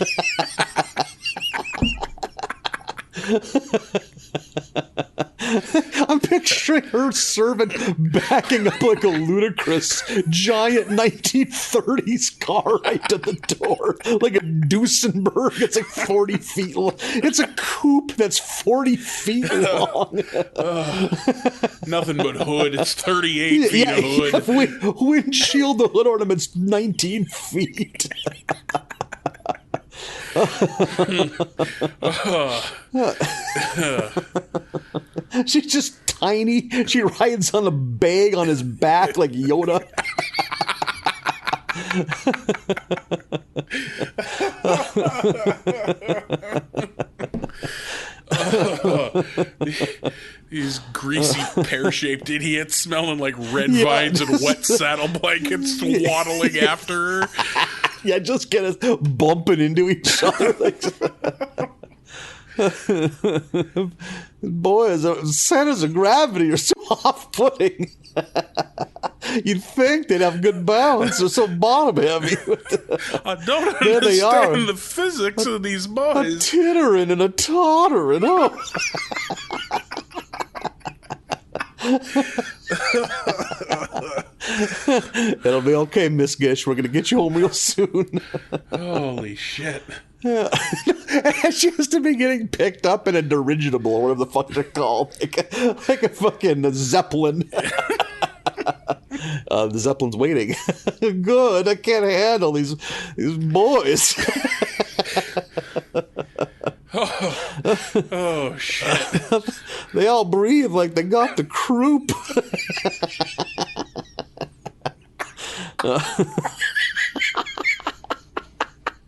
I'm picturing her servant backing up like a ludicrous giant 1930s car right to the door, like a Duesenberg. It's like 40 feet long. It's a coupe that's 40 feet long. Nothing but hood. It's 38 feet of hood. Yeah, windshield, the hood ornament's 19 feet. She's just tiny. She rides on a bag on his back like Yoda. These greasy pear-shaped idiots smelling like red vines and wet saddle blankets waddling after her. Yeah, just get us bumping into each other. Boy, centers of gravity are so off-putting. You'd think they'd have good balance. They're so bottom-heavy. I don't understand the physics of these boys. A tittering and a tottering. Oh. It'll be okay, Miss Gish. We're going to get you home real soon. Holy shit. Yeah. She has to be getting picked up in a dirigible or whatever the fuck they're called. Like a fucking Zeppelin. The Zeppelin's waiting. Good, I can't handle these boys. Oh, shit. They all breathe like they got the croup.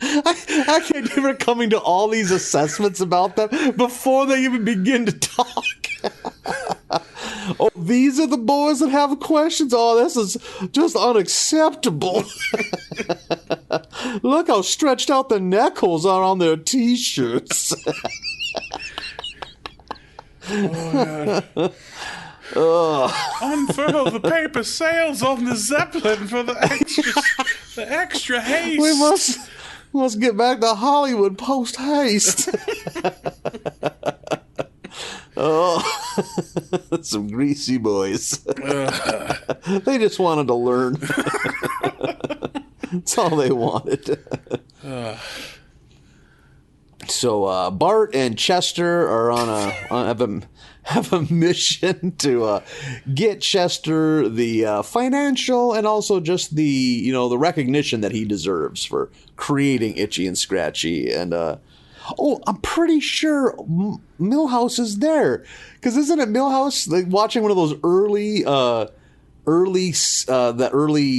I can't give her coming to all these assessments about them before they even begin to talk. Oh, these are the boys that have questions. Oh, this is just unacceptable. Look how stretched out the neck holes are on their t-shirts. Unfurl the paper sails on the Zeppelin for the extra haste. We must get back to Hollywood post haste. Oh, some greasy boys. They just wanted to learn. That's all they wanted. So Bart and Chester are have a mission to get Chester the financial and also just the the recognition that he deserves for creating Itchy and Scratchy. And I'm pretty sure Milhouse is there, because isn't it Milhouse like watching one of those early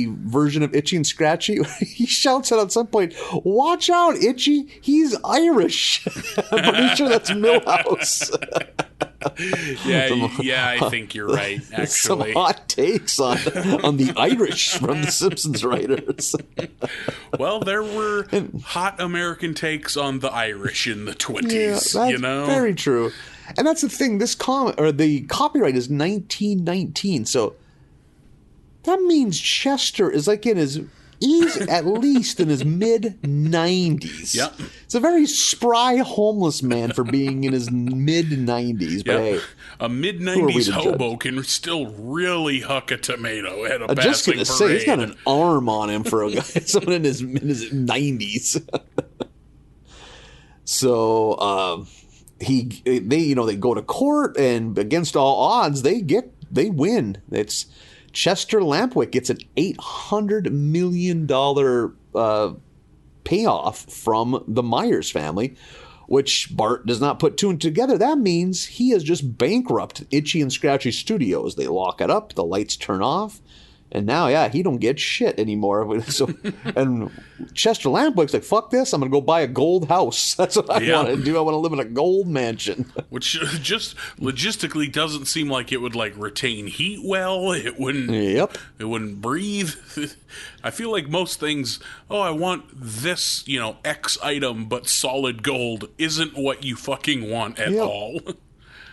version of Itchy and Scratchy? He shouts out at some point, "Watch out, Itchy, he's Irish." I'm pretty sure that's Milhouse. I think you're right, actually. Some hot takes on the Irish from the Simpsons writers. Well, there were hot American takes on the Irish in the 20s, that's very true. And that's the thing, the copyright is 1919, so that means Chester is like he's at least in his mid-90s. Yep. It's a very spry homeless man for being in his mid-90s. But hey, a mid-90s hobo can still really huck a tomato at a passing parade. I'm just going to say, he's got an arm on him for a guy, someone in his 90s. So they go to court, and against all odds, they win. It's Chester Lampwick gets an $800 million payoff from the Myers family, which Bart does not put two and together. That means he has just bankrupted Itchy and Scratchy Studios. They lock it up, the lights turn off, and now, he don't get shit anymore. So, and Chester Lampwick's like, fuck this, I'm going to go buy a gold house. That's what I want to do. I want to live in a gold mansion. Which just logistically doesn't seem like it would, retain heat well. It wouldn't. Yep. It wouldn't breathe. I feel like most things, I want this, X item, but solid gold isn't what you fucking want at all.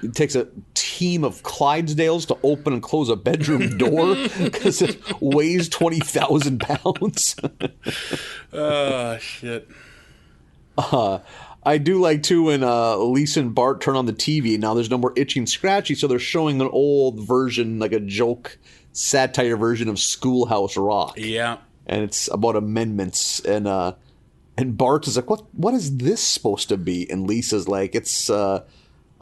It takes a team of Clydesdales to open and close a bedroom door because it weighs 20,000 pounds. Shit. I do like, too, when Lisa and Bart turn on the TV. Now there's no more Itchy and Scratchy, so they're showing an old version, like a joke, satire version of Schoolhouse Rock. Yeah. And it's about amendments. And Bart is like, what is this supposed to be? And Lisa's like, it's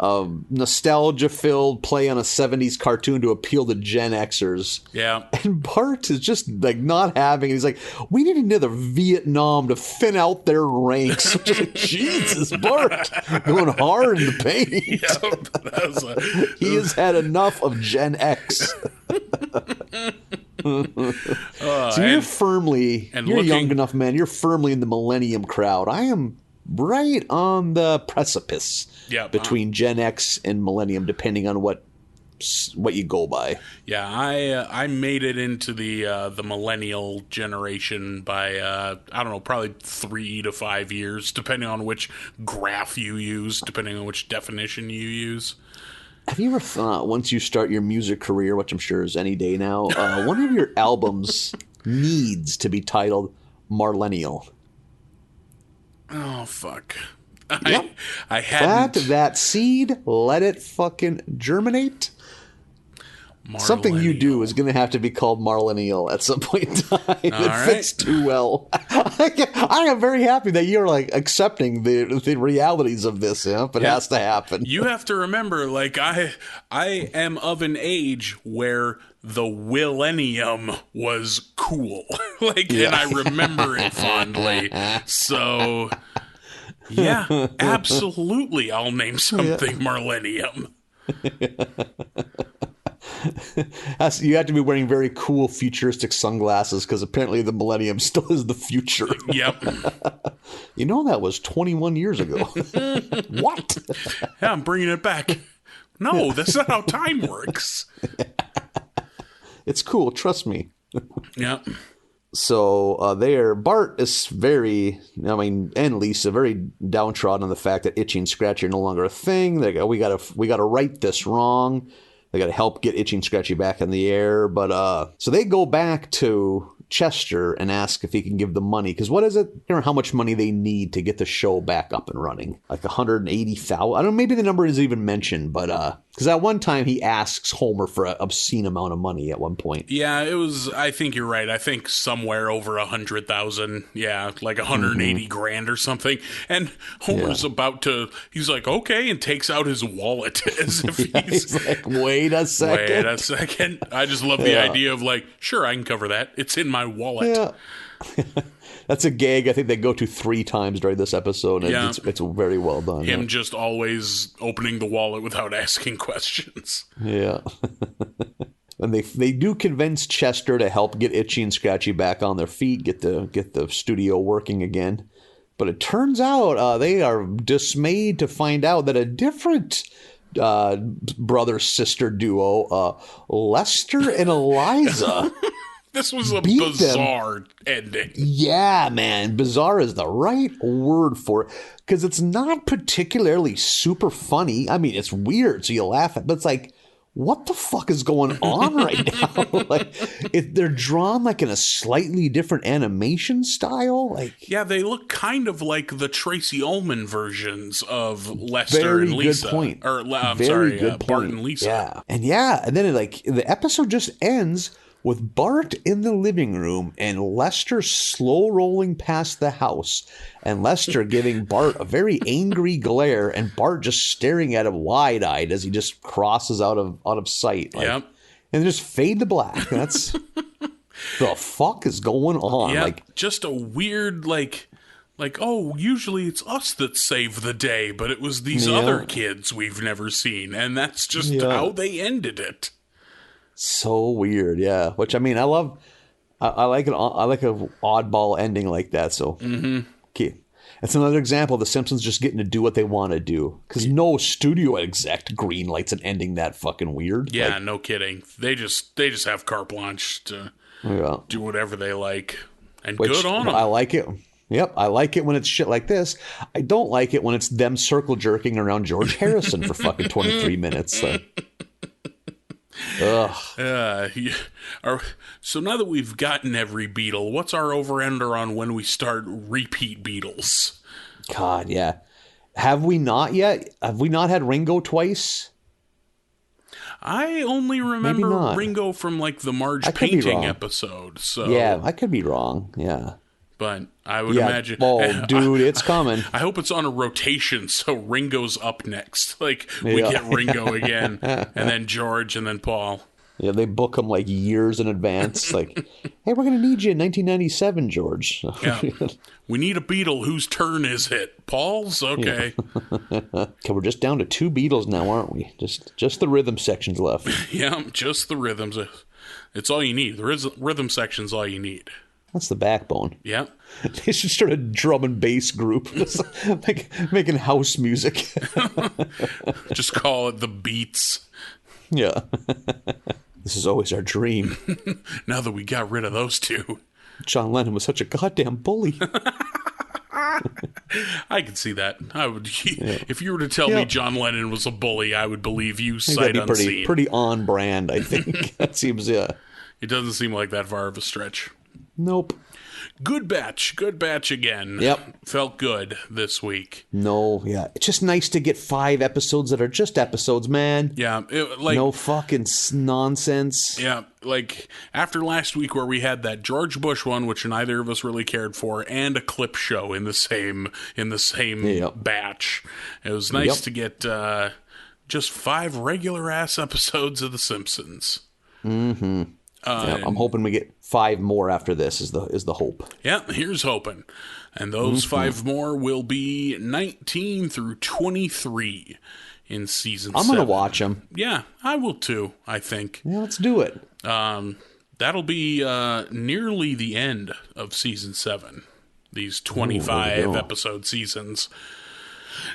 nostalgia-filled play on a 70s cartoon to appeal to Gen Xers. Yeah. And Bart is just not having it. He's like, we need another Vietnam to thin out their ranks. Just like, Jesus, Bart, going hard in the paint. He has had enough of Gen X. So you're young enough, man. You're firmly in the millennium crowd. I am right on the precipice between Gen X and millennium, depending on what you go by. Yeah, I made it into the millennial generation by I don't know, probably 3 to 5 years, depending on which graph you use, depending on which definition you use. Have you ever thought, once you start your music career, which I'm sure is any day now, one of your albums needs to be titled Marlennial? Oh, fuck. Yep. I hadn't. Plant that seed, let it fucking germinate. Something you do is going to have to be called Marlennial at some point in time. It fits too well. I am very happy that you're accepting the realities of this. If it has to happen. You have to remember, I am of an age where the Willennium was cool. And I remember it fondly. So, yeah, absolutely, I'll name something Marlennium. You have to be wearing very cool futuristic sunglasses, because apparently the millennium still is the future. Yep. That was 21 years ago. What? Yeah, I'm bringing it back. No, that's not how time works. It's cool, trust me. Yep. So Bart is and Lisa, very downtrodden on the fact that Itchy and Scratchy are no longer a thing. They go, we gotta right this wrong. They got to help get Itchy and Scratchy back in the air. But so they go back to Chester and ask if he can give them money. Because what is it? I don't know how much money they need to get the show back up and running. Like $180,000. I don't know. Maybe the number isn't even mentioned. But Because at one time he asks Homer for an obscene amount of money at one point. Yeah, it was, I think you're right. I think somewhere over 100,000. Yeah, like 180 grand or something. And Homer's about to, he's like, okay, and takes out his wallet as if he's like, wait a second. Wait a second. I just love the idea of like, sure, I can cover that. It's in my wallet. Yeah. That's a gag I think they go to 3 times during this episode, and it's very well done. Him just always opening the wallet without asking questions. Yeah. And they do convince Chester to help get Itchy and Scratchy back on their feet, get the studio working again. But it turns out they are dismayed to find out that a different brother-sister duo, Lester and Eliza... This was a bizarre ending. Yeah, man. Bizarre is the right word for it. Because it's not particularly super funny. I mean, it's weird, so you laugh at it. But it's like, what the fuck is going on right now? Like, if they're drawn like in a slightly different animation style. Like, yeah, they look kind of like the Tracy Ullman versions of Lester and Lisa. Good point. Or, Good Bart point. and Lisa. Yeah. And then the episode just ends with Bart in the living room and Lester slow rolling past the house, and Lester giving Bart a very angry glare, and Bart just staring at him wide eyed as he just crosses out of sight. Like, and just fade to black. That's the fuck is going on? Yeah, like just a weird like, oh, usually it's us that save the day, but it was these other kids we've never seen, and that's just how they ended it. So weird, yeah. Which I mean, I love. I like an oddball ending like that. So, okay, it's another example of the Simpsons just getting to do what they want to do, because no studio exec greenlights an ending that fucking weird. Yeah, no kidding. They just have carte blanche to do whatever they like, and good on them. I like it. Yep, I like it when it's shit like this. I don't like it when it's them circle jerking around George Harrison for fucking 23 minutes. Ugh. So now that we've gotten every Beatle, what's our over-ender on when we start repeat Beatles? God, yeah. Have we not yet? Have we not had Ringo twice? I only remember Ringo from like the Marge painting episode. So yeah, I could be wrong. Yeah. But I would imagine... Oh, dude, it's coming. I hope it's on a rotation, so Ringo's up next. Like, we get Ringo again, and then George, and then Paul. Yeah, they book them like years in advance. Like, hey, we're going to need you in 1997, George. Yeah. We need a Beatle. Whose turn is it? Paul's? Okay. Okay, we're just down to 2 Beatles now, aren't we? Just the rhythm sections left. Yeah, just the rhythms. It's all you need. The rhythm section's all you need. That's the backbone. Yeah. They should start a drum and bass group, making house music. Just call it the Beats. Yeah. This is always our dream. Now that we got rid of those two. John Lennon was such a goddamn bully. I could see that. I would. If you were to tell me John Lennon was a bully, I would believe you sight unseen. Pretty on brand, I think. That seems, It doesn't seem like that far of a stretch. Nope. Good batch again. Yep. Felt good this week. No, yeah. It's just nice to get 5 episodes that are just episodes, man. Yeah. No fucking nonsense. Yeah. Like, after last week where we had that George Bush one, which neither of us really cared for, and a clip show in the same batch. It was nice to get just 5 regular-ass episodes of The Simpsons. Mm-hmm. I'm hoping we get 5 more after this is the hope. Yeah, here's hoping. And those 5 more will be 19 through 23 in season 7. I'm going to watch them. Yeah, I will too, I think. Yeah, let's do it. That'll be nearly the end of season 7. These 25 episode seasons.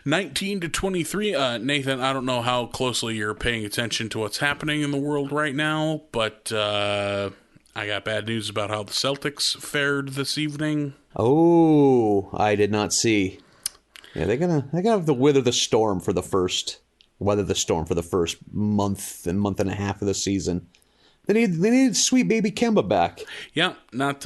19 to 23. Nathan, I don't know how closely you're paying attention to what's happening in the world right now, but I got bad news about how the Celtics fared this evening. Oh, I did not see. Yeah, they're gonna have to weather the storm for the first month and a half of the season. They need Sweet Baby Kemba back. Yeah, not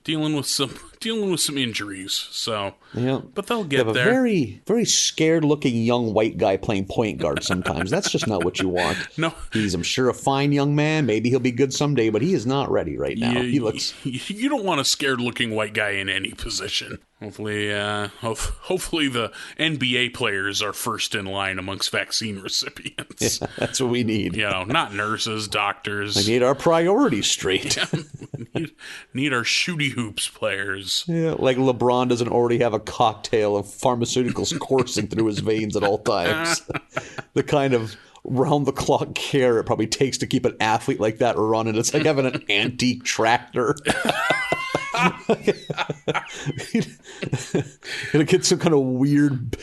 dealing with some injuries. So, yeah. But they'll You get have a there. very, very scared-looking young white guy playing point guard sometimes. That's just not what you want. No. He's, I'm sure, a fine young man. Maybe he'll be good someday, but he is not ready right now. He looks... You don't want a scared-looking white guy in any position. Hopefully, hopefully the NBA players are first in line amongst vaccine recipients. Yeah, that's what we need. You know, not nurses, doctors. We need our priorities straight. Need our shooty hoops players. Yeah, like LeBron doesn't already have a cocktail of pharmaceuticals coursing through his veins at all times. The kind of round-the-clock care it probably takes to keep an athlete like that running. It's like having an antique tractor. Gonna get some kind of weird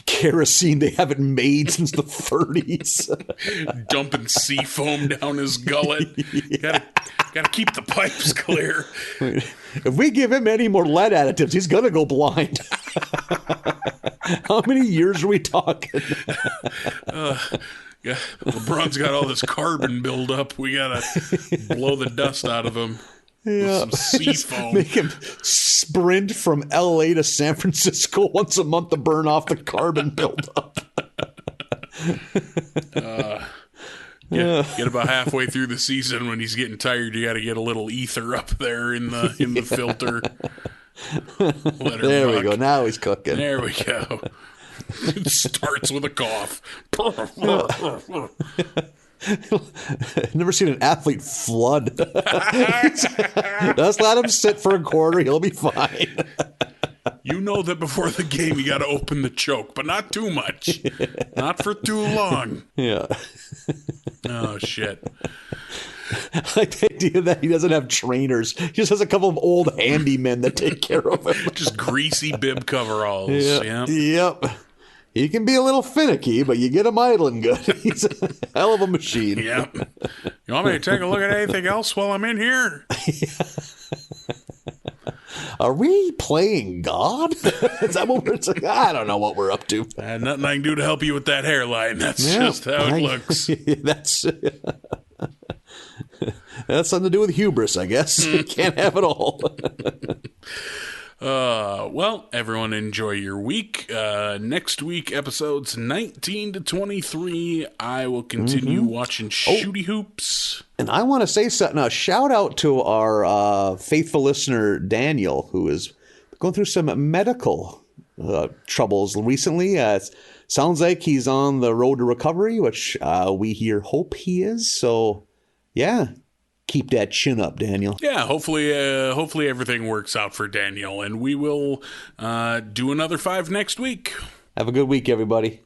kerosene they haven't made since the 30s. Dumping sea foam down his gullet. Gotta keep the pipes clear. If we give him any more lead additives, he's gonna go blind. How many years are we talking? Yeah, LeBron's got all this carbon buildup. We gotta blow the dust out of him. Yeah, with some sea foam. Make him sprint from LA to San Francisco once a month to burn off the carbon buildup. Get about halfway through the season when he's getting tired. You got to get a little ether up there in the filter. There we go. Now he's cooking. There we go. It starts with a cough. Never seen an athlete flood. Just let him sit for a quarter. He'll be fine. You know that before the game you got to open the choke, but not too much. Not for too long. Yeah. Oh, shit. I like the idea that he doesn't have trainers. He just has a couple of old handymen that take care of him. Just greasy bib coveralls. Yeah. Yep. He can be a little finicky, but you get him idling good. He's a hell of a machine. Yep. You want me to take a look at anything else while I'm in here? Are we playing God? Is that what we're saying? I don't know what we're up to. Nothing I can do to help you with that hairline. That's just how it looks. That's something to do with hubris, I guess. Can't have it all. Well, everyone enjoy your week. Next week, episodes 19 to 23, I will continue watching Shooty Hoops. And I want to say something. A shout out to our faithful listener, Daniel, who is going through some medical troubles recently. Sounds like he's on the road to recovery, which we here hope he is. So, yeah. Keep that chin up, Daniel. Yeah, hopefully everything works out for Daniel, and we will do another 5 next week. Have a good week, everybody.